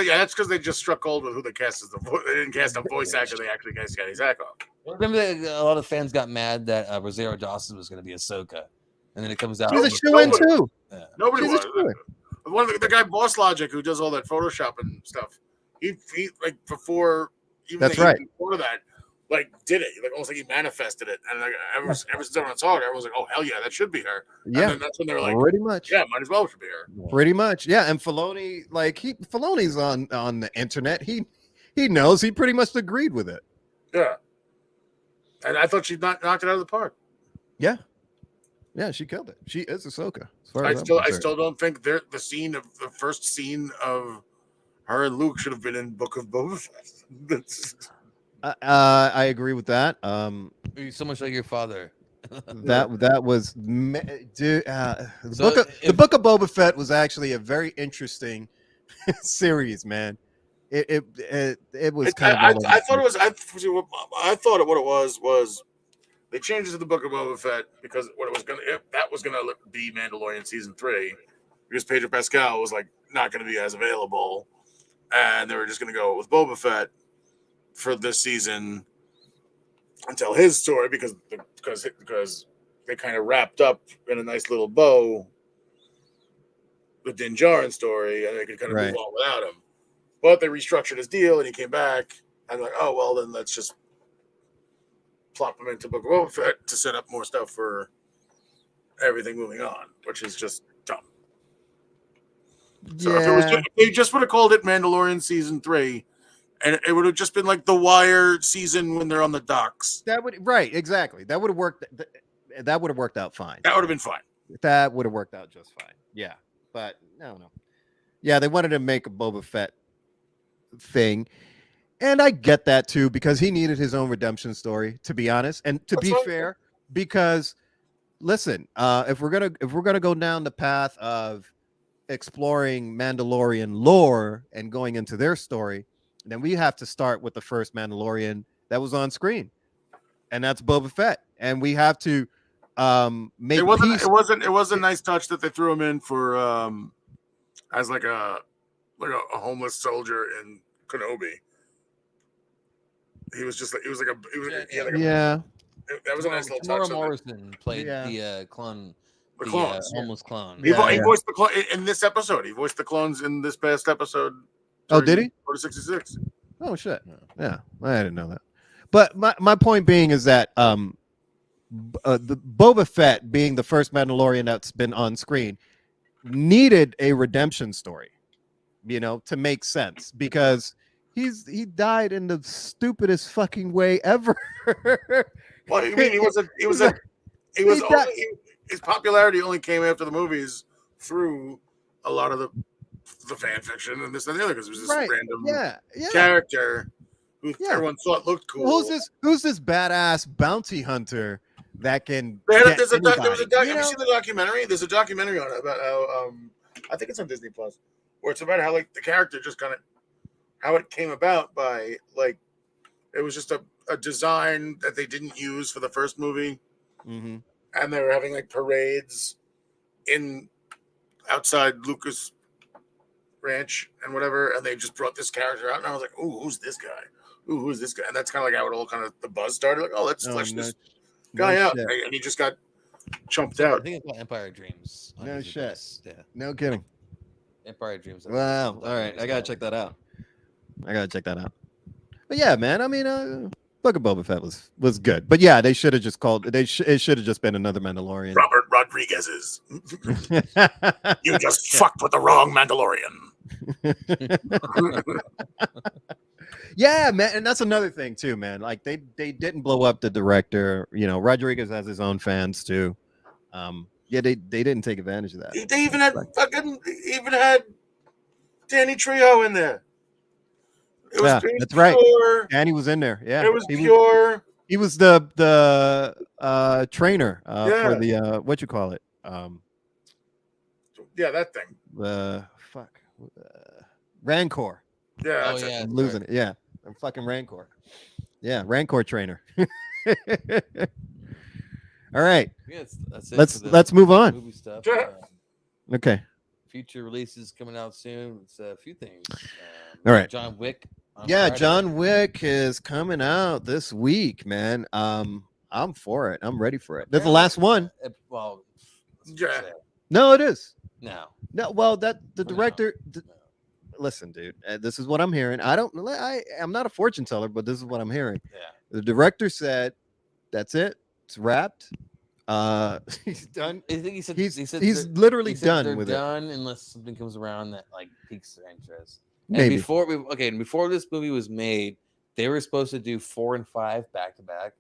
that's because they just struck gold with who they cast as the voice. They didn't cast a voice actor. They actually cast Katie Sackhoff. Remember that a lot of fans got mad that Rosario Dawson was going to be Ahsoka, and then it comes out. She's a shoe-in too. Yeah. Nobody She's was. One of the guy Boss Logic who does all that Photoshop and stuff. He like before even That's right. before that, like did it. Like almost like he manifested it. And like ever since everyone saw it, everyone was like, "Oh hell yeah, that should be her." Yeah, and then that's when they were like, pretty much. "Yeah, might as well should be her." Pretty much. Yeah, and Filoni, Filoni's on the internet. He knows. He pretty much agreed with it. Yeah, and I thought she knocked it out of the park. Yeah, she killed it. She is Ahsoka. I still don't think the first scene of her and Luke should have been in Book of Boba Fett. I agree with that. You're so much like your father. That was dude. So The Book of Boba Fett was actually a very interesting series, man. It was kind of. I thought it was. I thought what it was they changed it to the Book of Boba Fett because that was gonna be Mandalorian season 3 because Pedro Pascal was like not gonna be as available, and they were just gonna go with Boba Fett for this season and tell his story because they kind of wrapped up in a nice little bow the Din Djarin story, and they could kind of move on without him. But they restructured his deal, and he came back, and like, oh well, then let's just plop him into Book of Boba Fett to set up more stuff for everything moving on, which is just dumb. So if they just would have called it Mandalorian season 3, and it would have just been like the Wire season when they're on the docks. Exactly. That would have worked. That would have worked out fine. That would have been fine. That would have worked out just fine. Yeah, but no. Yeah, they wanted to make a Boba Fett thing, and I get that too because he needed his own redemption story. To be honest, and to be fair, because listen, if we're gonna go down the path of exploring Mandalorian lore and going into their story, then we have to start with the first Mandalorian that was on screen, and that's Boba Fett, and we have to make it was a nice touch that they threw him in for as like a homeless soldier in Kenobi. He was just like that was a nice little touch. Morrison played the clone. The clones, homeless clone. He voiced the clone in this episode. He voiced the clones in this past episode. Oh, did he? 66. Oh shit! Yeah, I didn't know that. But my point being is that the Boba Fett being the first Mandalorian that's been on screen needed a redemption story, to make sense because he died in the stupidest fucking way ever. Well, I mean, his popularity only came after the movies through a lot of the fan fiction and this and the other because it was this random character who everyone thought looked cool. Who's this badass bounty hunter that can? Have you seen the documentary? There's a documentary on it about how I think it's on Disney Plus, where it's about how like the character just kind of how it came about by like it was just a design that they didn't use for the first movie, and they were having like parades in outside Lucas Ranch and whatever, and they just brought this character out, and I was like, "Ooh, who's this guy? Ooh, who's this guy?" And that's kind of like how it all kind of the buzz started. Like, "Oh, let's flesh this guy out," and he just got chumped out. I think it's called Empire Dreams. No shit. Yeah. No kidding. Empire Dreams. Wow. All right, I gotta check that out. But yeah, man. I mean, Book of Boba Fett was good, but yeah, they should have just called. It should have just been another Mandalorian. Robert Rodriguez's. You just fucked with the wrong Mandalorian. Yeah, man, and that's another thing too, man. Like they didn't blow up the director. Rodriguez has his own fans too. Yeah, they didn't take advantage of that. They even had Danny Trejo in there. It was, Yeah, it was that's right. pure. Danny was in there. Yeah, It was pure. He was the trainer for Yeah. the what you call it? Yeah, that thing. The fuck Rancor. Yeah, Oh that's it. yeah, I'm that's losing right. it. Yeah, I'm fucking Rancor. Yeah, Rancor trainer. All right, Yeah, that's it. for the let's move on. movie stuff. Yeah. Okay. Future releases coming out soon. It's a few things. All right. John Wick. On Yeah, Friday. John Wick is coming out this week, man. I'm for it. I'm ready for it. That's the last one. Well, Yeah. No, it is. no. No, well, that the For now. director. No. Listen, dude. This is what I'm hearing. I'm not a fortune teller, but this is what I'm hearing. Yeah. The director said, "That's it. It's wrapped. He's done. I think he said He's they're- literally he said done they're with done unless something comes around that like piques their interest. it. Maybe. And before this movie was made, they were supposed to do 4 and 5 back to back.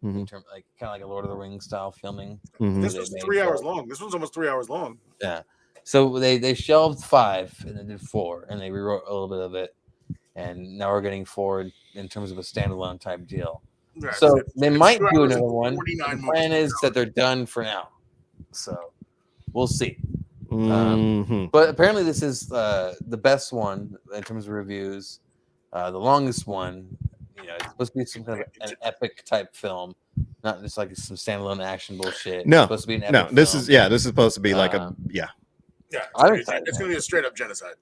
Mhm. In terms like kind of like a Lord of the Rings style filming. Mhm. This They was made 3 hours four. long. This one's almost 3 hours long. Yeah. So they shelved 5 and then did 4 and they rewrote a little bit of it. And now we're getting 4 in terms of a standalone type deal. Yeah, So it's they 2 might do hours and another one. 49 The plan movies. is that they're done for now. So we'll see. Mhm. But apparently this is the best one in terms of reviews. The longest one. You know, it's supposed to be some kind of an epic type film, not just like some standalone action bullshit. No, It's supposed to be an epic No, this film. is this is supposed to be like a Yeah, I'm it's excited. going to be a straight up genocide.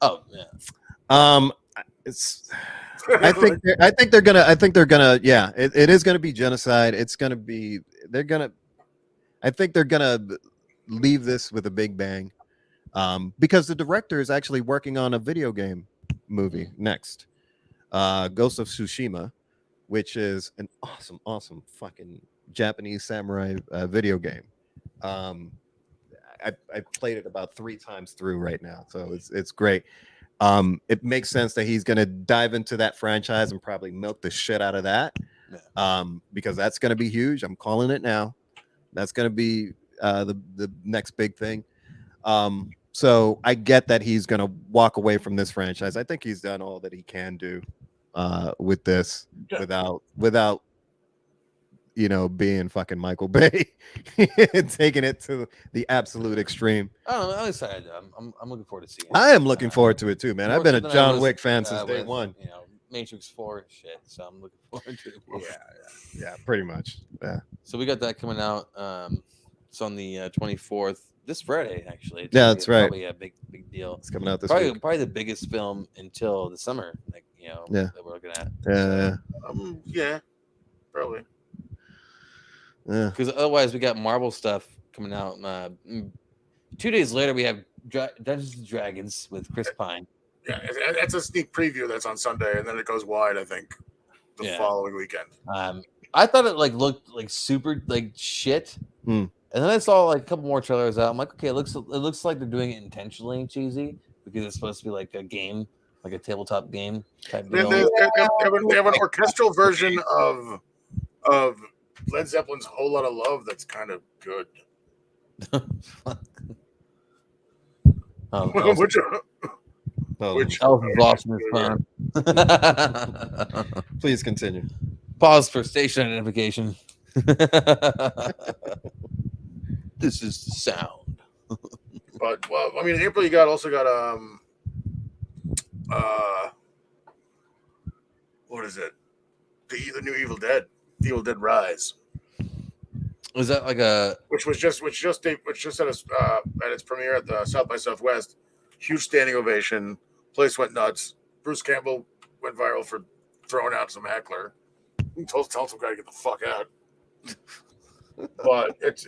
Oh yeah. It's I think they're gonna yeah, it is gonna be genocide. It's gonna be I think they're gonna leave this with a big bang. Because the director is actually working on a video game movie next. Ghost of Tsushima, which is an awesome fucking Japanese samurai video game. I played it about 3 times through right now, so it's great. It makes sense that he's gonna dive into that franchise and probably milk the shit out of that. Because that's gonna be huge. I'm calling it now. That's gonna be the next big thing. So I get that he's gonna walk away from this franchise. I think he's done all that he can do with this without being fucking Michael Bay taking it to the absolute extreme. I don't know. I'm excited. I'm looking forward to seeing it. I am looking forward to it too, man. I've been a More so than I John was, Wick fan since day with, one. You know, Matrix 4 and shit. So I'm looking forward to it. Yeah, pretty much. Yeah. So we got that coming out. It's on the 24th, this Friday actually. It's Yeah, gonna that's be right. Probably a big deal. It's coming out this Probably week. probably the biggest film until the summer. Like Yeah. that we're looking at. Yeah. Yeah, probably. Yeah. Because otherwise, we got Marvel stuff coming out. 2 days later, we have Dungeons and Dragons with Chris Pine. Yeah, that's a sneak preview that's on Sunday, and then it goes wide, I think, the following weekend. I thought it looked like super shit, and then I saw like a couple more trailers out. I'm like, okay, it looks like they're doing it intentionally cheesy because it's supposed to be like a game, like a tabletop game type deal. They have an orchestral version of Led Zeppelin's "Whole Lot of Love" that's kind of good. Which Elf is lost in his phone. Please continue. Pause for station identification. This is the sound. But well, I mean, in April you also got what is it? The new Evil Dead Rise. Was that like a which just at its premiere at the South by Southwest? Huge standing ovation. Place went nuts. Bruce Campbell went viral for throwing out some heckler. He told some guy to get the fuck out. But it's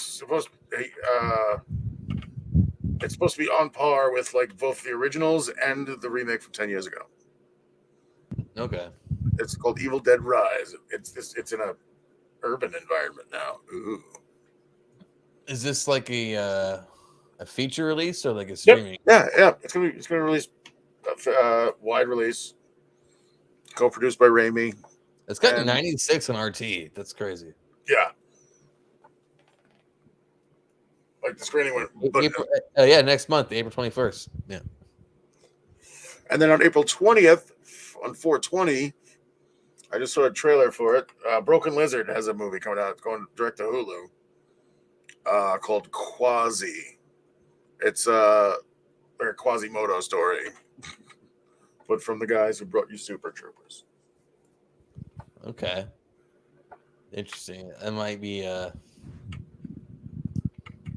supposed to be on par with like both the originals and the remake from 10 years ago. Okay. It's called Evil Dead Rise. It's in a urban environment now. Ooh. Is this like a feature release or like a streaming? Yeah. It's gonna release wide release. Co-produced by Raimi. It's got 96 on RT. That's crazy. Yeah. Like the screening went. Next month, April 21st. Yeah. And then on April 20th, on 4/20, I just saw a trailer for it. Broken Lizard has a movie coming out. It's going direct to Hulu called Quasi. It's like a Quasimodo story, but from the guys who brought you Super Troopers. Okay. Interesting. It might be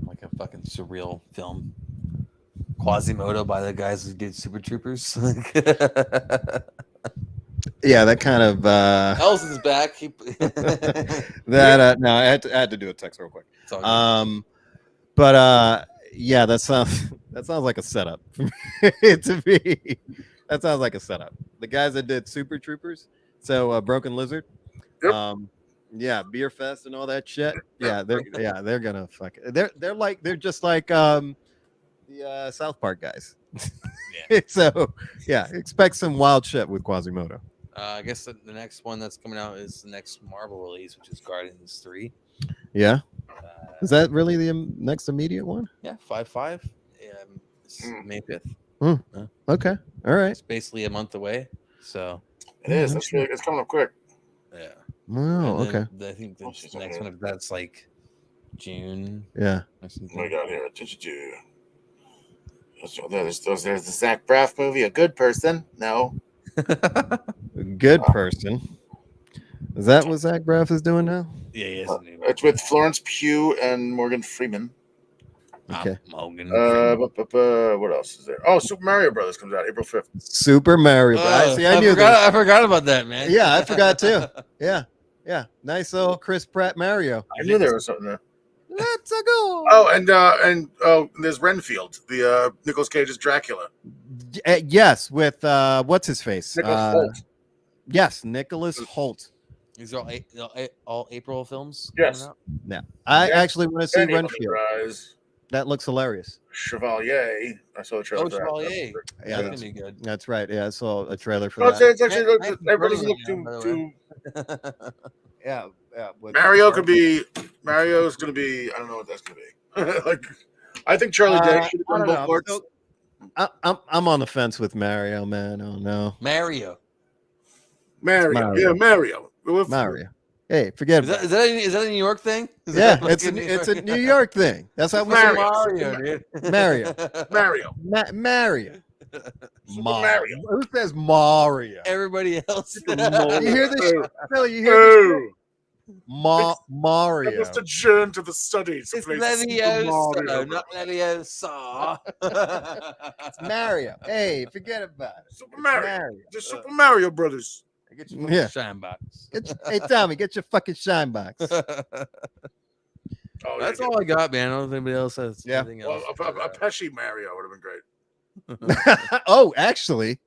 like a fucking surreal film. Quasimodo by the guys who did Super Troopers. Yeah, that kind of Ellison's back. that no, I had to do a text real quick. But yeah, that sounds like a setup to me. That sounds like a setup. The guys that did Super Troopers, so Broken Lizard, Yep. yeah, Beer Fest and all that shit. Yeah, they're gonna fuck it. They're just like the South Park guys. Yeah. So yeah, expect some wild shit with Quasimodo. I guess the next one that's coming out is the next Marvel release, which is Guardians 3. Yeah, is that really the next immediate one? Yeah, 5/5. It's May 5th. Okay, all right. It's basically a month away. So It is. That's really, it's coming up quick. yeah. Wow. Okay. I think the next one, that's like June. Yeah. What do we got here? There's the Zach Braff movie, A Good Person. No. Good Person. Is that what Zach Braff is doing now? Yeah, he is. It's with Florence Pugh and Morgan Freeman. Okay. Morgan. What else is there? Oh, Super Mario Brothers comes out April 5th. Super Mario. I forgot about that, man. Yeah, I forgot too. Yeah. Nice little Chris Pratt Mario. I knew there was something there. Let's go. Oh, and there's Renfield, the Nicolas Cage's Dracula. Yes, with what's his face? Nicholas Hoult. Yes, Nicholas Hoult. These are all April films. Yes. Yeah, I actually want to see Renfield. Rise. That looks hilarious. Chevalier. I saw the trailer. Oh, Chevalier. Yeah, that's gonna be good. That's right. Yeah, I saw a trailer for that. that. It's actually everybody doesn't look too. Yeah. Mario's going to be. I don't know what that's going to be. Like, I think Charlie Day should have done both parts. So, I'm on the fence with Mario, man. Oh no, Mario. Yeah, Mario. Hey, forget it. Is that a New York thing? It's a New York thing. That's how we say Mario, dude. Mario. Mario. Mario. Who says Mario? Everybody else. You hear this? Really? You hear this? Mario. I must adjourn to the studies. It's Leviosa, not Leviosa. It's Mario. Hey, forget about it. Super Mario. The Super Mario Brothers. Get your fucking shine box. Hey, Tommy, get your fucking shine box. That's all I got, man. I don't know if anybody else has anything else. Well, a Pesci Mario would have been great. Oh, actually,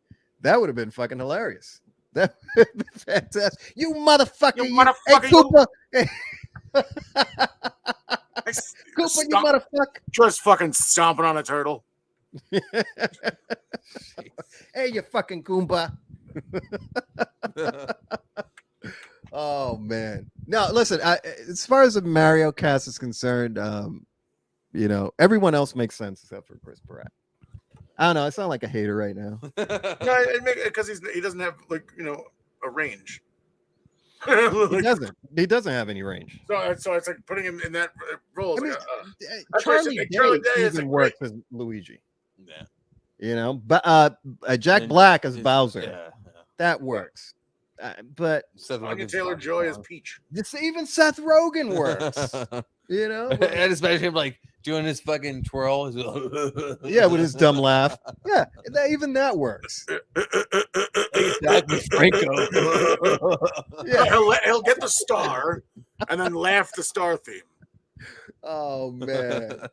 that would have been fucking hilarious. That would have been fantastic. You motherfucker. Hey, Cooper. Cooper, you motherfucker. Just fucking stomping on a turtle. Hey, you fucking Goomba. Oh man. Now listen, as far as the Mario cast is concerned, everyone else makes sense except for Chris Pratt. I don't know. I sound like a hater right now. No, because he doesn't have a range. He doesn't have any range. So it's like putting him in that role. I mean, Charlie Day even works as Luigi. Yeah. But Jack Black as Bowser. Yeah. That works. But Taylor-Joy as Peach. Even Seth Rogen works. And especially him like doing his fucking twirl. Yeah, with his dumb laugh. Yeah, even that works. Exactly, Franco. Yeah, he'll get the star and then laugh the star theme. Oh man.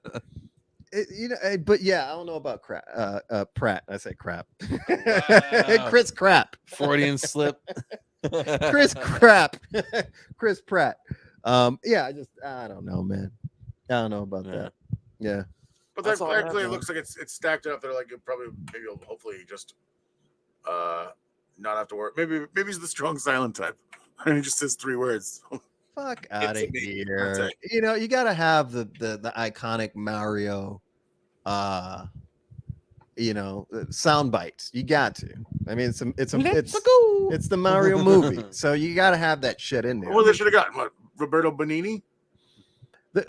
But yeah, I don't know about Pratt. I say crap. Chris Crap. Freudian slip. Chris Crap. Chris Pratt. Yeah, I don't know, man. I don't know about that. Yeah. But that actually it looks like it's stacked up. They're like you'll hopefully just not have to work. Maybe he's the strong silent type. And he just says 3 words. Fuck out of here. You gotta have the iconic Mario sound bites. You got to. I mean, it's the Mario movie, so you got to have that shit in there. Well, they should have gotten what, Roberto Benigni. Him.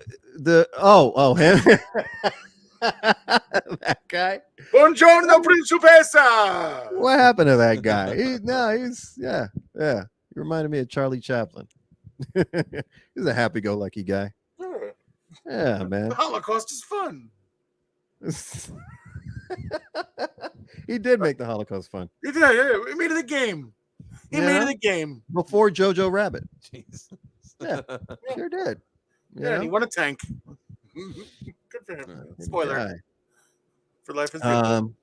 That guy. Buongiorno, Principessa. What happened to that guy? He's yeah. He reminded me of Charlie Chaplin. He's a happy-go-lucky guy. Yeah, man. The Holocaust is fun. He did make the Holocaust fun. Yeah. He made it a game. He made it a game before Jojo Rabbit. Jesus. Yeah, sure did. And he won a tank. Good for him. Spoiler for Life is Good.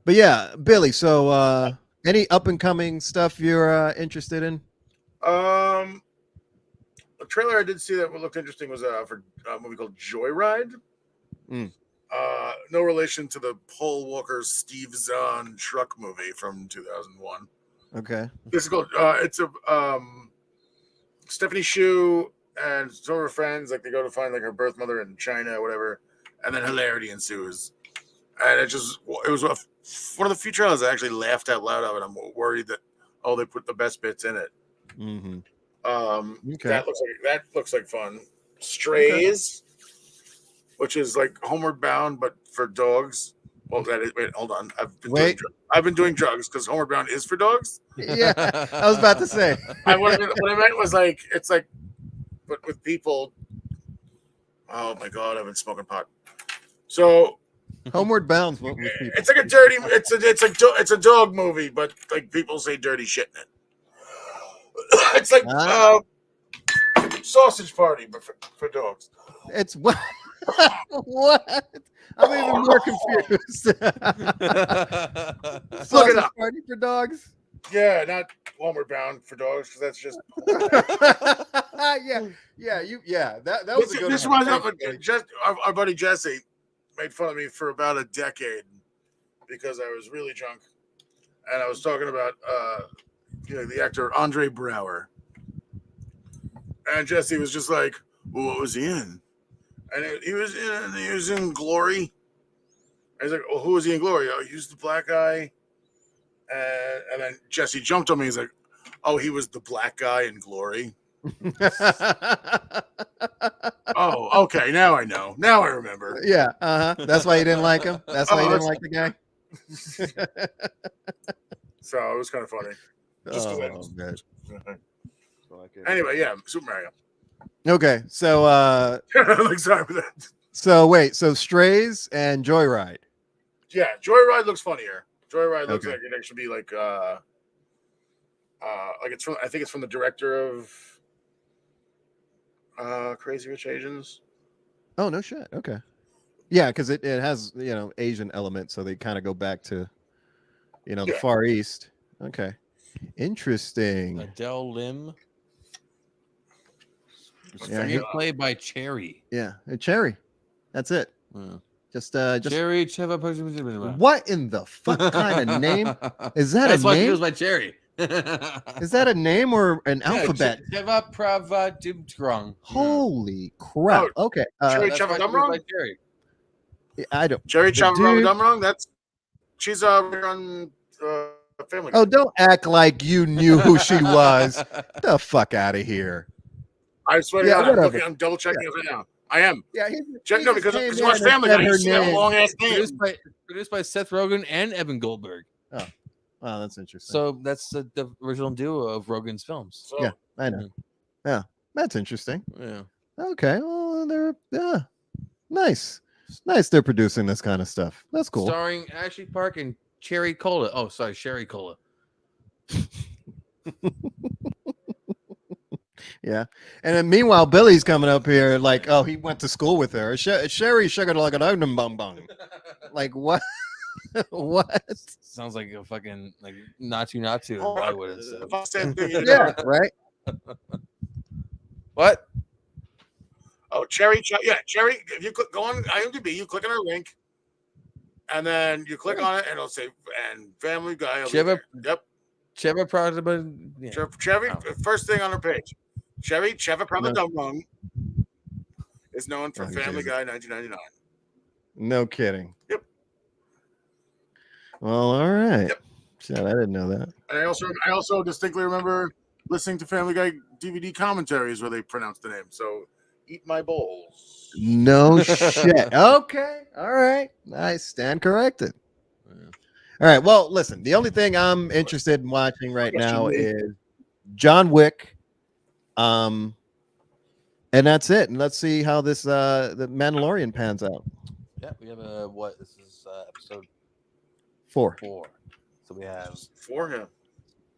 But yeah, Billy. So, any up and coming stuff you're interested in? A trailer I did see that looked interesting was for a movie called Joyride. No relation to the Paul Walker Steve Zahn truck movie from 2001. Okay. This is called it's a Stephanie Shu and some of her friends, like they go to find like her birth mother in China or whatever, and then hilarity ensues. And it was one of the few trailers I actually laughed out loud of it. I'm worried that they put the best bits in it. Mm-hmm. Okay. That looks like fun. Strays, which is like Homeward Bound but for dogs. Well, wait, hold on. I've been doing drugs because Homeward Bound is for dogs. Yeah, I was about to say. What I meant was like it's like, but with people. Oh my god, I've been smoking pot. So Homeward Bound. With people. It's like a dirty. It's a dog movie, but like people say dirty shit in it. It's like Sausage Party, but for dogs. It's what? What? I'm even more confused. Look it up. Party for dogs? Yeah, not Homeward Bound for dogs, because that's just. That was a good. This reminds me of just our buddy Jesse made fun of me for about a decade because I was really drunk, and I was talking about the actor Andre Braugher, and Jesse was just like, "Well, what was he in?" And he was in Glory. And he's like, "Well, who was he in Glory?" "Oh, he was the black guy." And then Jesse jumped on me. He's like, "Oh, he was the black guy in Glory." Oh, okay. Now I know. Now I remember. Yeah. That's why you didn't like him. That's why you didn't like the guy. So it was kind of funny. Anyway, yeah, Super Mario. Okay, so like, sorry for that. So wait, so Strays and Joyride. Yeah, Joyride looks funnier. Joyride looks like it should be like it's from, I think it's from the director of Crazy Rich Asians. Oh no shit. Okay. Yeah, because it has Asian elements, so they kind of go back to the Far East. Okay. Interesting. Adele Lim. Yeah, played by Cherry. Yeah, Cherry. That's it. Just Cherry. What in the fuck kind of name is that? That's a why name? she goes by Cherry. Is that a name or an alphabet? Cheva Prava Dimtrong. Holy crap! Okay, Cherry Cheva Dumrong. I don't. Cherry Cheva Dumrong. She's on Family Guy. Oh, don't act like you knew who she was. The fuck out of here. I swear to God, I'm double checking it right now. I am. Yeah, because you watch Family Guy, you see that long ass name. Produced by Seth Rogen and Evan Goldberg. Oh, wow, that's interesting. So that's the original duo of Rogen's films. So, yeah, I know. Yeah, that's interesting. Yeah. Okay. Well, they're nice. Nice. They're producing this kind of stuff. That's cool. Starring Ashley Park and Cherry Cola. Oh, sorry, Sherry Cola. Yeah, and then meanwhile, Billy's coming up here like, oh, he went to school with her. Sherry sugar like an bum bum. Like what? What? Sounds like a fucking like not to. I would have said. Yeah, right. What? Oh, Cherry. Yeah, Cherry. If you go on IMDb, you click on her link, and then you click on it, and it'll say "and Family Guy." Yep. Cheva Prava. Cherry. First thing on her page. Cheva Prava Dumrong is known for Family Guy 1999. No kidding. Yep. Well, all right. Yep. Shit, I didn't know that. And I also distinctly remember listening to Family Guy DVD commentaries where they pronounce the name. So eat my bowls. No shit. Okay. All right. Nice. Stand corrected. All right. Well, listen, the only thing I'm interested in watching right now is John Wick. And that's it. And let's see how this the Mandalorian pans out. Yeah, we have this is episode 4. 4. So we have 4, yeah.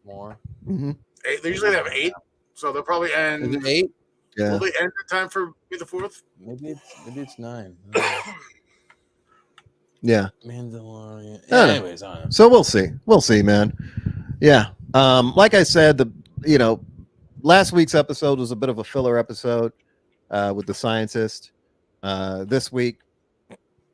more. Mm-hmm. 8. They usually have 8, so they'll probably end. Is it 8? Yeah. Will they end in time for May the 4th? Maybe it's 9. Yeah. Mandalorian. I don't know. Anyways, I don't know. So we'll see. We'll see, man. Yeah. Like I said, last week's episode was a bit of a filler episode with the scientist. This week,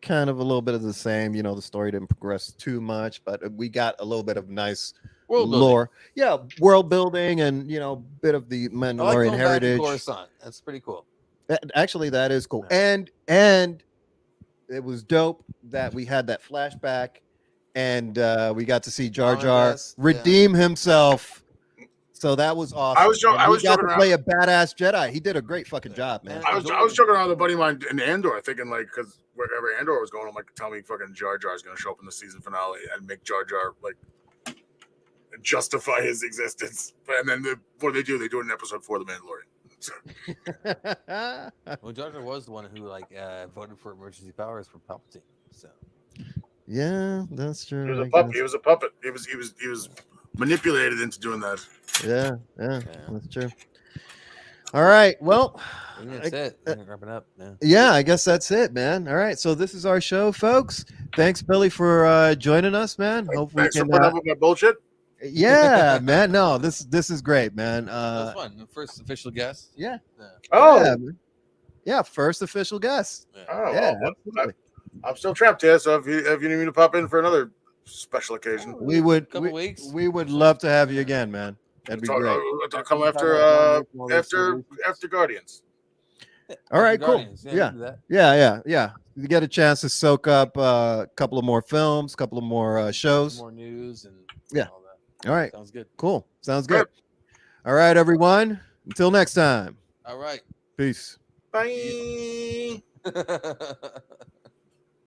kind of a little bit of the same. The story didn't progress too much, but we got a little bit of nice lore. Yeah, world building and bit of the Mandalorian heritage. Coruscant. That's pretty cool. Actually, that is cool. Yeah. And it was dope that we had that flashback and we got to see Jar Jar redeem himself. So that was awesome. I was got to play a badass Jedi. He did a great fucking job, man. I was joking around with a buddy of mine in Andor, thinking like, because wherever Andor was going, I'm like, tell me fucking Jar Jar is going to show up in the season finale and make Jar Jar like justify his existence. And then what do? They do it in episode 4 of The Mandalorian. So. Well, Jar Jar was the one who voted for emergency powers for Palpatine. So yeah, that's true. He was a puppet. He was a puppet. He was manipulated into doing that. Yeah, that's true. All right, well, that's it. Wrap it up. Yeah, I guess that's it, man. All right, so this is our show, folks. Thanks, Billy, for joining us, man. Hopefully, thanks for putting up with my bullshit. Yeah, man. No, this is great, man. That was fun. The first official guest. Yeah. Oh. Yeah, first official guest. Oh, yeah. Well, I'm still trapped here, so if you need me to pop in for another special occasion, we would. Couple weeks. We would love to have you again, man. That'd be great. I'll come after Guardians. All right, cool. Yeah. You get a chance to soak up a couple of more films, a couple of more shows, more news, and all that. All right, sounds good. Cool. Sounds good. All right, everyone. Until next time. All right. Peace. Bye.